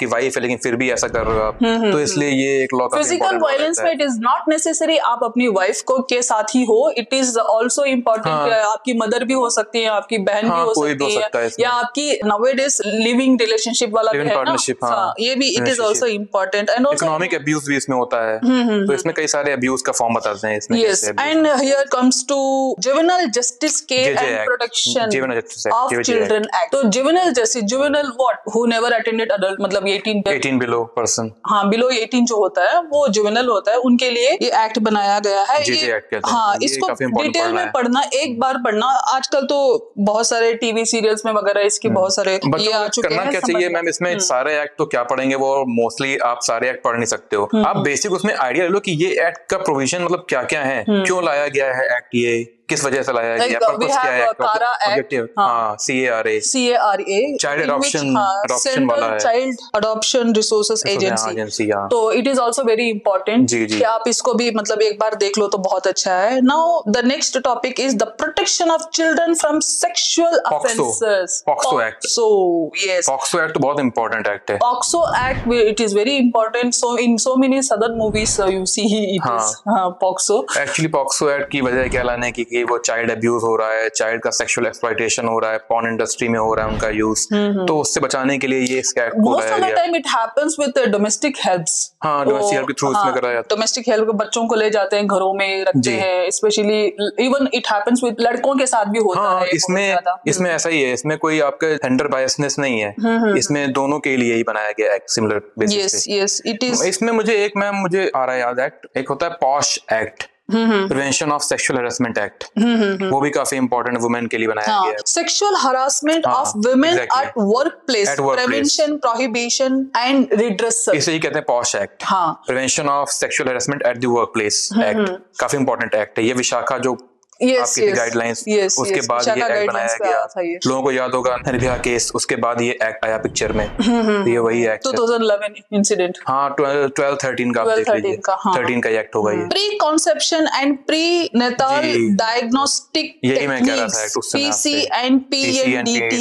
वाइफ है लेकिन फिर भी ऐसा कर रहे हो आप, तो इसलिए ये एक लॉ का फिजिकल वायलेंस में इट इज नॉट नेसेसरी आप अपनी वाइफ को के साथ ही हो, इट इज ऑल्सो इम्पोर्टेंट, आपकी मदर भी हो सकती है, आपकी बहन भी हो सकती है, या आपकी नाउअडेज लिविंग रिलेशनशिप वाला भी है ना, ये भी it is also important. And economic abuse भी इसमें होता है, तो इसमें कई सारे अब्यूज का फॉर्म बताते हैं इसमें। Yes, and here comes to juvenile justice care and protection of children act. तो juvenile justice, juvenile what, who never attended adult, मतलब 18 बिलो पर्सन, हाँ बिलो 18 जो होता है वो जुवेनाइल होता है, उनके लिए ये एक्ट बनाया गया है। हाँ, इसको डिटेल में पढ़ना, एक बार पढ़ना, आजकल तो बहुत सारे टीवी सीरियल्स में वगैरह इसकी बहुत सारे ये आ चुके हैं। करना क्या चाहिए मैम इसमें, सारे एक्ट तो क्या पढ़ेंगे, वो मोस्टली आप सारे एक्ट पढ़ नहीं सकते हो, आप बेसिक उसमें आइडिया ले लो कि ये एक्ट का प्रोविजन मतलब क्या क्या है, क्यों लाया गया है एक्ट, ये किस वजह से लाया Like, गया, we पर्पस क्या है, have CARA Act, ऑब्जेक्टिव, हाँ, CARA, चाइल्ड अडॉप्शन वाला सेंट्रल है, child adoption resources agency. Agency, हाँ। तो it is also very important जी, जी। कि आप इसको भी मतलब एक बार देख लो तो बहुत अच्छा है। Now the next topic is the protection of children from sexual offences. POCSO act. Yes, POCSO act बहुत इंपॉर्टेंट एक्ट है। POCSO act it is very important, so in so many southern movies you see it is POCSO. Actually POCSO act की वजह क्या लाने की कि वो child abuse हो रहा है, चाइल्ड का सेक्सुअल एक्सप्लॉयटेशन हो रहा है, पॉर्न इंडस्ट्री में हो रहा है उनका यूज, तो उससे बचाने के लिए ये इसका एक्ट को मोस्ट लाया ऑफ द गया। Time it happens with domestic helps. हाँ, डोमेस्टिक हेल्प के थ्रू इसमें कराया जाता है। डोमेस्टिक हेल्प बच्चों को ले जाते हैं, घरों में रखते जी। हैं, specially even it happens with लड़कों के साथ भी होता हाँ, है इसमें ऐसा ही है, इसमें कोई आपका जेंडर बायसनेस नहीं है, इसमें दोनों के लिए ही बनाया गया एक्ट सिमिलर बेसिस पे। Yes it is. इसमें मुझे आ रहा है याद एक्ट, एक होता है posh act, prevention of sexual harassment act, वो भी काफी इंपॉर्टेंट वुमेन के लिए बनाया गया है। Sexual harassment of women at work place, prevention, prohibition and redressal, इसे ही कहते हैं पॉश एक्ट। हाँ, prevention of sexual harassment at the work place act, काफी इंपॉर्टेंट एक्ट है ये। विशाखा जो आपकी गाइडलाइंस, उसके बाद ये एक्ट बनाया गया। लोगों को याद होगा निर्भया केस, उसके बाद ये एक्ट आया पिक्चर में, तो ये वही एक्ट 2011 इंसिडेंट। हाँ, 12-13 का, 13 का एक्ट होगा ये। Pre conception and pre Natal diagnostic यही मैं कह रहा था एक्ट उससे PC and PNDT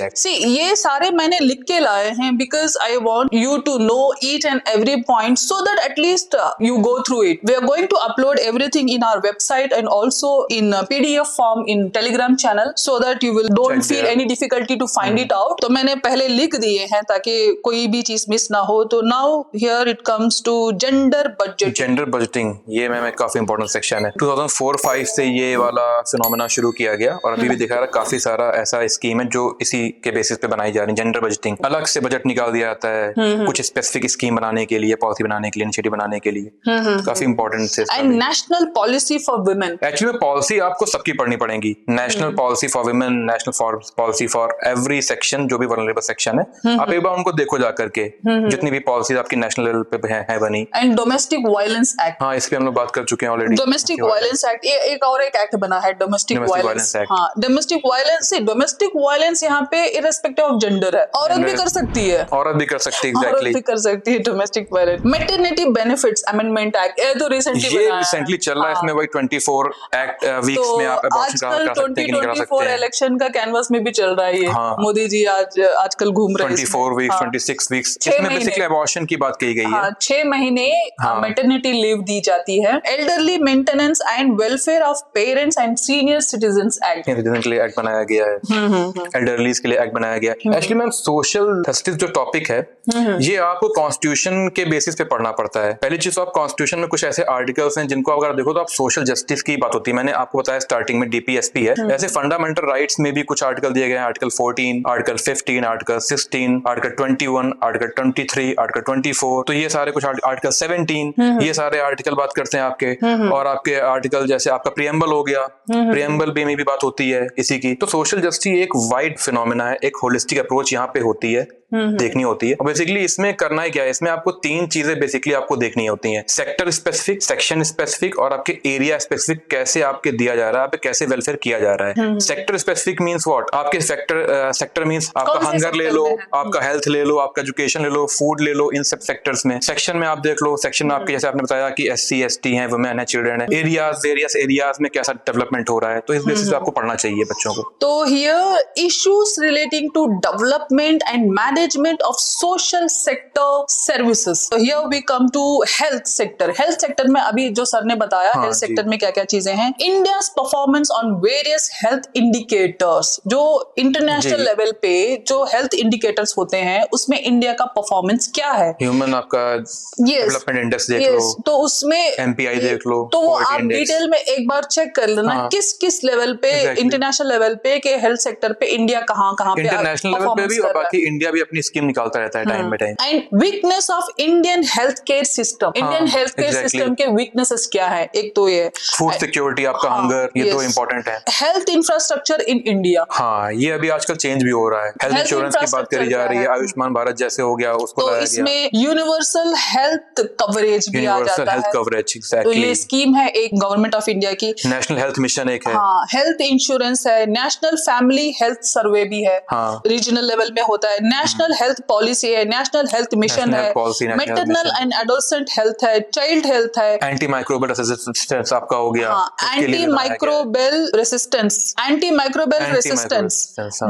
act. See ये सारे मैंने लिख के लाए हैं because I want you to know each and every point so that at least you go through it. We are going to upload everything in our website and also in PDF form in Telegram channel so that you will don't feel any difficulty to find it out। तो मैंने पहले लिख दिए हैं ताकि कोई भी चीज मिस ना हो। तो now here it comes to gender budgeting। Gender budgeting ये में काफी इंपॉर्टेंट सेक्शन है। 2004-5 से ये वाला फिनोमेना शुरू किया गया और अभी भी दिखा रहा काफी सारा ऐसा स्कीम है जो इसी के बेसिस पे बनाई जा रही है। जेंडर बजटिंग, अलग से बजट निकाल दिया जाता है कुछ स्पेसिफिक स्कीम बनाने के लिए, पॉलिसी बनाने के लिए, इनिशिएटिव बनाने के लिए, काफी इंपॉर्टेंट है। And national policy for women, actually policy आपको सबकी पढ़नी पड़ेगी। National policy for women, national policy for every section, जो भी वल्नरेबल सेक्शन है, आप एक बार उनको देखो जा करके, जितनी भी पॉलिसी आपकी नेशनल लेवल पे है बनी। एंड डोमेस्टिक वायलेंस एक्ट, हाँ, इस पे हम लोग बात कर चुके हैं ऑलरेडी। डोमेस्टिक वायलेंस एक्ट, ये एक और एक एक्ट बना है डोमेस्टिक वायलेंस। हाँ, डोमेस्टिक वायलेंस से डोमेस्टिक वायलेंस यहाँ पे इररिस्पेक्टिव ऑफ जेंडर है, औरत भी कर सकती है, औरत भी कर सकती है, औरत भी कर सकती है domestic violence. Maternity benefits amendment act, ये तो रिसेंटली चल रहा है। इसमें वही 24 एक्ट वीक्स में आप अबॉर्शन करा सकते हैं कि नहीं करा सकते हैं। इलेक्शन का कैनवास में भी चल रहा है ये। मोदी जी आजकल घूम रहे हैं 24 वीक्स, 26 वीक्स, इसमें बेसिकली अबॉर्शन की बात कही गई है। 6 महीने मैटरनिटी लीव दी जाती है। Elderly maintenance and welfare of parents and senior citizens act, citizen के लिए एक्ट बनाया गया है, एल्डरलीज के लिए एक्ट बनाया गया है। एक्चुअली मैम सोशल जस्टिस जो टॉपिक है ये आपको कॉन्स्टिट्यूशन के बेसिस पे पढ़ना पड़ता है। पहली चीज तो आप कॉन्स्टिट्यूशन में कुछ ऐसे आर्टिकल्स हैं जिनको अगर देखो तो आप सोशल जस्टिस की बात होती है। मैंने आपको बताया स्टार्टिंग में DPSP है, ऐसे फंडामेंटल राइट्स में भी कुछ आर्टिकल दिए गए हैं, article 14, article 15, article 16, article 21, article 23, article 24, तो ये सारे कुछ आर्टिकल 17, ये सारे आर्टिकल बात करते हैं आपके। और आपके आर्टिकल जैसे आपका प्रियम्बल हो गया, प्रियम्बल में भी बात होती है इसी की। तो सोशल जस्टिस एक वाइड फिनोमेना है, एक होलिस्टिक अप्रोच यहाँ पे होती है, देखनी होती है। और बेसिकली इसमें करना है क्या है, इसमें आपको 3 चीजें बेसिकली आपको देखनी होती हैं, सेक्टर स्पेसिफिक, सेक्शन स्पेसिफिक और आपके एरिया स्पेसिफिक, कैसे आपके दिया जा रहा है, आपके कैसे वेलफेयर किया जा रहा है। सेक्टर स्पेसिफिक मींस व्हाट, आपके सेक्टर मींस आपका हंगर ले लो, आपका हेल्थ ले लो, आपका एजुकेशन ले लो, फूड ले लो, इन सब सेक्टर्स में। सेक्शन में आप देख लो, सेक्शन में आपके जैसे आपने बताया कि SC ST है, वुमेन है, चिल्ड्रन है। एरियाज, वेरियस एरियाज में कैसा डेवलपमेंट हो रहा है, तो इस बेसिस पे आपको पढ़ना चाहिए बच्चों को। तो here issues relating to development and management of social sector services. तो here we come to health sector. Health sector में अभी जो सर ने बताया, हेल्थ सेक्टर में क्या क्या चीजें हैं। India's performance on various health indicators, जो इंटरनेशनल लेवल पे जो हेल्थ इंडिकेटर्स होते हैं उसमें इंडिया का परफॉर्मेंस क्या है। ह्यूमन आपका डेवलपमेंट इंडेक्स देख लो, तो उसमें MPI देख लो, तो वो आप डिटेल में एक बार चेक कर लेना किस किस लेवल पे, इंटरनेशनल लेवल पे के हेल्थ सेक्टर पे इंडिया कहाँ पे इंटरनेशनल लेवल पे भी और बाकी इंडिया भी अपनी स्कीम निकालता रहता है time by time. And weakness of Indian health care system, Indian health care system के वीकनेसेस क्या है? एक तो ये फूड सिक्योरिटी, आपका हंगर, ये तो इम्पोर्टेंट है। हेल्थ इंफ्रास्ट्रक्चर इन इंडिया, हाँ ये अभी आजकल चेंज भी हो रहा है। हेल्थ इंश्योरेंस की बात करी जा रही है, आयुष्मान भारत जैसे हो गया, उसको तो लाया इसमें यूनिवर्सल हेल्थ कवरेज भी आ जाता है। हेल्थ कवरेज, तो ये स्कीम है एक गवर्नमेंट ऑफ इंडिया की। नेशनल हेल्थ मिशन एक है। हाँ, हेल्थ इंश्योरेंस है, नेशनल फैमिली हेल्थ सर्वे भी है, हाँ, रीजनल लेवल में होता है, नेशनल हेल्थ पॉलिसी है, नेशनल हेल्थ मिशन है, मैटरनल एंड एडोलसेंट हेल्थ है, चाइल्ड हेल्थ है, एंटी माइक्रोबियल रेसिस्टेंस आपका हो गया, anti microbial resistance,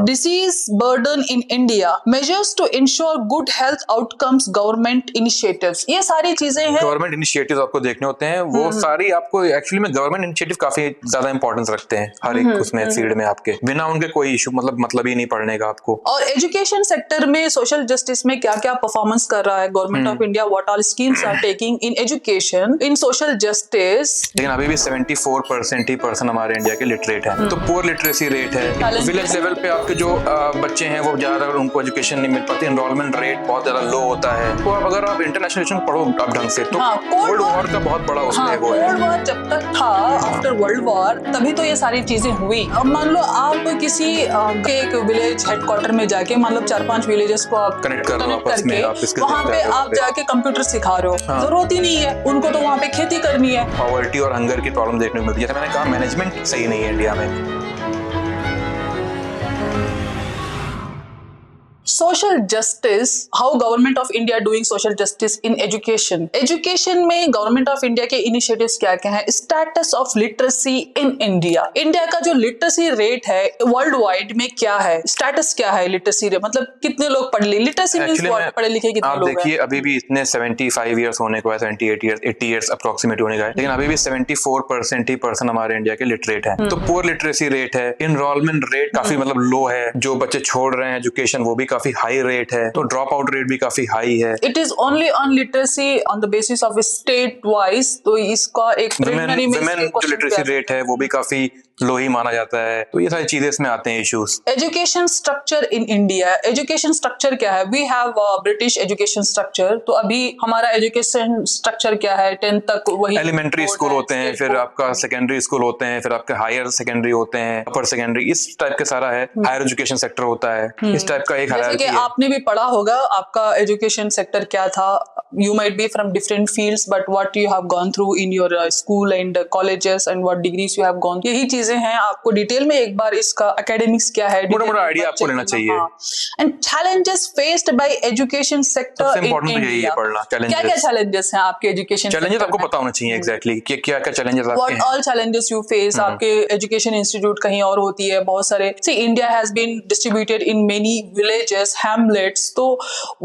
disease burden in India, measures to ensure good health outcomes, government initiatives, ये सारी चीजें हैं। गवर्नमेंट इनिशिएटिव्स आपको देखने होते हैं, वो सारी आपको एक्चुअली में गवर्नमेंट इनिशिएटिव काफी ज्यादा इंपॉर्टेंस रखते हैं हर एक उसमें फील्ड में, आपके बिना उनके कोई इशू मतलब ही नहीं पड़ने का आपको। और एजुकेशन सेक्टर में सोशल जस्टिस में क्या क्या परफॉर्मेंस कर रहा है government of India, what all schemes are taking in education, in social justice. लेकिन अभी भी 74% हमारे इंडिया के लिटरेट हैं, तो पुअर लिटरेसी रेट है। विलेज लेवल पे आपके जो बच्चे हैं वो ज्यादा उनको एजुकेशन नहीं मिल पाती, एनरोलमेंट रेट बहुत ज्यादा लो होता है। तो अब अगर आप इंटरनेशनल एजुकेशन पढ़ो आप ढंग से, तो कोल्ड वॉर का बहुत बड़ा उसमें वो है। कोल्ड वॉर जब तक था, आफ्टर वर्ल्ड वॉर, तभी तो ये सारी चीजें हुई। अब मान लो आप किसी एक विलेज हेडक्वार्टर में जाके, मतलब 4-5 विलेजेस को आप कनेक्ट करके वहाँ पे आप जाके कंप्यूटर सिखा रहे हो, जरूरत ही नहीं है, उनको तो वहाँ पे खेती करनी है। पॉवर्टी और हंगर की प्रॉब्लम देखने को मिलती है। जैसे मैंने कहा, मैनेजमेंट सही नहीं है इंडिया में। Social justice, how government of India doing social justice in education. Education में गवर्नमेंट ऑफ इंडिया के इनिशिएटिव्स क्या क्या हैं? Status of literacy in India, India का जो लिटरेसी रेट है वर्ल्ड वाइड में क्या है, स्टेटस क्या है लिटरेसी रेट, मतलब कितने लोग पढ़ लिए, लिटरेसी मींस पढ़े लिखे कितने लोग हैं? देखिए अभी भी इतने 75 ईयर्स होने को है, 78 ईयर्स 80 ईयर्स अप्रोक्सीमेट होने का है, लेकिन अभी भी 74% हमारे इंडिया के लिटरेट हैं। तो पुअर लिटरेसी रेट है, इनरोलमेंट रेट काफी मतलब लो है, जो बच्चे छोड़ रहे हैं एजुकेशन वो भी काफी हाई रेट है, तो ड्रॉप आउट रेट भी काफी हाई है। It is only on literacy on the basis of state wise, तो इसका एक प्रिलिमिनरी में जो लिटरेसी रेट है वो भी काफी लो ही माना जाता है। तो ये सारी चीजें इसमें आते हैं issues. Education structure in India, education structure क्या है? We have British education structure, तो अभी हमारा एजुकेशन स्ट्रक्चर क्या है? 10th तक वही एलिमेंट्री स्कूल होते हैं, फिर आपका सेकेंडरी स्कूल होते हैं, फिर आपके हायर सेकेंडरी होते हैं, अपर सेकेंडरी, इस टाइप के सारा है। हायर एजुकेशन सेक्टर होता है, इस टाइप का एक हायरार्की है। आपने भी पढ़ा होगा, आपका एजुकेशन सेक्टर क्या था? You might be from different fields, but what you have gone through in your school and colleges and what degrees you have gone, यही चीजें हैं। आपको डिटेल में एक बार इसका एकेडमिक्स क्या है, मोटा आइडिया आपको लेना चाहिए। And challenges faced by education sector in India, क्या क्या चैलेंजेस हैं आपके एजुकेशन? चैलेंजेस आपको पता होना चाहिए एग्जैक्टली कि क्या क्या चैलेंजेस आपके हैं। What all challenges you face? आपके एजुकेशन इंस्टीट्यूट कहीं और होती है, बहुत सारे। See, India has been distributed in many villages, hamlets, तो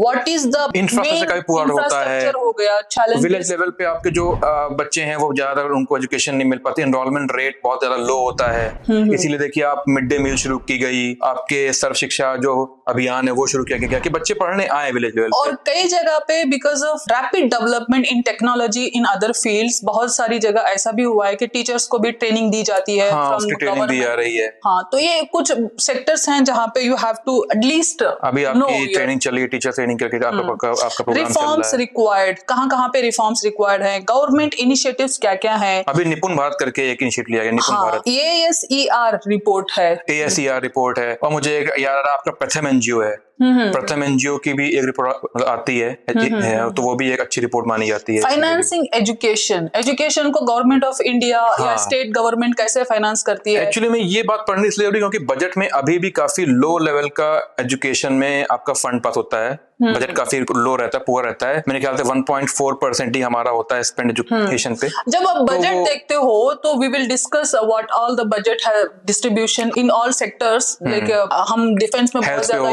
what is the इंफ्रास्ट्रक्चर का भी पूरा होता है। हो गया चैलेंज। विलेज लेवल पे आपके जो बच्चे हैं वो ज्यादा उनको एजुकेशन नहीं मिल पाती, एनरोलमेंट रेट बहुत ज्यादा लो होता है। इसीलिए देखिए आप मिड डे मील शुरू की गई, आपके सर्व शिक्षा जो अभियान है वो शुरू किया गया कि बच्चे पढ़ने आए विलेज लेवल पे। और कई जगह पे because of rapid development in technology in other fields, बहुत सारी जगह ऐसा भी हुआ है कि टीचर्स को भी ट्रेनिंग दी जाती है। हाँ, उसकी ट्रेनिंग दी जा रही है। हाँ, तो ये कुछ सेक्टर्स हैं जहाँ पे यू हैव टू एटलीस्ट, अभी आपकी ट्रेनिंग चल रही है, टीचर ट्रेनिंग करके आपका प्रोग्राम चल रहा है। रिक्वायर्ड, कहाँ पे रिफॉर्म्स रिक्वायर्ड है? गवर्नमेंट इनिशिएटिव्स क्या क्या है? अभी निपुण भारत करके एक इनिशिएटिव लिया गया, निपुण भारत। ASER रिपोर्ट है, ASER रिपोर्ट है, और मुझे याद आपका प्रथम एनजीओ है, प्रथम एनजीओ की भी एक रिपोर्ट आती है, तो वो भी एक अच्छी रिपोर्ट मानी जाती है। फाइनेंसिंग एजुकेशन, एजुकेशन को गवर्नमेंट ऑफ इंडिया या स्टेट गवर्नमेंट कैसे फाइनेंस करती है? एक्चुअली में ये बात पढ़नी इसलिए क्योंकि बजट में अभी भी काफी लो लेवल का एजुकेशन में आपका फंड पास होता है। बजट काफी लो रहता है, पुअर रहता है। मेरे ख्याल से 1.4% ही हमारा होता है स्पेंड एजुकेशन पे। जब आप बजट देखते हो तो we will discuss what all the budget है distribution in all sectors. Like हम डिफेंस में बहुत ज्यादा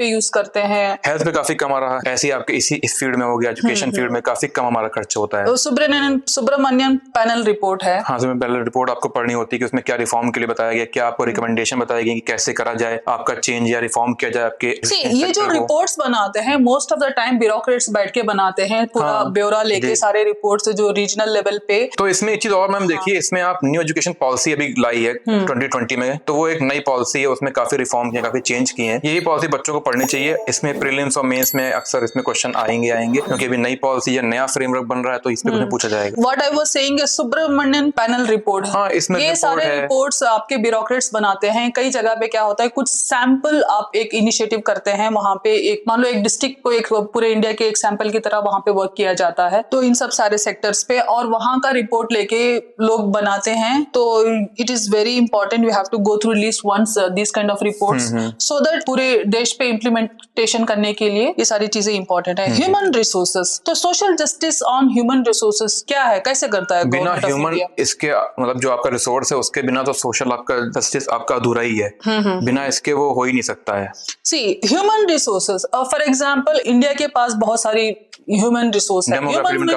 यूज करते हैं, हेल्थ पे काफी कम आ रहा है, ऐसे आपके इस फील्ड में हो गया, एजुकेशन फील्ड में काफी कम हमारा खर्च होता है। सुब्रमण्यन पैनल रिपोर्ट है। हाँ, पैनल रिपोर्ट आपको पढ़नी होती है कि उसमें क्या रिफॉर्म के लिए बताया गया, क्या आपको रिकमेंडेशन बताई गई कि कैसे करा जाए, आपका चेंज या रिफॉर्म किया जाए आपके। ये जो रिपोर्ट्स बनाते हैं most of the time bureaucrats बैठ के बनाते हैं, पूरा ब्यौरा लेके सारे रिपोर्ट्स जो रीजनल लेवल पे। तो इसमें एक चीज और मैम देखिए, इसमें आप न्यू एजुकेशन पॉलिसी अभी लाई है 2020 में, तो वो एक नई पॉलिसी है, उसमें काफी रिफॉर्म किए, काफी चेंज किए हैं। यही पॉलिसी बच्चों को पढ़नी चाहिए। इसमें प्रीलिम्स और मेंस में अक्सर इसमें क्वेश्चन आएंगे क्योंकि अभी नई पॉलिसी या नया फ्रेमवर्क बन रहा है, तो इस पे कुछ पूछा जाएगा। What I was saying Subramanian panel report है। हाँ, इसमें ये सारे रिपोर्ट्स आपके ब्यूरोक्रेट्स बनाते हैं। कई जगह पे क्या होता है, कुछ सैंपल आप एक इनिशिएटिव करते हैं, वहां पे एक मान लो एक डिस्ट्रिक्ट को एक पूरे इंडिया के एक सैंपल की तरह वहां पे वर्क किया जाता है, तो इन सब सारे सेक्टर्स पे, और वहां का रिपोर्ट लेके लोग बनाते हैं। तो it is very important, we have to go through least once this kind of reports so that पूरे देश पे इम्प्लीमेंटेशन करने के लिए ये सारी चीजें इंपॉर्टेंट है। ह्यूमन रिसोर्सेस, तो social justice on human resources क्या है, कैसे करता है बिना ह्यूमन इसके, मतलब जो आपका रिसोर्स है उसके बिना तो सोशल आपका जस्टिस आपका अधूरा ही है। बिना इसके वो हो ही नहीं सकता है। See human resources, for example India के पास बहुत सारी ह्यूमन रिसोर्स है। ह्यूमन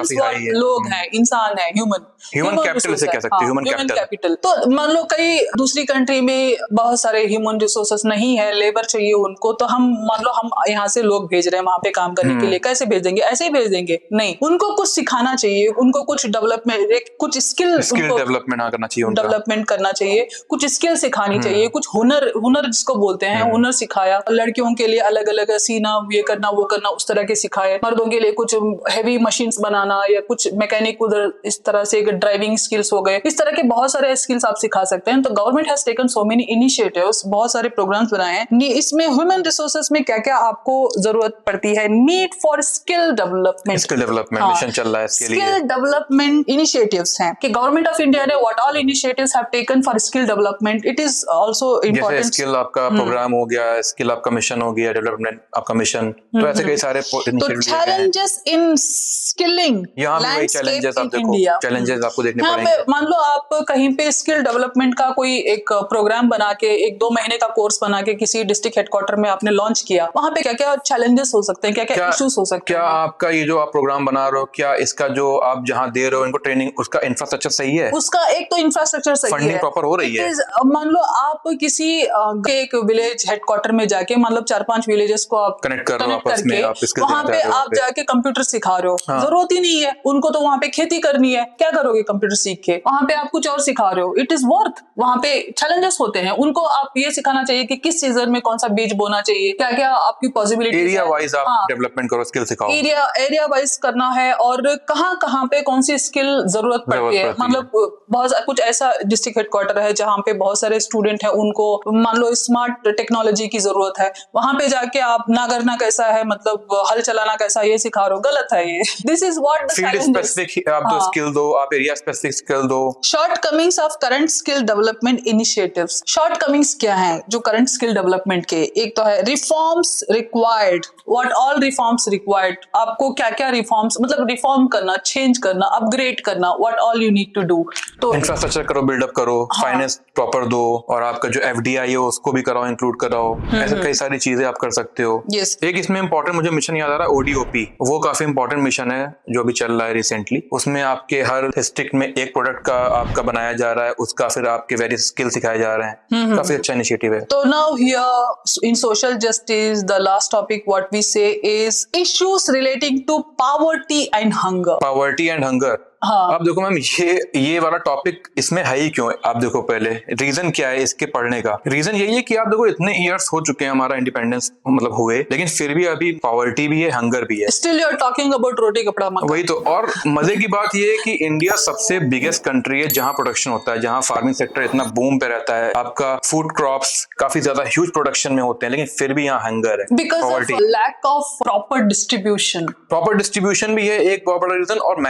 लोग हैं, इंसान है, ह्यूमन कैपिटल से कह सकते हैं, ह्यूमन कैपिटल। तो मान लो कई दूसरी कंट्री में बहुत सारे ह्यूमन रिसोर्सेस नहीं है, लेबर चाहिए उनको, तो हम मान लो हम यहाँ से लोग भेज रहे हैं वहां पे काम करने के लिए, कैसे भेज देंगे? ऐसे ही भेज देंगे? नहीं, उनको कुछ सिखाना चाहिए, उनको कुछ डेवलपमेंट, कुछ स्किल डेवलपमेंट करना चाहिए, कुछ स्किल सिखानी चाहिए, कुछ हुनर जिसको बोलते हैं, हुनर सिखाया। लड़कियों के लिए अलग अलग सीना, ये करना वो करना, उस तरह के सिखाए। मर्दों के लिए कुछ हैवी मशीन्स बनाना या कुछ मैकेनिक, उधर इस तरह से ड्राइविंग स्किल्स हो गए, इस तरह के बहुत सारे स्किल्स आप सिखा सकते हैं। तो government has taken so many initiatives, बहुत सारे प्रोग्राम्स बनाए हैं। इसमें ह्यूमन रिसोर्सेज में क्या क्या आपको जरूरत पड़ती है? Need for skill development mission चल रहा है इसके लिए। स्किल डेवलपमेंट इनिशिएटिव्स हैं कि गवर्नमेंट ऑफ इंडिया ने what all initiatives have taken for skill development. It is also important. Skill आपका प्रोग्राम हो गया, स्किल आपका मिशन हो गया, डेवलपमेंट आपका मिशन, तो ऐसे कई सारे चैलेंजेस इन स्किलिंग, चैलेंजेस आपको देखने पड़ेंगे। मान लो आप कहीं पे स्किल डेवलपमेंट का कोई एक प्रोग्राम बना के, 1-2 महीने का कोर्स बना के किसी डिस्ट्रिक्ट हेडक्वार्टर में आपने लॉन्च किया, वहां पे क्या क्या चैलेंजेस हो सकते हैं, क्या क्या इश्यूज हो सकते हैं? क्या आपका ये जो आप प्रोग्राम बना रहे हो, क्या इसका जो आप जहां दे रहे हो इनको ट्रेनिंग, उसका इंफ्रास्ट्रक्चर सही है? उसका एक तो इंफ्रास्ट्रक्चर सही है, फंडिंग प्रॉपर हो रही है। मान लो आप किसी एक विलेज हेडक्वार्टर में जाके, मतलब 4-5 विलेजेस को आप कनेक्ट करके वहां पे आप जाके कंप्यूटर सिखा रहे हो, जरूरत ही नहीं है उनको, तो वहां पे खेती करनी है, क्या करोगे कंप्यूटर सीख के? वहां पे आप कुछ और सिखा रहे हो, इट इज वर्थ। वहां पे चैलेंजेस होते हैं, उनको आप ये सिखाना चाहिए कि किस सीजन में कौन सा बीज बोना चाहिए, क्या क्या आपकी पॉसिबिलिटी, एरिया वाइज आप डेवलपमेंट करो, स्किल सिखाओ, एरिया वाइज करना है, और कहाँ पे कौन सी स्किल जरूरत पड़ती है। मतलब बहुत कुछ ऐसा डिस्ट्रिक्ट हेडक्वार्टर है जहाँ पे बहुत सारे स्टूडेंट है, उनको मान लो स्मार्ट टेक्नोलॉजी की जरूरत है, वहां पे जाके आप नागरना कैसा है, मतलब हल चलाना कैसा, ये सिखा रहे हो, गलत है ये। This is what field specific आप दो स्किल दो, आप एरिया स्पेसिफिक स्किल दो। Shortcomings of current skill development initiatives. Shortcomings क्या हैं जो करंट स्किल डेवलपमेंट के? एक तो है reforms required, what all reforms required, आपको क्या क्या रिफॉर्म्स, मतलब रिफॉर्म करना, चेंज करना, अपग्रेड करना, what all you need to do. तो इंफ्रास्ट्रक्चर करो, बिल्डअप करो, फाइनेंस प्रॉपर दो, और आपका जो FDI है उसको भी कराओ, इंक्लूड कराओ, ऐसे कई सारी चीजें आप कर सकते हो। एक इसमें इंपॉर्टेंट मुझे मिशन याद आ रहा है, ODOP, वो काफी इंपॉर्टेंट मिशन है जो अभी चल रहा है रिसेंटली। उसमें आपके हर डिस्ट्रिक्ट में एक प्रोडक्ट का आपका बनाया जा रहा है, उसका फिर आपके वेरियस स्किल सिखाए जा रहे हैं। काफी अच्छा इनिशिएटिव है। तो now here in social justice the last topic what we say is issues relating to poverty and hunger. हाँ। आप देखो मैम, ये वाला टॉपिक इसमें है ही क्यों? आप देखो पहले रीजन क्या है इसके पढ़ने का। रीजन यही है कि आप देखो इतने इयर्स हो चुके हैं हमारा इंडिपेंडेंस मतलब हुए, लेकिन फिर भी अभी पॉवर्टी भी है, हंगर भी है। Still you are talking about roti kapda makaan. वही तो। और मजे की बात ये है कि इंडिया सबसे बिगेस्ट कंट्री है जहां प्रोडक्शन होता है, जहां फार्मिंग सेक्टर इतना बूम पे रहता है, आपका फूड क्रॉप्स काफी ज्यादा ह्यूज प्रोडक्शन में होते हैं, लेकिन फिर भी यहाँ हंगर है, because of lack of proper distribution भी है एक बहुत बड़ा रीजन, और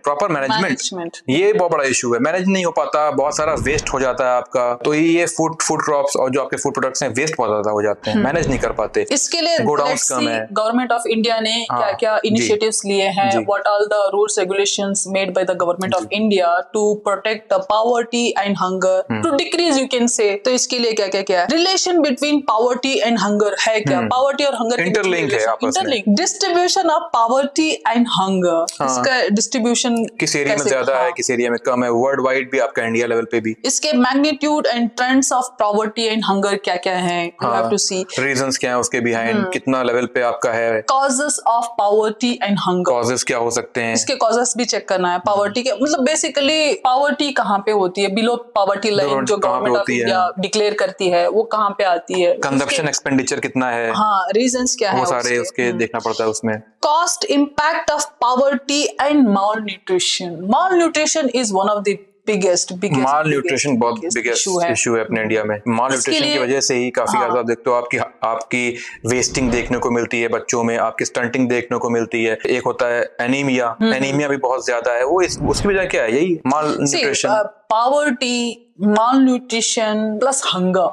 प्रॉपर मैनेजमेंट ये बहुत बड़ा इशू है। मैनेज नहीं हो पाता, बहुत सारा वेस्ट हो जाता है आपका। तो ये फूड क्रॉप्स और जो आपके फूड प्रोडक्ट्स हैं वेस्ट बहुत ज्यादा हो जाते हैं, मैनेज नहीं कर पाते। इसके लिए गवर्नमेंट ऑफ इंडिया ने क्या क्या इनिशिएटिव्स लिए हैं, what all the rules regulations made by the government of India to protect the poverty and hunger, to decrease you can say. तो इसके लिए क्या क्या क्या relation between poverty and hunger है? क्या पॉवर्टी और हंगर इंटरलिंक है आपस में। Distribution of poverty and hunger, इसका डिस्ट्रीब्यूशन किस एरिया में कैसे- ज्यादा है, हाँ। किस एरिया में कम है, वर्ल्ड वाइड भी आपका इंडिया लेवल पे भी। इसके magnitude and trends of poverty and hunger क्या क्या है, you have to see. Reasons क्या है उसके बिहाइंड, कितना लेवल पे आपका है, causes of poverty and hunger, causes क्या हो सकते हैं, इसके कॉजेस भी चेक करना है। पॉवर्टी के मतलब बेसिकली पॉवर्टी कहाँ पे होती है, बिलो पॉवर्टी लाइन जो कहाँ पे गवर्नमेंट ऑफ होती है? इंडिया डिक्लेयर करती है वो कहाँ पे आती है। कंजप्शन एक्सपेंडिचर कितना है, हाँ, रीजंस क्या है वो सारे उसके देखना पड़ता है उसमें। Cost impact of poverty and malnutrition. Malnutrition is one of the biggest mall nutrition बहुत बिगेस्ट है। इशू है अपने इंडिया में। माल न्यूट्रिशन की वजह से ही काफी ज्यादा आप देखते हो आपकी वेस्टिंग देखने को मिलती है बच्चों में, आपकी स्टंटिंग देखने को मिलती है। एक होता है एनीमिया, एनीमिया भी बहुत ज्यादा है। वो उसकी वजह क्या है? यही माल nutrition. Poverty, malnutrition plus hunger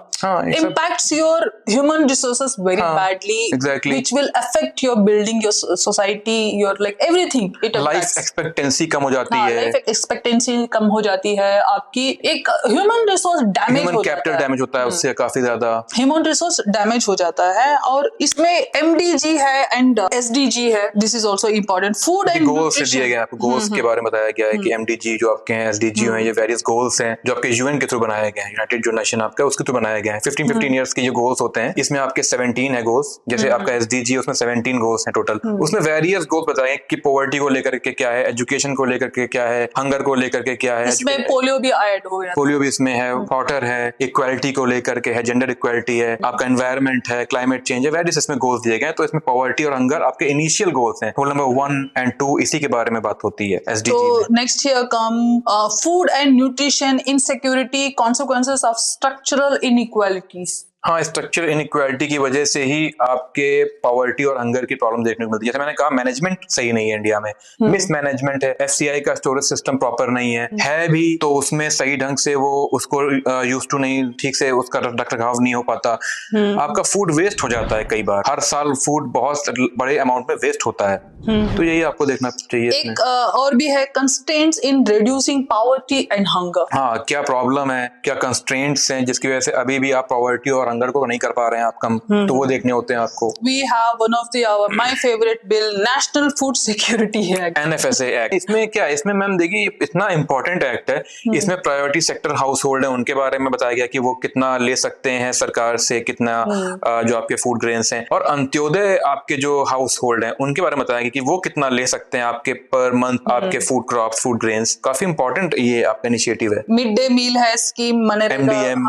impacts your human resources very badly, exactly, which will affect your building, your society, your like everything. It life expectancy कम हो जाती है, लाइफ एक्सपेक्टेंसी कम हो जाती है आपकी, एक ह्यूमन रिसोर्स डैमेज हो जाता है, कैपिटल डैमेज होता है उससे काफी ज्यादा, ह्यूमन रिसोर्स डैमेज हो जाता है। और इसमें एमडीजी है एंड एसडीजी है, this is also important. Food and goals दिए गए आपको, गोल्स के बारे में बताया गया है कि एमडीजी जो आपके हैं, एसडीजी हैं, ये वेरियस गोल्स हैं जो आपके यूएन के थ्रू बनाए गए हैं, यूनाइटेड जो नेशन आपका उसके थ्रू बनाए गए हैं। 15 इयर्स के ये गोल्स होते हैं। इसमें आपके 17 है गोल्स, जैसे आपका एसडीजी है उसमें 17 गोल्स हैं टोटल। उसमें वेरियस गोल्स बताए कि पॉवर्टी को लेकर के क्या है, एजुकेशन को लेकर के क्या है, हंगर को लेकर के क्या है, इसमें पोलियो भी ऐड हो गया, पोलियो भी इसमें है, वाटर है, इक्वालिटी को लेकर के है, जेंडर इक्वालिटी है, आपका एनवायरमेंट है, क्लाइमेट चेंज है, वेरियस इसमें गोल्स दिए गए हैं। तो इसमें पॉवर्टी और हंगर आपके इनिशियल गोल्स हैं। गोल नंबर 1 और 2 इसी के बारे में बात होती है एसडीजी में। तो next here come food and nutrition insecurity, consequences of structural inequalities. हाँ, स्ट्रक्चरल इनइक्वालिटी की वजह से ही आपके पॉवर्टी और हंगर की प्रॉब्लम देखने को मिलती है। जैसे मैंने कहा, मैनेजमेंट सही नहीं है इंडिया में, मिसमैनेजमेंट है, एफसीआई का स्टोरेज सिस्टम प्रॉपर नहीं है भी तो उसमें सही ढंग से वो उसको यूज टू नहीं, ठीक से उसका रख रखाव नहीं हो पाता। आपका फूड वेस्ट हो जाता है कई बार, हर साल फूड बहुत बड़े अमाउंट में वेस्ट होता है। तो यही आपको देखना चाहिए। एक और भी है constraints in reducing poverty and hunger. हाँ, क्या प्रॉब्लम है, क्या कंस्ट्रेंट्स हैं जिसकी वजह से अभी भी आप पॉवर्टी और हंगर को नहीं कर पा रहे हैं आप कम, तो वो देखने होते हैं आपको। We have one of the my favorite bill, National Food Security Act, NFSA act. इसमें क्या है, इसमें मैम देखिए इतना इंपॉर्टेंट एक्ट है, इसमें प्रायोरिटी सेक्टर हाउस होल्ड है उनके बारे में बताया गया कि वो कितना ले सकते हैं सरकार से, कितना जो आपके फूड ग्रेन्स हैं, और अंत्योदय आपके जो हाउस होल्ड है उनके बारे में बताया गया कि वो कितना ले सकते हैं आपके पर मंथ आपके फूड क्रॉप्स, फूड ग्रेन्स। काफी इंपॉर्टेंट ये आपका इनिशिएटिव है। मिड डे मील है scheme, MDM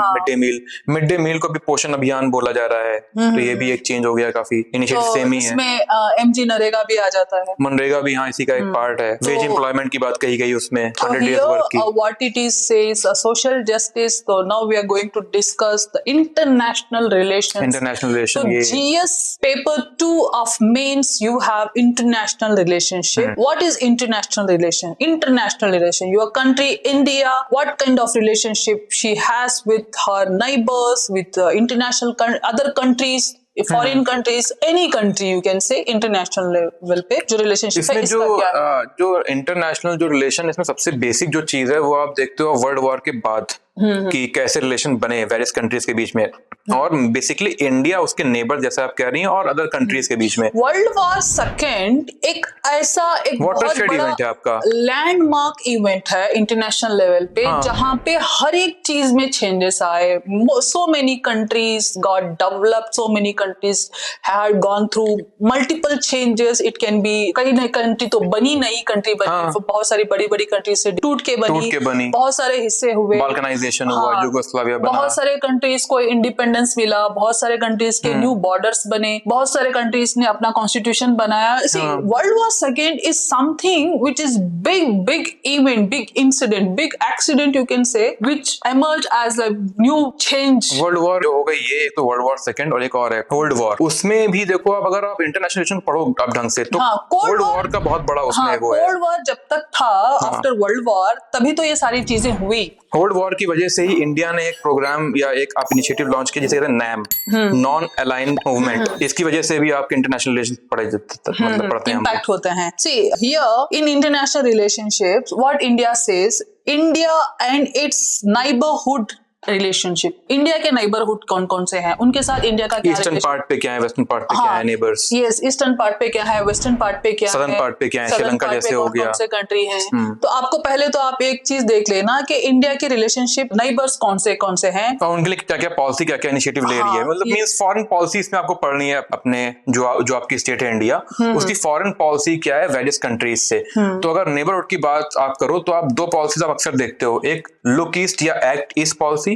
mid day meal को भी पोषण अभियान बोला जा रहा है, तो ये भी एक चेंज हो गया, काफी इनिशिएटिव सेम ही है। इसमें MG नरेगा भी आ जाता है, मनरेगा भी हाँ इसी का एक पार्ट है। वेज एम्प्लॉयमेंट की बात कही गई उसमें, 100 डेज वर्क की। what it is says social justice, so now we are going to discuss the international relations. International relation, So ये GS paper 2 of mains you have international relationship. What is international relation? International relation, your country India, what kind of relationship she has with her neighbors, with international other countries, foreign countries, any country you can से, international level पे जो relationship है, इसमें इसका क्या है? जो international जो रिलेशन, इसमें सबसे बेसिक जो चीज है वो आप देखते हो वर्ल्ड वॉर के बाद कि कैसे रिलेशन बने वेरियस कंट्रीज के बीच में, और बेसिकली इंडिया उसके नेबर जैसा आप कह रही हैं और अदर कंट्रीज के बीच में। वर्ल्ड वॉर सेकेंड एक ऐसा एक बहुत बड़ा इवेंट है आपका, लैंडमार्क इवेंट है इंटरनेशनल लेवल पे, जहां पे हर एक चीज में चेंजेस आए। सो many countries got developed, so many countries had gone through multiple changes. It can be, कई नई कंट्री तो बनी, नई कंट्री बनी, बहुत सारी बड़ी बड़ी कंट्री से टूट के बनी, बहुत सारे हिस्से हुए, बाल्कनाइजेशन हुआ, यूगोस्लाविया बना, बहुत सारे कंट्रीज को इंडिपेंडेंस मिला, बहुत सारे कंट्रीज के न्यू बॉर्डर्स बने, बहुत सारे कंट्रीज ने अपना कॉन्स्टिट्यूशन बनाया। World war second is something which is big event, big incident, big accident you can say, which emerge as a new change. World war जो हो गई, ये एक तो वर्ल्ड वॉर सेकेंड और एक और है कोल्ड वॉर। उसमें भी देखो आप, अगर आप इंटरनेशनल रिलेशन पढ़ो आप ढंग से, तो कोल्ड वॉर का बहुत बड़ा उसमें वो है। कोल्ड वॉर जब तक था, आफ्टर वर्ल्ड वॉर, तभी तो ये सारी चीजें हुई। कोल्ड वॉर की वजह से ही इंडिया ने एक प्रोग्राम या एक आप इनिशिएटिव लॉन्च किया जिसे कहते हैं NAM, नॉन अलाइंड मूवमेंट। इसकी वजह से भी आपके इंटरनेशनल रिलेशन पढ़ते हैं, इम्पैक्ट होते हैं। See, here in international relationships, what India says, India and its neighborhood relationship. India के नेबरहुड कौन कौन से हैं, उनके साथ इंडिया का क्या ईस्टर्न पार्ट पे क्या है, वेस्टर्न पार्ट पे क्या है नेबर्स? यस, ईस्टर्न पार्ट पे क्या है, वेस्टर्न पार्ट पे क्या है, सदर्न पार्ट पे क्या है, श्रीलंका जैसे हो गया, कौन से कंट्री हैं। तो आपको पहले तो आप एक चीज देख लेना कि इंडिया की रिलेशनशिप नेबर्स कौन से हैं और उनके लिए क्या क्या पॉलिसी, क्या क्या इनिशिएटिव ले रही है। मतलब मींस फॉरेन पॉलिसी इसमें आपको पढ़नी है अपने जो आपकी स्टेट है इंडिया, उसकी फॉरेन पॉलिसी क्या है वेरियस कंट्रीज से। तो अगर नेबरहुड की बात आप करो तो आप दो पॉलिसीज आप अक्सर देखते हो, एक लुक ईस्ट या एक्ट ईस्ट पॉलिसी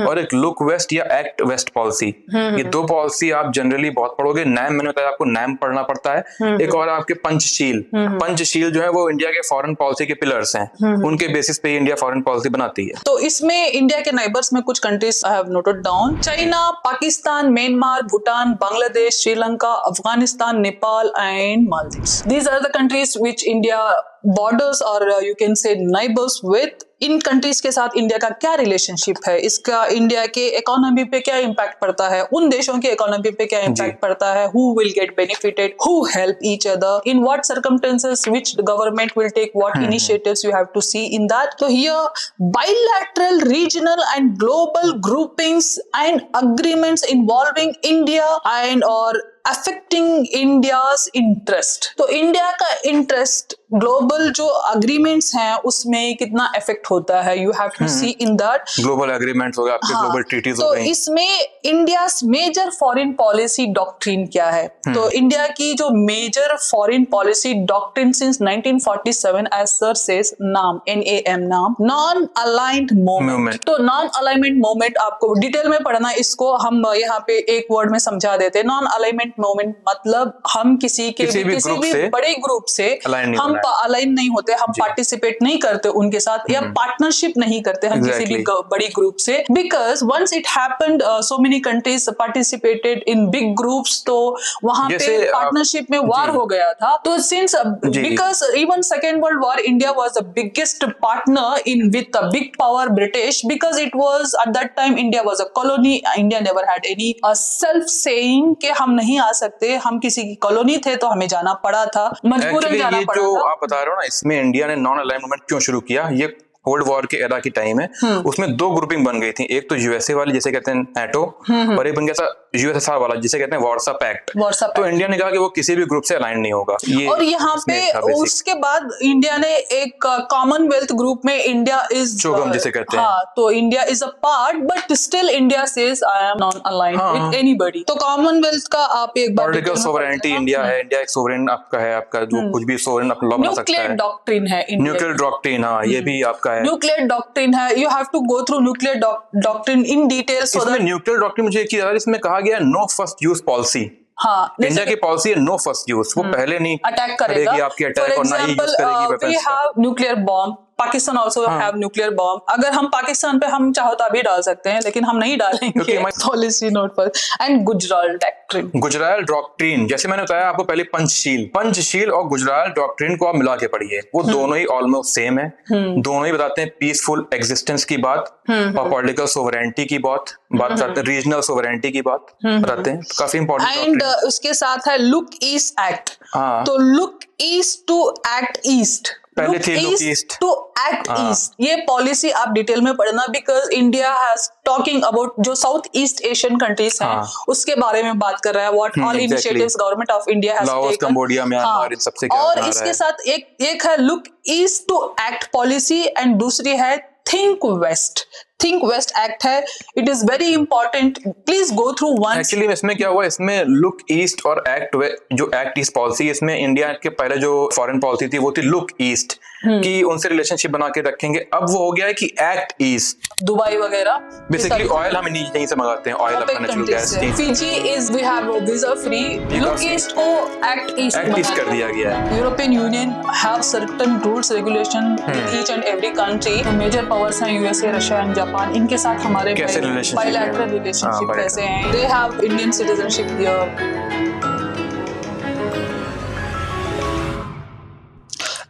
और एक लुक वेस्ट या एक्ट वेस्ट पॉलिसी। ये दो पॉलिसी आप जनरली बहुत पढ़ोगे। नैम, मैंने बताया आपको नैम पढ़ना पड़ता है। एक और आपके पंचशील, पंचशील जो है वो इंडिया के फॉरेन पॉलिसी के पिलर्स हैं, उनके बेसिस पे इंडिया फॉरेन पॉलिसी बनाती है। तो इसमें इंडिया के नेबर्स में कुछ countries I have noted down: China, Pakistan, Myanmar, Bhutan, Bangladesh, Sri Lanka, Afghanistan, Nepal and Maldives. These are the countries which India borders or you can say neighbors with। In countries के साथ इंडिया का क्या रिलेशनशिप है, इसका इंडिया के इकोनॉमी पे क्या इम्पैक्ट पड़ता है, उन देशों के इकोनॉमी पे क्या इम्पैक्ट पड़ता है, who will get benefited, who help each other, in what circumstances which government will take what initiatives, you have to see in that. तो here bilateral, regional and global groupings and agreements involving India and or affecting India's interest। तो India का interest global जो agreements हैं उसमें कितना effect होता है, you have to see in that. Global agreements हो गए आपके, ग्लोबल ट्रीटीज हो तो गई। इसमें India's major foreign policy doctrine क्या है? तो इंडिया की जो major foreign policy doctrine since 1947 as sir says, NAM NAM, NAM non aligned movement. तो नॉन अलाइनमेंट मूवमेंट आपको डिटेल में पढ़ना, इसको हम यहाँ पे एक वर्ड में समझा देते हैं। नॉन अलाइनमेंट मूवमेंट मतलब हम किसी भी बड़े ग्रुप से हम अलाइन नहीं होते, हम पार्टिसिपेट नहीं करते उनके साथ, या पार्टनरशिप नहीं करते हम किसी भी बड़ी ग्रुप से। Because once it happened so many countries participated in big groups, तो वहां पे पार्टनरशिप में वार हो गया था। तो since because even second world war, India was the biggest partner in with the big power British, because it was at that time India was a colony. India never had any self saying कि हम नहीं आ सकते, हम किसी की colony थे तो हमें जाना पड़ा था, मजबूरन जाना पड़ा था। आप बता रहे हो ना, इसमें इंडिया ने नॉन अलाइन मूवमेंट क्यों शुरू किया, ये कोल्ड वॉर के एरा की टाइम है। उसमें दो ग्रुपिंग बन गई थी, एक तो यूएसए वाली जिसे कहते हैं NATO, और एक बन गया था यूएसएसआर वाला जिसे कहते हैं वार्सा पैक्ट। तो इंडिया ने कहा कि वो किसी भी ग्रुप से अलाइन नहीं होगा। और यहाँ पे उसके बाद इंडिया ने एक कॉमनवेल्थ ग्रुप में इंडिया इज चोगम जिसे कहते हैं, तो India is a part, but still India says I am non aligned with anybody. तो कॉमनवेल्थ का आप एक बार पॉलिटिकल सोवरेनिटी इंडिया है, इंडिया एक सोवरेन आपका है, आपका जो कुछ भी सोवरेन आप लॉ बना सकता है। न्यूक्लियर डॉक्ट्रिन है, न्यूक्लियर डॉक्ट्रिन, हाँ ये भी आपका है। न्यूक्लियर डॉक्ट्रिन है, you have to go through nuclear doctrine in detail. So that nuclear doctrine मुझे एक चीज याद है, इसमें कहा गया नो फर्स्ट यूज पॉलिसी। हाँ, इंडिया की पॉलिसी है नो फर्स्ट यूज, वो पहले नहीं अटैक करेगी आपकी अटैक, और ना ही यूज करेगी weapons. We have nuclear bomb, Pakistan also have nuclear bomb. अगर हम पाकिस्तान पे हम चाहो तो अभी डाल सकते हैं, लेकिन हम नहीं डालेंगे। पॉलिसी नोट पर। And Gujral doctrine, Gujral doctrine जैसे मैंने बताया आपको पहले, पंचशील और गुजराल डॉक्ट्रिन को आप मिला के पढ़िए, वो दोनों ही ऑलमोस्ट सेम है। दोनों ही बताते हैं पीसफुल एग्जिस्टेंस की बात और पॉलिटिकल सोवरेनिटी की बात बताते हैं, रीजनल सोवरेनिटी की बात बताते हैं, काफी इंपॉर्टेंट। एंड उसके साथ है लुक ईस्ट एक्ट। तो look east to act east, पहले थी look east to act east. ये पॉलिसी आप डिटेल में पढ़ना, because India has talking about जो साउथ ईस्ट एशियन कंट्रीज हैं उसके बारे में बात कर रहा है, what all initiatives government of India has taken, Cambodia, Myanmar, इन सबसे क्या और इसके साथ एक है look east to act policy, and दूसरी है थिंक वेस्ट एक्ट है। It is very important, please go through one. Actually इसमें क्या हुआ, इसमें लुक ईस्ट और जो एक्ट ईस्ट पॉलिसी, इसमें इंडिया के पहले जो फॉरेन पॉलिसी थी वो थी लुक ईस्ट कि उनसे रिलेशनशिप बना के रखेंगे। अब वो हो गया है कि एक्ट ईस्ट, दुबई वगैरह, बेसिकली ऑयल हम नहीं से मंगाते हैं, ऑयल अपना natural gas. Fiji is we have visa free, look east को एक्ट ईस्ट कर दिया गया है। European Union have certain rules regulation with each and every country. Major powers हैं यूएसए, रशिया एंड जापान, इनके साथ हमारे बायलैटरल रिलेशनशिप कैसे हैं? They have Indian citizenship here.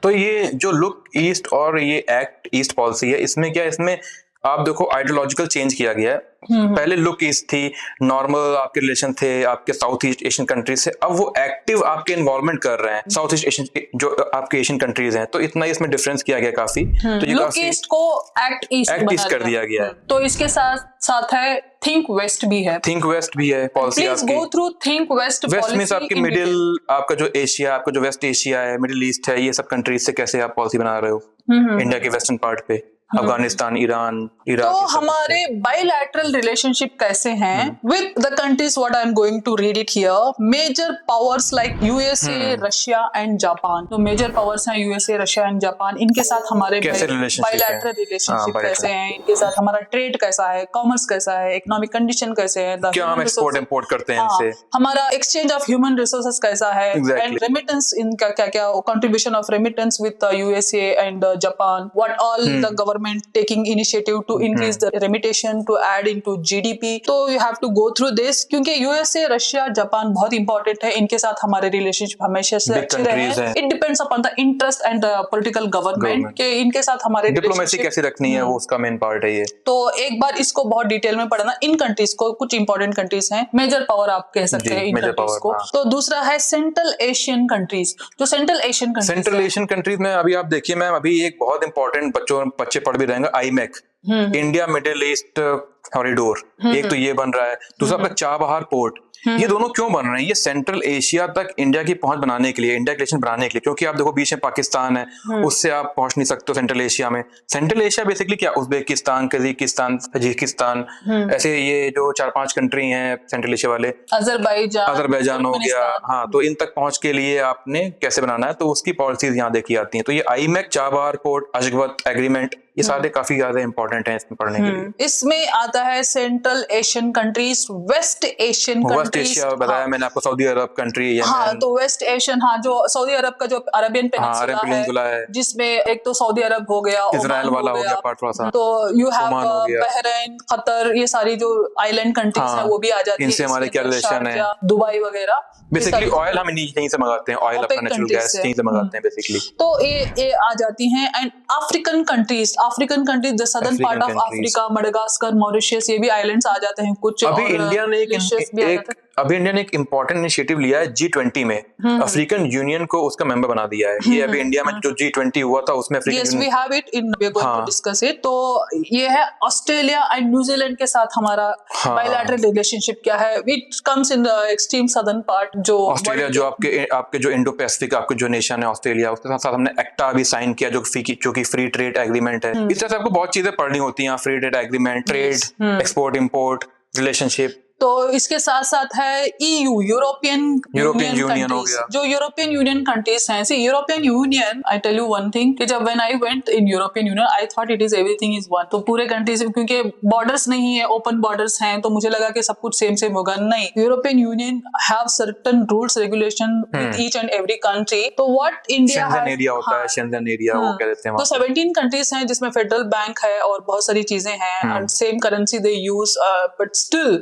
तो ये जो लुक ईस्ट और ये एक्ट ईस्ट पॉलिसी है, इसमें क्या, इसमें आप देखो आइडियोलॉजिकल चेंज किया गया है। पहले लुक ईस्ट थी, नॉर्मल आपके रिलेशन थे आपके साउथ ईस्ट एशियन कंट्रीज से, अब वो एक्टिव आपके इन्वॉल्वमेंट कर रहे हैं साउथ ईस्ट एशियन जो आपके एशियन कंट्रीज हैं, तो इतना इसमें डिफरेंस किया गया काफी। तो ये लुक ईस्ट को एक्ट ईस्ट कर दिया गया है। तो इसके साथ साथ है थिंक वेस्ट भी है, थिंक वेस्ट भी है पॉलिसी प्लीज आपकी। Go through think west. West means आपकी मिडिल, आपका जो एशिया, आपका जो वेस्ट एशिया है, मिडिल ईस्ट है, ये सब कंट्रीज से कैसे आप पॉलिसी बना रहे हो इंडिया के वेस्टर्न पार्ट पे, अफगानिस्तान, ईरान, इराक। तो हमारे बायलैटरल रिलेशनशिप कैसे हैं with the countries? What I am going to read it here. Major powers like USA, Russia and Japan. तो मेजर पावर्स हैं यूएसए, रशिया एंड जापान। इनके साथ हमारे बायलैटरल रिलेशनशिप कैसे हैं? इनके साथ हमारा ट्रेड कैसा है, कॉमर्स कैसा है, इकोनॉमिक कंडीशन कैसे है, क्या हम एक्सपोर्ट इंपोर्ट करते हैं इनसे, हमारा एक्सचेंज ऑफ ह्यूमन रिसोर्सेज कैसा है, एंड रेमिटेंस, इनका क्या क्या contribution of remittance with USA and Japan. What all the government taking initiative to increase the remittation to add into GDP। तो you have to go through this, क्योंकि USA, Russia, Japan बहुत important है। इनके साथ हमारे relationship हमेशा से अच्छे रहे हैं। It depends upon the interest and the political government के इनके साथ हमारे डिप्लोमेसी कैसे रखनी है, वो उसका मेन पार्ट है ये। तो एक बार इसको बहुत डिटेल में पढ़ना। इन कंट्रीज को, कुछ इंपॉर्टेंट कंट्रीज हैं, मेजर पावर आप कह सकते हैं इन कंट्रीज को। तो दूसरा है सेंट्रल एशियन कंट्रीज। जो सेंट्रल एशियन कंट्रीज में अभी आप देखिए मैम, अभी एक बहुत इंपॉर्टेंट बच्चे पढ़ भी रहेंगे, IMEC, India middle east corridor, एक तो ये बन रहा है। दूसरा आपका चाबहार पोर्ट। ये दोनों क्यों बन रहे हैं? ये सेंट्रल एशिया तक इंडिया की पहुंच बनाने के लिए, इंडिया रिलेशन बनाने के लिए, क्योंकि आप देखो बीच में पाकिस्तान है, उससे आप पहुंच नहीं सकते हो सेंट्रल एशिया में। सेंट्रल एशिया बेसिकली क्या, उज्बेकिस्तान, कजाकिस्तान, तजिकिस्तान, ऐसे ये जो 4-5 कंट्री हैं सेंट्रल एशिया वाले, अजरबैजान हो गया, हाँ, तो इन तक पहुंच के लिए आपने कैसे बनाना है, तो उसकी पॉलिसीज यहाँ देखी जाती हैं। तो ये आईमेक, चाबहार पोर्ट, अशगाबत एग्रीमेंट, ये सारे काफी ज्यादा इंपॉर्टेंट हैं इसमें पढ़ने के लिए। इसमें आता है central Asian countries, west Asian countries. West Asia बताया मैंने आपको, सऊदी अरब कंट्री, हाँ, तो वेस्ट एशियन, हाँ, जो सऊदी अरब का जो अरबियन पेनिनसुला है, जिसमें एक तो सऊदी अरब हो गया, इजराइल वाला हो गया पार्ट थोड़ा सा, तो यू हैव बहरीन, कतर, ये सारी जो आइलैंड कंट्रीज हैं वो भी आ जाती है। इनसे हमारे क्या रिलेशन है, दुबई वगैरह। बेसिकली ऑयल हम यहीं से मंगाते हैं, ऑयल अपना नेचुरल गैस यहीं से मंगाते हैं बेसिकली। तो ये आ जाती हैं। And African countries, the southern part of Africa, Madagascar, Mauritius, ये भी आइलैंड्स आ जाते हैं कुछ। अभी इंडिया ने एक इंपॉर्टेंट इनिशिएटिव लिया है G20 में, अफ्रीकन यूनियन को उसका मेंबर बना दिया है। ये अभी इंडिया में जो G20 हुआ था उसमें Yes, we have it in, we are going to discuss it। तो ये है ऑस्ट्रेलिया एंड न्यूजीलैंड के साथ हमारा बायलैटरल रिलेशनशिप क्या है। It comes in the extreme southern part. जो ऑस्ट्रेलिया, जो आपके जो इंडो पैसिफिक आपके जो नेशन है ऑस्ट्रेलिया, उसके साथ हमने एक्टा भी साइन किया, जो कि फ्री ट्रेड एग्रीमेंट है। इस तरह से आपको बहुत चीजें पढ़नी होती हैं, free trade agreement, trade, export import, relationship. तो इसके साथ साथ है EU, यूरोपियन यूनियन हो गया। जो यूरोपियन यूनियन कंट्रीज हैं, see European union, I tell you one thing, कि जब when I went in European union I thought it is everything is one. तो पूरे कंट्रीज, क्योंकि बॉर्डर्स नहीं है, ओपन बॉर्डर्स हैं, तो मुझे लगा कि सब कुछ सेम होगा। नहीं, European Union have certain rules regulation with each and every country. तो व्हाट इंडिया एरिया होता है, शेंजन एरिया वो कह देते हैं। तो 17 कंट्रीज हैं जिसमें फेडरल बैंक है और बहुत सारी चीजें हैं, and same currency they use, but still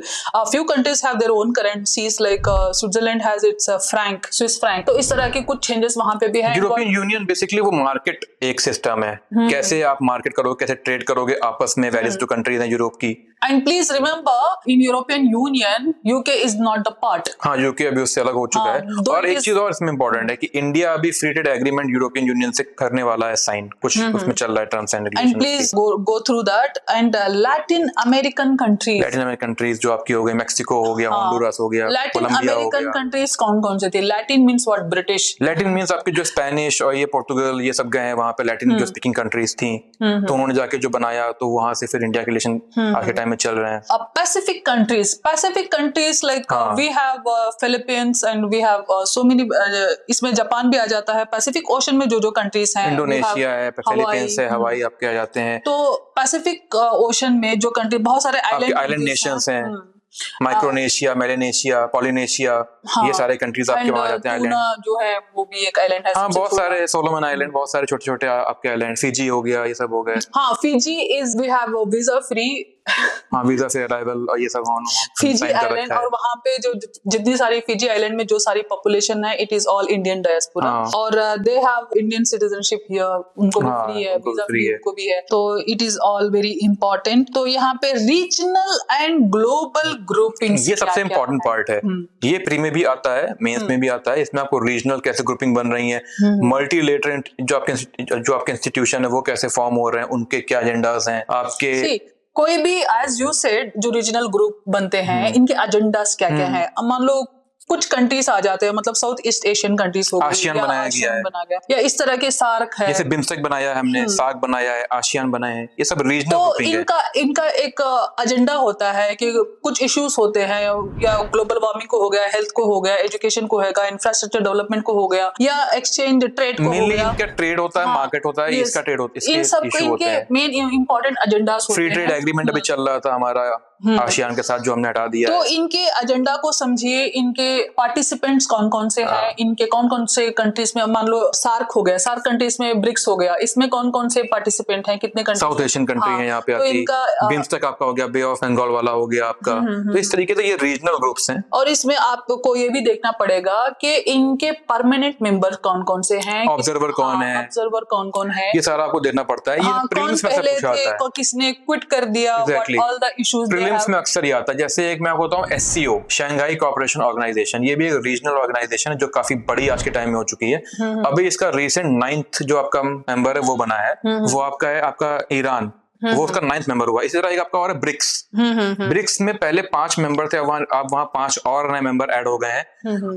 few countries have their own currencies, like Switzerland has its franc, Swiss franc। तो इस तरह के कुछ changes वहां पे भी हैं। यूरोपियन यूनियन बेसिकली वो मार्केट एक सिस्टम है, कैसे आप मार्केट करोगे, कैसे ट्रेड करोगे आपस में वेरियस जो कंट्रीज हैं यूरोप की। And please remember, in European Union, UK is not the part। हाँ, UK अभी उससे अलग हो चुका है। और एक चीज और इसमें इम्पोर्टेंट है कि इंडिया अभी free trade agreement European union से करने वाला है साइन, कुछ उसमें चल रहा है terms and regulations. And please go through that। And Latin American countries, जो आपकी हो गई, मेक्सिको हो गया, होंडुरास हो गया, Latin American countries कौन से थे? Latin means what? British। Latin means आपके जो स्पेनिश और ये पोर्टुगल, ये सब गए हैं वहां पे, लैटिन जो स्पीकिंग कंट्रीज थी, तो उन्होंने जाके जो बनाया, तो वहां से फिर इंडिया के रिलेशन आज के टाइम में चल रहे हैं। Pacific countries like we have Philippines and we have so many, इसमें जापान भी आ जाता है। पैसिफिक ओशन में जो कंट्रीज हैं, इंडोनेशिया है, फिलीपींस है, हवाई आपके आ जाते हैं। तो पैसिफिक ओशन में जो कंट्री, बहुत सारे आइलैंड नेशंस हैं, माइक्रोनेशिया, मेलेनेशिया, पॉलिनेशिया, ये सारे कंट्रीज आपके वहां जाते हैं। आइलैंड जो है वो भी एक आइलैंड है। हाँ, बहुत सारे, सोलोमन आइलैंड, बहुत सारे छोटे छोटे आपके आइलैंड, फिजी हो गया, ये सब हो गए। हाँ, Fiji is, we have visa free हाँ, वीजा से अराइवल और ये सब फिजी साइन कर आइलैंड, रखा है। और वहाँ पे जो जितनी सारी फिजी आइलैंड में जो सारी पॉपुलेशन है, it is all Indian diaspora, और they have Indian citizenship here, उनको भी फ्री है, वीजा फ्री उनको भी है, तो it is all very important. तो यहाँ पे रीजनल एंड ग्लोबल ग्रुपिंग, ये सबसे इंपॉर्टेंट पार्ट है। ये प्री में भी आता है, मेंस में भी आता है। इसमें आपको रीजनल कैसे ग्रुपिंग बन रही है, मल्टीलेटरल जो आपके इंस्टीट्यूशन है वो कैसे फॉर्म हो रहे हैं, उनके क्या एजेंडाज हैं आपके। कोई भी एज यू सेड जो रीजनल ग्रुप बनते हैं, इनके एजेंडास क्या क्या है। मान लो कुछ कंट्रीज आ जाते हैं, मतलब साउथ ईस्ट एशियन कंट्रीज हो गई, आसियान बनाया गया, या इस तरह के सार्क है, जैसे बिम्स्टेक बनाया है हमने, सार्क बनाया है, आसियान बनाए हैं, ये सब रीजनल तो ग्रुपिंग है। इनका एक एजेंडा होता है कि कुछ इश्यूज होते हैं, या ग्लोबल वार्मिंग को हो गया, हेल्थ को हो गया, एजुकेशन को होगा, इंफ्रास्ट्रक्चर डेवलपमेंट को हो गया, या एक्सचेंज ट्रेड को हो गया। इनका ट्रेड होता है, मार्केट होता है, इसका ट्रेड होता है, इन सब इनके मेन इंपॉर्टेंट एजेंडास होते हैं। फ्री ट्रेड एग्रीमेंट अभी चल रहा था हमारा आसियान के साथ, जो हमने हटा दिया। तो इनके एजेंडा को समझिए, इनके पार्टिसिपेंट्स कौन कौन से हैं, इनके कौन कौन से कंट्रीज में, मान लो सार्क हो गया, सार्क कंट्रीज में ब्रिक्स हो गया, इसमें कौन कौन से पार्टिसिपेंट हैं, कितने कंट्रीज, साउथ एशियन कंट्री है यहाँ पे आती, बिम्स्टेक आपका हो गया, बे ऑफ बंगाल वाला हो गया आपका। तो इस तरीके से ये रीजनल ग्रुप्स हैं। और इसमें आपको ये भी देखना पड़ेगा कि इनके परमानेंट मेंबर कौन कौन से हैं, ऑब्जर्वर कौन है, ऑब्जर्वर कौन कौन है, ये सारा आपको देखना पड़ता है। ये प्रीलिम्स में सब कुछ आता है, किसने क्विट कर दिया, ऑल द इश्यूज प्रीलिम्स में अक्सर ये आता है। जैसे एक मैं आपको बताऊं, SCO शंघाई कोऑपरेशन ऑर्गेनाइजेशन, ये भी एक रीजनल ऑर्गेनाइजेशन है जो काफी बड़ी आज के टाइम में हो चुकी है। अभी इसका रिसेंट 9th जो आपका मेंबर है वो बना है, वो आपका है आपका ईरान, वो उसका 9th मेंबर हुआ। इसी तरह एक आपका और है ब्रिक्स। ब्रिक्स में पहले 5 मेंबर थे, अब वहाँ 5 और नए मेंबर ऐड हो गए हैं।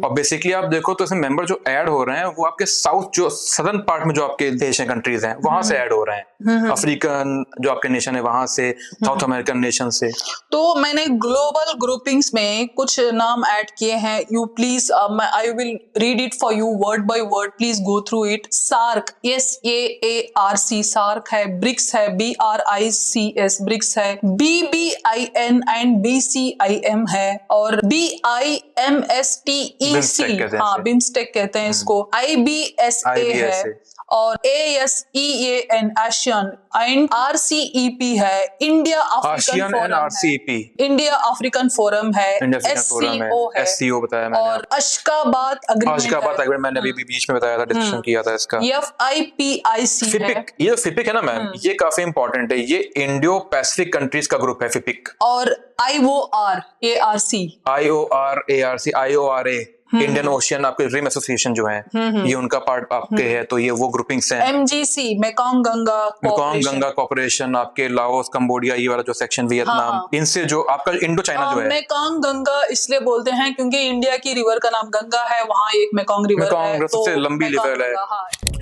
और बेसिकली आप देखो तो इसमें मेंबर जो ऐड हो रहे हैं वो आपके साउथ, जो सदर्न पार्ट में जो आपके देश हैं, कंट्रीज हैं, वहां से ऐड हो रहे हैं। अफ्रीकन जो आपके नेशन है वहां से, साउथ अमेरिकन नेशन से। तो मैंने ग्लोबल ग्रुपिंग्स में कुछ नाम ऐड किए हैं, you please, I will read it for you word by word, please go through it. SAARC, SAARC SAARC है, ब्रिक्स है, BRICS ब्रिक्स है, BBIN एंड BCIM है, और BIMSTEC, हाँ बिम्स्टेक कहते हैं इसको, IBSA है, और ASEAN आसियान, एंड RCEP है, इंडिया अफ्रीकन फोरम है, इंडिया अफ्रीकन फोरम है, SCO बताया मैंने, और अशगाबाद एग्रीमेंट मैंने अभी बीच में बताया था, डिस्कशन किया था इसका। FIPIC फिपिक, ये फिपिक है ना मैम, ये काफी इंपॉर्टेंट है। ये इंडियो पैसिफिक कंट्रीज का ग्रुप है फिपिक। और IORARC इंडियन ओशियन आपके रिम एसोसिएशन जो है, ये उनका पार्ट आपके है, तो ये वो ग्रुपिंग्स हैं। MGC मेकोंग गंगा कॉर्पोरेशन आपके लाओस, कंबोडिया, ये वाला जो सेक्शन, वियतनाम, इनसे जो आपका इंडो चाइना जो है। मेकोंग गंगा इसलिए बोलते हैं क्योंकि इंडिया की रिवर का नाम गंगा है, वहाँ एक मेकोंग रिवर है, सबसे लंबी रिवर है।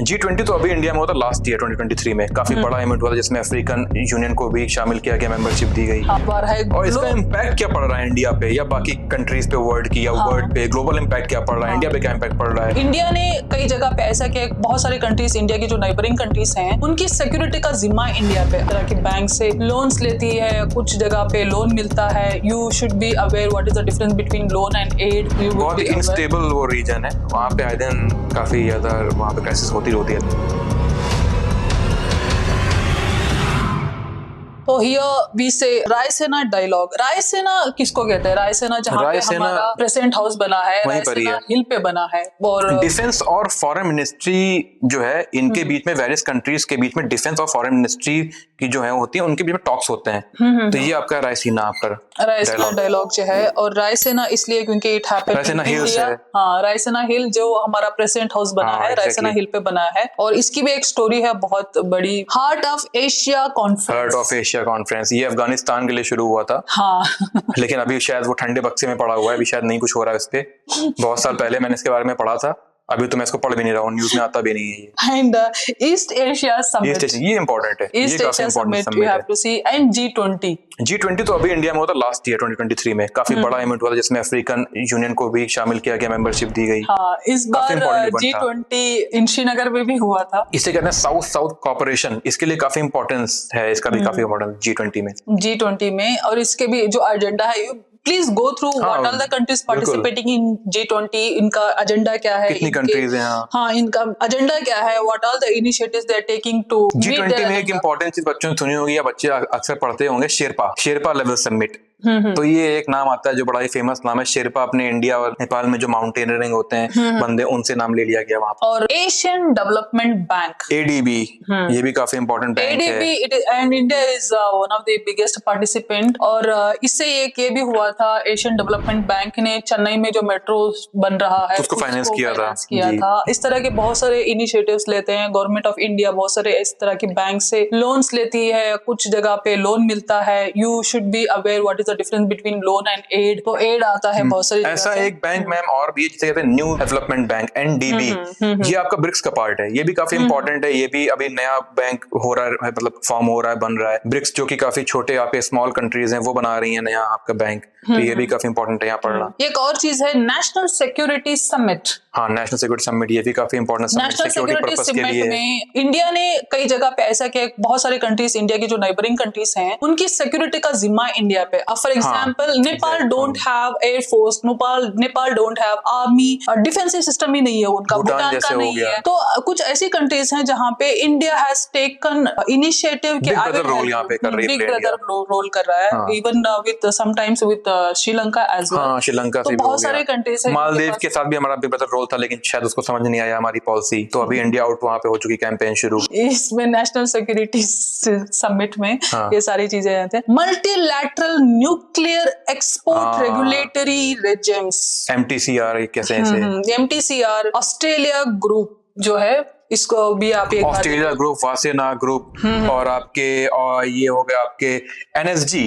G20 तो अभी इंडिया में होता लास्ट ईयर 2023 में, काफी बड़ा इवेंट हुआ था जिसमें अफ्रीकन यूनियन को भी शामिल किया गया, मेंबरशिप दी गई। और इसका इम्पैक्ट क्या पड़ रहा है इंडिया पे या बाकी कंट्रीज पे, वर्ल्ड की, या वर्ल्ड पे ग्लोबल इम्पैक्ट क्या पड़ रहा है, इंडिया पे क्या इम्पैक्ट पड़ रहा है? इंडिया ने कई जगह पे ऐसा किया, बहुत सारी कंट्रीज, इंडिया की जो नेबरिंग कंट्रीज हैं, उनकी सिक्योरिटी का जिम्मा इंडिया पे, तरह की बैंक से लोन्स लेती है, कुछ जगह पे लोन मिलता है। You should be aware what is the difference between loan and aid. बहुत ही इनस्टेबल वो रीजन है, वहाँ पे आए दिन काफी ज्यादा वहाँ पे क्राइसिस होती रहती है। तो हियर वी से रायसेना डायलॉग। रायसेना किसको कहते हैं? रायसेना जहाँ पे हमारा प्रेसिडेंट हाउस बना है, रायसेना हिल पे बना है। और डिफेंस और फॉरेन मिनिस्ट्री जो है, इनके बीच में, वेरियस कंट्रीज के बीच में डिफेंस और फॉरेन मिनिस्ट्री की जो है होती है, उनके बीच में टॉक्स होते हैं। तो ये आपका रायसीना, आपका रायसेना डायलॉग जो है, और रायसेना इसलिए क्योंकि इट हैपेंड रायसेना हिल से, हाँ रायसेना हिल जो हमारा प्रेसिडेंट हाउस बना है, रायसेना हिल पे बना है। और इसकी भी एक स्टोरी है बहुत बड़ी, हार्ट ऑफ एशिया कॉन्फ्रेंस, ये अफगानिस्तान के लिए शुरू हुआ था। हाँ लेकिन अभी शायद वो ठंडे बक्से में पड़ा हुआ है, अभी शायद नहीं कुछ हो रहा है इस पे। बहुत साल पहले मैंने इसके बारे में पढ़ा था, अभी तो मैं इसको पढ़ भी नहीं रहा हूँ, न्यूज में आता भी नहीं है। एंड ईस्ट एशिया समिट, ये इंपॉर्टेंट है, East Asia summit you have to see. And G20 तो अभी इंडिया में होता लास्ट ईयर 2023 में, काफी बड़ा इवेंट हुआ था जिसमें अफ्रीकन यूनियन को भी शामिल किया गया, मेंबरशिप दी गई। हाँ, इस बार G20 श्रीनगर में भी हुआ था। इसे कहते हैं साउथ साउथ कॉर्पोरेशन, इसके लिए काफी इंपॉर्टेंस है, इसका भी काफी इंपॉर्टेंस G20 में। और इसके भी जो एजेंडा है, please go through what are the countries participating in G20, इनका एजेंडा क्या है, कितनी कंट्रीज हैं? हाँ, इनका एजेंडा क्या है, what are the initiatives they are taking to G20 में एक इंपॉर्टेंट चीज बच्चों ने सुनी होगी या बच्चे अक्सर पढ़ते होंगे, शेरपा लेवल समिट। तो ये एक नाम आता है जो बड़ा ही फेमस नाम है शेरपा। अपने इंडिया और नेपाल में जो माउंटेनियरिंग होते हैं बंदे, उनसे नाम ले लिया गया वहां पर। और एशियन डेवलपमेंट बैंक ADB, ये भी काफी इंपॉर्टेंट बैंक है। ADB and India is one of the biggest participant. और इससे एक ये भी हुआ था, एशियन डेवलपमेंट बैंक ने चेन्नई में जो मेट्रो बन रहा है उसको फाइनेंस किया था। इस तरह के बहुत सारे इनिशिएटिव्स लेते हैं गवर्नमेंट ऑफ इंडिया, बहुत सारे इस तरह की बैंक से लोन्स लेती है, कुछ जगह पे लोन मिलता है। You should be aware what is the difference between loan and aid. तो एड आता है बहुत सारी ऐसा एक बैंक मैम और भी जिसे कहते हैं न्यू डेवलपमेंट बैंक, NDB। ये आपका ब्रिक्स का पार्ट है, ये भी काफी इंपॉर्टेंट है। ये भी अभी नया बैंक हो रहा है, मतलब फॉर्म हो रहा है, बन रहा है। ब्रिक्स जो कि काफी छोटे आपके स्मॉल कंट्रीज हैं वो बना रही है नया आपका बैंक। तो ये भी काफी इंपॉर्टेंट है यहाँ पढ़ना। एक और चीज है नेशनल सिक्योरिटी समिट। हाँ, नेशनल सिक्योरिटी समिट, ये भी काफी इंपॉर्टेंट नेशनल सिक्योरिटी समिट में इंडिया ने कई जगह पे ऐसा किया, बहुत सारे कंट्रीज, इंडिया की जो नेबरिंग कंट्रीज हैं, उनकी सिक्योरिटी का जिम्मा इंडिया पे। For example Nepal don't have air force, Nepal don't have army, defensive system ही नहीं है उनका, भूटान का नहीं है। तो कुछ ऐसी कंट्रीज हैं जहाँ पे इंडिया हैज टेकन इनिशिएटिव के आगे बिग ब्रदर रोल कर रहा है, even with sometimes with Sri Lanka as well. Sri Lanka से बहुत सारे कंट्रीज हैं। मालदीव के साथ भी हमारा बिग ब्रदर रोल था, लेकिन शायद उसको समझ नहीं आया हमारी पॉलिसी, तो अभी इंडिया आउट वहां पे हो चुकी कैंपेन शुरू। इसमें नेशनल सिक्योरिटी समिट में ये सारी चीजें आते हैं। Multilateral nuclear export regulatory regimes, MTCR कैसे ऐसे MTCR, ऑस्ट्रेलिया ग्रुप जो है, इसको भी आप एक ऑस्ट्रेलिया ग्रुप, वासेना ग्रुप, और आपके ये हो गया आपके NSG,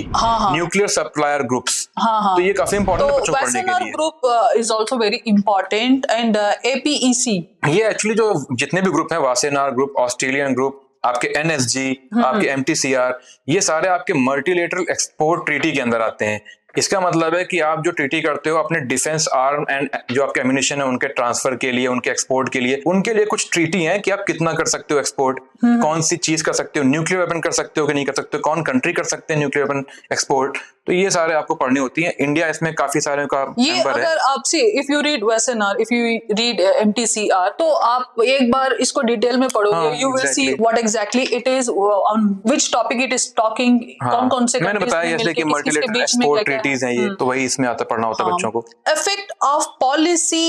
न्यूक्लियर सप्लायर ग्रुप्स। तो ये काफी इंपॉर्टेंट है बच्चों को पढ़ने के लिए। Group is also very important and APEC। ये एक्चुअली जो जितने भी ग्रुप हैं, वासेना ग्रुप, ऑस्ट्रेलियन ग्रुप, आपके NSG, आपके MTCR, ये सारे आपके मल्टीलेटरल एक्सपोर्ट ट्रीटी के अंदर आते हैं। इसका मतलब है कि आप जो ट्रीटी करते हो अपने डिफेंस आर्म एंड जो आपके एम्यूनिशन है उनके ट्रांसफर के लिए, उनके एक्सपोर्ट के लिए, उनके लिए कुछ ट्रीटी हैं कि आप कितना कर सकते हो एक्सपोर्ट, कौन सी चीज कर सकते हो, न्यूक्लियर वेपन कर सकते हो कि नहीं कर सकते हो, कौन कंट्री कर सकते हैं न्यूक्लियर वेपन एक्सपोर्ट। तो ये सारे आपको पढ़नी होती हैं। इंडिया इसमें काफी सारे का मेंबर है। अगर आपसे if you read Wassenaar, if you read MTCR, तो आप एक बार इसको डिटेल में पढ़ोगे, you will see what exactly it is, on which topic it is talking, कौन से मैंने बताया जैसे कि मल्टीलेटरल एक्सपोर्ट ट्रीटीज हैं ये, तो वही इसमें आता पढ़ना होता है बच्चों को। Effect of policy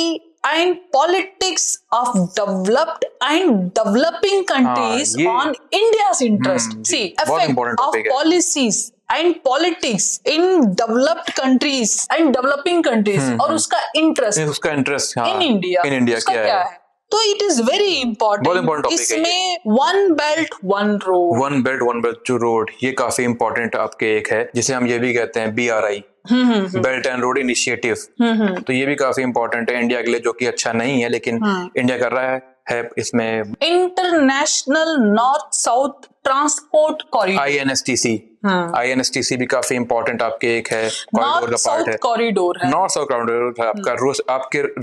and politics of developed and developing countries on India's interest. See, effect of policies and politics in developed countries and developing countries, और उसका interest in India क्या है? तो इट इज वेरी इंपॉर्टेंट। इसमें one belt one road, two road, ये काफी important आपके एक है, जिसे हम ये भी कहते हैं BRI, belt and road initiative. तो ये भी काफी इंपॉर्टेंट है इंडिया के लिए, जो कि अच्छा नहीं है लेकिन इंडिया कर रहा है इसमें। International north south transport corridor, INSTC भी काफी इंपॉर्टेंट आपके एक है, कॉरिडोर का पार्ट है। कॉरिडोर है, नॉर्थ साउथ कॉरिडोर है आपका।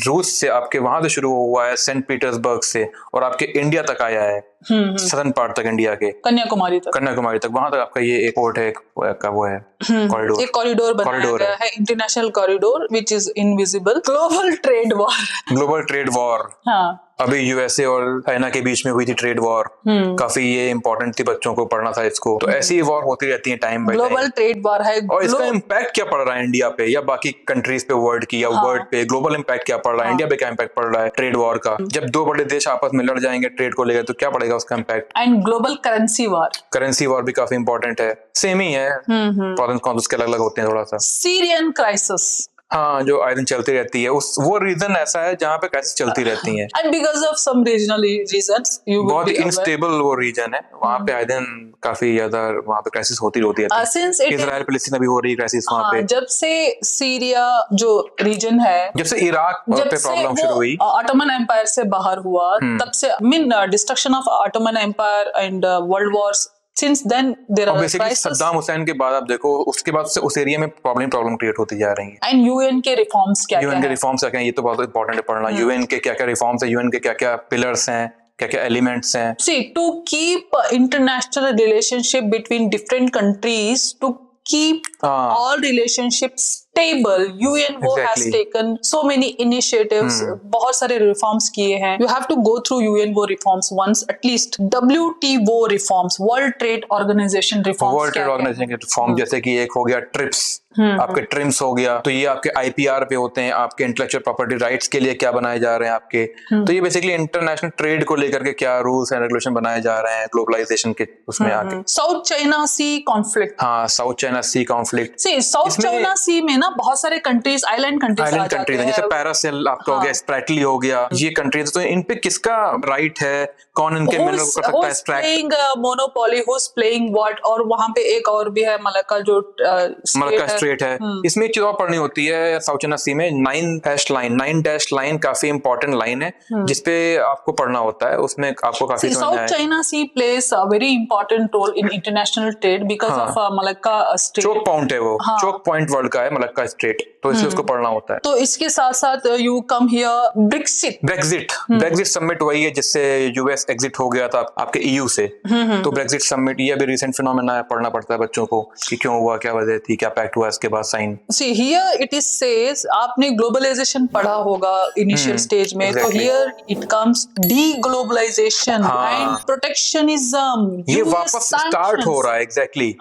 रूस से आपके वहां से शुरू हुआ है, सेंट पीटर्सबर्ग से, और आपके इंडिया तक आया है, सदर्न पार्ट तक इंडिया के, कन्याकुमारी तक, वहां तक आपका ये एक पोर्ट है, वो है कॉरिडोर। एक कॉरिडोर बनाया गया है, international corridor which is invisible. Global trade war, अभी USA और चाइना के बीच में हुई थी ट्रेड वॉर, काफी ये इंपॉर्टेंट थी, बच्चों को पढ़ना था इसको। तो ऐसी वॉर होती रहती है time by time. Global trade war है, और इसका इम्पैक्ट क्या पड़ रहा है इंडिया पे या बाकी कंट्रीज पे, वर्ल्ड की या वर्ल्ड पे ग्लोबल इम्पैक्ट क्या पड़ रहा है, इंडिया पे क्या इम्पैक्ट पड़ रहा है ट्रेड वॉर का? जब दो बड़े देश आपस में लड़ जाएंगे ट्रेड को लेकर, तो क्या पड़ेगा उसका impact? And global currency war भी काफी इंपॉर्टेंट है, सेम ही है, प्रॉब्लम्स कौन उसके अलग अलग होते हैं थोड़ा सा। सीरियन क्राइसिस, हाँ, जो आए दिन चलती रहती है, वो रीजन ऐसा है जहाँ पे क्राइसिस चलती रहती है, and because of some regional reasons, बहुत इनस्टेबल वो रीजन है, वहाँ पे आए दिन काफी ज्यादा वहाँ पे क्राइसिस होती है। इजराइल पैलेस्टीन भी हो रही है क्राइसिस वहाँ पे। जब से सीरिया जो रीजन है, जब से इराक पे प्रॉब्लम शुरू हुई, ऑटोमन एम्पायर से बाहर हुआ, तब से destruction of Ottoman empire and world wars, since then there are crises। Saddam Hussein के बाद आप देखो, उसके बाद से उस एरिया में प्रॉब्लम क्रिएट होती जा रही है। एंड UN के रिफॉर्म्स क्या क्या है, ये तो बहुत इंपॉर्टेंट है पढ़ना। UN के क्या क्या रिफॉर्म्स है, UN के क्या क्या पिलर्स हैं, क्या क्या एलिमेंट्स हैं। See, to keep international relationship between different countries, to keep all relationships stable. UNO has taken so many initiatives. बहुत सारे रिफॉर्म्स किए हैं. You have to go through UNO reforms once at least. WTO reforms, World Trade Organization reforms. World Trade Organization के reform जैसे कि एक हो गया ट्रिप्स, आपके ट्रिम्स हो गया, तो ये आपके IPR पे होते हैं, आपके इंटेलेक्चुअल प्रॉपर्टी राइट्स के लिए क्या बनाए जा रहे हैं आपके, तो ये बेसिकली इंटरनेशनल ट्रेड को लेकर के क्या रूल्स एंड रेगुलेशन बनाए जा रहे हैं ग्लोबलाइजेशन के उसमें आके. साउथ चाइना सी कॉन्फ्लिक्ट. हाँ, साउथ चाइना सी कॉन्फ्लिक्ट. साउथ चाइना सी में ना बहुत सारे कंट्रीज, आइलैंड कंट्रीज हैं, जैसे पैरासेल आपका हो गया, स्प्रैटली हो गया, ये कंट्रीज, तो इन पे किसका राइट है, कौन इनके मिनरल को कर सकता है extract, monopoly, who's playing what. और वहां पे एक और भी है मलक्का जो मलक्का स्ट्रेट है. इसमें एक चीज और पढ़नी होती है साउथ चाइना सी में, 9 डैश लाइन काफी इंपॉर्टेंट लाइन है जिसपे आपको पढ़ना होता है, उसमें आपको काफी south China sea plays a very important role in international trade because of Malacca strait. Choke point है वो, चोक पॉइंट वर्ल्ड का है मलक्का स्ट्रेट, तो इसलिए उसको पढ़ना होता है. तो इसके साथ साथ you come here Brexit summit वही है जिससे यूएस एग्जिट हो गया था आपके EU से. तो ब्रेक्जिट समिट ये भी रिसेंट फिनोमेना है, पढ़ना पड़ता है बच्चों को कि क्यों हुआ, क्या वजह थी, क्या पैक्ट हुआ इसके बाद sign. See here it is says, आपने ग्लोबलाइजेशन पढ़ा होगा इनिशियल स्टेज में, तो here it comes deglobalisation and protectionism. ये वापस स्टार्ट हो रहा है. एग्जैक्टली.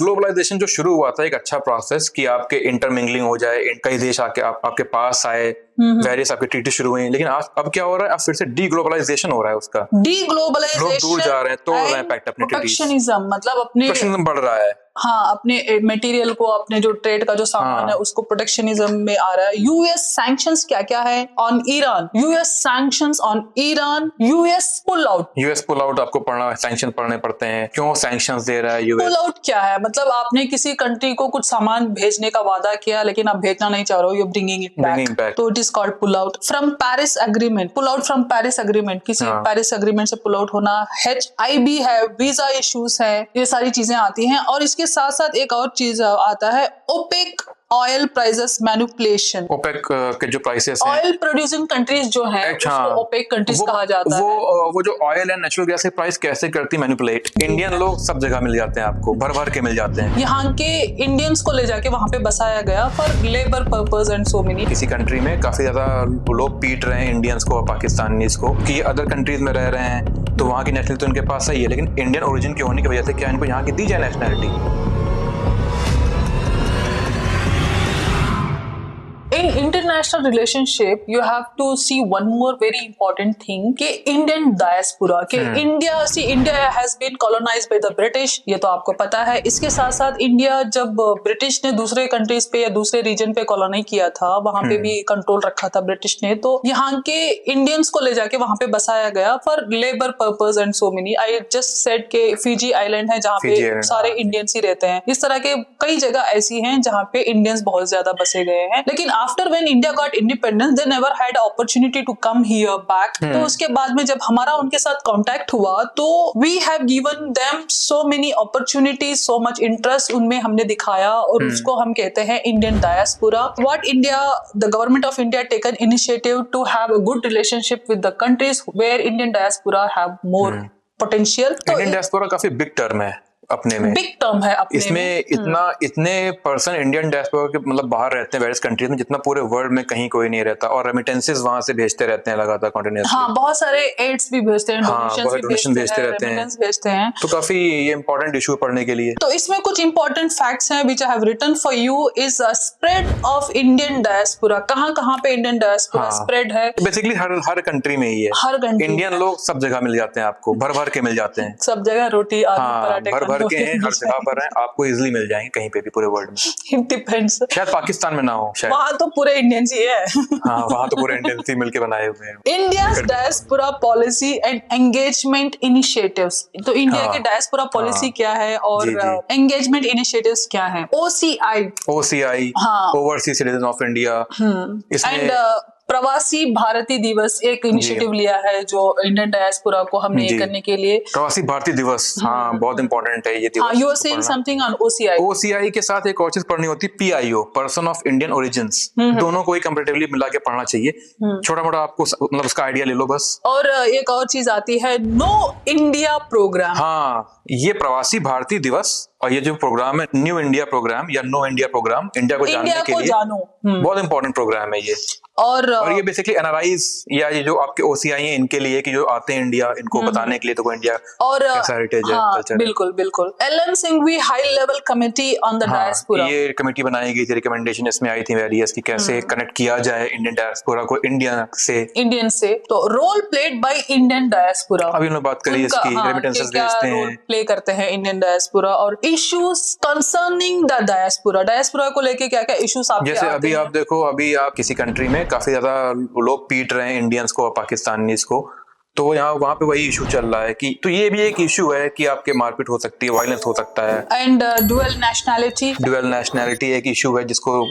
ग्लोबलाइजेशन जो शुरू हुआ था एक अच्छा प्रोसेस कि आपके इंटरमिंगलिंग हो जाए, कई देश आके आपके पास आए, वेरियस आपके ट्रीटी शुरू हुए, लेकिन आज अब क्या हो रहा है, अब फिर से डीग्लोबलाइजेशन हो रहा है. उसका डीग्लोबलाइजेशन, लोग दूर जा रहे हैं, तोड़ रहे हैं पैक्ट अपने ट्रीटीज. प्रोटेक्शनिज्म मतलब अपने प्रोटेक्शनिज्म बढ़ रहा है. हाँ, अपने मटेरियल को, अपने जो ट्रेड का जो सामान है उसको प्रोटेक्शनिज्म में आ रहा है. यूएस सैंक्शंस क्या क्या है on Iran, US sanctions on Iran, US pull out आपको पढ़ना, सैंक्शन पढ़ने पड़ते हैं, क्यों सैंक्शंस दे रहा है यूएस. पुल आउट क्या है, मतलब आपने किसी कंट्री को कुछ सामान भेजने का वादा किया लेकिन आप भेजना नहीं चाह रहे हो, यू ब्रिंगिंग इट बैक, तो it is called pull out. From Paris agreement, pull out from Paris agreement, किसी पेरिस एग्रीमेंट से पुल आउट होना. HIB है, वीजा इश्यूज है, ये सारी चीजें आती हैं. और इसके साथ साथ एक और चीज आता है, OPEC oil prices manipulation. OPEC के जो प्राइसेस हैं, ऑयल प्रोड्यूसिंग कंट्रीज जो हैं, उसको ओपेक कंट्रीज कहा जाता है. वो जो ऑयल एंड नेचुरल गैस के प्राइस कैसे करती मैनिपुलेट. इंडियन लोग सब जगह मिल जाते हैं, आपको भर भर के मिल जाते हैं. यहाँ के इंडियंस को ले जाके वहाँ पे बसाया गया for labour purpose and so many. किसी कंट्री में काफी ज्यादा लोग पीट रहे हैं इंडियंस को, पाकिस्तानीज को, कि अदर कंट्रीज में रह रहे हैं तो वहाँ की नेशनलिटी उनके पास सही है, लेकिन इंडियन ओरिजिन के होने की वजह से क्या इनको यहाँ की दी जाए nationality. In international relationship, you have to see one more very important thing कि Indian diaspora कि India has been colonized by the British, ये तो आपको पता है. इसके साथ साथ इंडिया जब ब्रिटिश ने दूसरे कंट्रीज पे या दूसरे रीजन पे कॉलोनी किया था, वहां पे भी कंट्रोल रखा था ब्रिटिश ने, तो यहाँ के इंडियंस को ले जाके वहां पे बसाया गया for labour purpose and so many. I just said के फिजी आइलैंड है जहाँ पे सारे इंडियंस ही रहते हैं. इस तरह के कई जगह ऐसी हैं जहाँ पे इंडियंस बहुत ज्यादा बसे गए हैं. लेकिन after when India got independence they never had opportunity to come here back. तो उसके बाद में जब हमारा उनके साथ कांटेक्ट हुआ तो we have given them so many opportunities, so much interest उनमें हमने दिखाया, और उसको हम कहते हैं Indian diaspora. What India, the government of India taken initiative to have a good relationship with the countries where Indian diaspora have more potential. तो Indian diaspora काफी बिग टर्म है अपने में, बिग टर्म है अपने इसमें में. इतने पर्सन इंडियन डायस्पोरा के मतलब बाहर रहते हैं वेरियस कंट्रीज में, जितना पूरे वर्ल्ड में कहीं कोई नहीं रहता, और रेमिटेंसेस वहां से भेजते रहते हैं लगातार कंटिन्यूअसली. हाँ, बहुत सारे एड्स भी भेजते हैं, डोनेशंस भेजते रहते हैं, भेजते हैं. तो काफी ये इंपॉर्टेंट इशू पढ़ने के लिए. तो इसमें कुछ इंपॉर्टेंट फैक्ट्स हैं which I have written for you. Is spread of Indian diaspora. कहाँ पे इंडियन डायस्पोरा स्प्रेड है? बेसिकली हर कंट्री में ही है. हर कंट्री इंडियन लोग सब जगह मिल जाते हैं, आपको भर भर के मिल जाते हैं. सब जगह रोटी, आलू पराठे भर भर के हैं, हर जगह पर हैं, आपको इजीली मिल जाएंगे कहीं पे भी पूरे वर्ल्ड में. It depends. शायद पाकिस्तान में ना हो, शायद वहां तो पूरे इंडियंस ही है. हाँ, वहां तो पूरे इंडियंस ही मिलके बनाए हुए हैं. India's diaspora policy and engagement initiatives. तो इंडिया की डायस्पोरा पॉलिसी क्या है और एंगेजमेंट इनिशिएटिव्स क्या है? OCI overseas citizen of India. इसमें प्रवासी भारतीय दिवस एक इनिशिएटिव लिया है जो इंडियन डायस्पोरा को हमने ये करने के लिए. प्रवासी भारतीय दिवस, हाँ, बहुत इंपॉर्टेंट है ये दिवस. You are saying something on OCI के साथ एक और चीज पढ़नी होती है, PIO, person of Indian origins. दोनों को ही कंपैरेटिवली मिला के पढ़ना चाहिए. छोटा मोटा आपको मतलब उसका आइडिया ले लो बस. और एक और चीज आती है, नो इंडिया प्रोग्राम. हाँ, ये प्रवासी भारतीय दिवस और ये जो प्रोग्राम है न्यू इंडिया प्रोग्राम या नो इंडिया प्रोग्राम, इंडिया को जानने इंडिया के को लिए जानो। बहुत इंपॉर्टेंट प्रोग्राम है ये। और ये बेसिकली एनआरआईज या ये जो आपके ओसीआई हैं इनके लिए कि जो आते हैं इंडिया, इनको बताने के लिए तो इंडिया और कैसा हेरिटेज है, कल्चर। बिल्कुल बिल्कुल। L M Singhvi high level committee on the diaspora, ये कमेटी बनाई गई थी, रिकमेंडेशन इसमें आई थी वेरियस कि कैसे कनेक्ट किया जाए इंडियन डायस्पोरा को इंडियन से। तो role played by Indian diaspora, अभी हम लोग बात करिए इसकी, रेमिटेंसेस भेजते हैं, रोल प्ले करते हैं इंडियन डायस्पोरा, और इश्यूज कंसर्निंग द डायस्पोरा को लेके क्या क्या इश्यूज आपके जैसे आते अभी हैं? आप देखो, अभी आप किसी कंट्री में काफी ज्यादा लोग पीट रहे हैं इंडियंस को और पाकिस्तानीज को, तो यहाँ वहाँ पे वही इशू चल रहा है कि तो ये भी एक इशू है कि आपके मारपीट हो सकती है, वायलेंस हो सकता है। एंड ड्यूअल नेशनैलिटी एक इशू है जिसको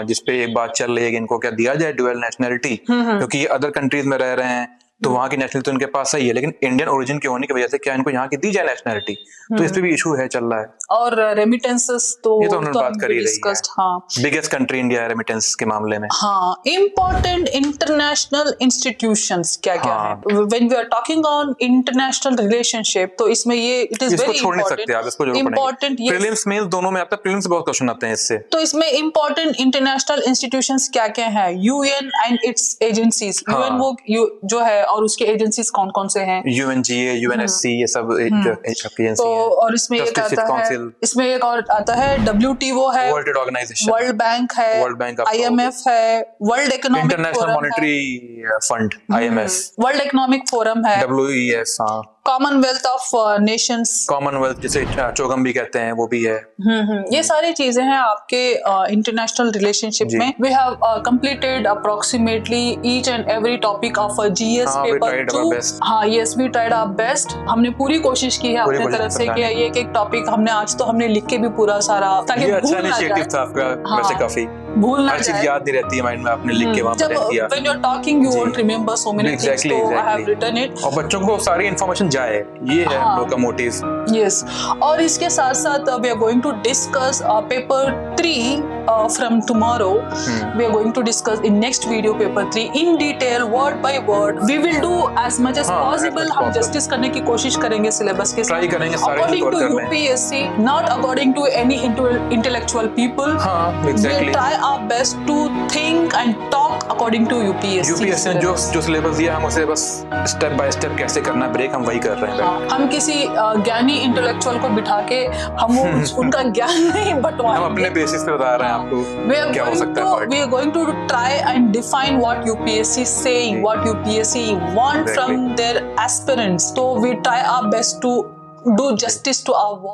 जिसपे एक बात चल रही है कि इनको क्या दिया जाए ड्यूअल नेशनैलिटी, क्योंकि ये अदर कंट्रीज में रह रहे हैं तो वहाँ की नेशनलिटी तो उनके पास सही है, लेकिन इंडियन ओरिजिन के होने की वजह से क्या इनको यहाँ की दी जाए नेशनलिटी, तो इस पे भी इशू है, चल रहा है। और रेमिटेंसेस तो ये तो हमने बात करी रही है। हाँ, बिगेस्ट कंट्री इंडिया है रेमिटेंस के मामले में। हाँ, इम्पोर्टेंट इंटरनेशनल इंस्टीट्यूशंस क्या क्या है? When we are talking on international relationship, तो इसमें ये इट इज वेरी छोड़ नहीं सकते आप, इसको इम्पोर्टेंट। प्रीलिम्स मेंस दोनों में आता है, प्रीलिम्स से बहुत क्वेश्चन आते हैं इससे। तो इसमें इम्पोर्टेंट इंटरनेशनल इंस्टीट्यूशंस क्या क्या है? UN and it's agencies, UN वो जो है और उसके एजेंसीज कौन कौन से हैं? यूएनजीए, यूएनएससी, ये सब एजेंसी है। तो और इसमें एक और आता है WTO है, world trade organisation, world bank है, IMF है, world economic international monetary fund IMF, world economic forum है, WEF, Commonwealth of Nations, Commonwealth जिसे चोगम भी कहते हैं, वो भी है। ये सारी चीजें हैं आपके इंटरनेशनल रिलेशनशिप में। We have completed approximately each and every topic of GS paper 2। हाँ, yes, we tried our best. हमने पूरी कोशिश की है अपने तरफ से कि ये एक टॉपिक हमने आज तो हमने लिख के भी पूरा सारा, ताकि अच्छा इनिशिएटिव था आपका। वैसे काफी भूल ना हर चीज याद नहीं रहती है माइंड में, आपने लिख के वहां पे रख दिया। When you're talking, you won't remember so many things, so I have written it। और बच्चों को सारी इन्फॉर्मेशन जाए, ये है हम लोग का मोटिव। Yes, और इसके साथ साथ we are going to discuss paper 3 from tomorrow। We are going to discuss in next video paper 3 in detail, word by word। We will do as much as possible। हम justice करने की कोशिश करेंगे syllabus के साथ, according to UPSC, not according to any intellectual people। We'll try our best to think and talk according to UPSC ने जो syllabus दिया, हम उसे बस स्टेप बाय स्टेप कैसे करना ब्रेक, हम वही कर रहे हैं। हम किसी ज्ञानी इंटेलेक्चुअल को बिठा के हम उनका ज्ञान नहीं बंटवाएंगे, हम अपने बेसिस पे बता रहे हैं आपको क्या हो सकता है। We are going to try and define what UPSC is saying, what UPSC want from their aspirants। So we try our best to do justice to our work।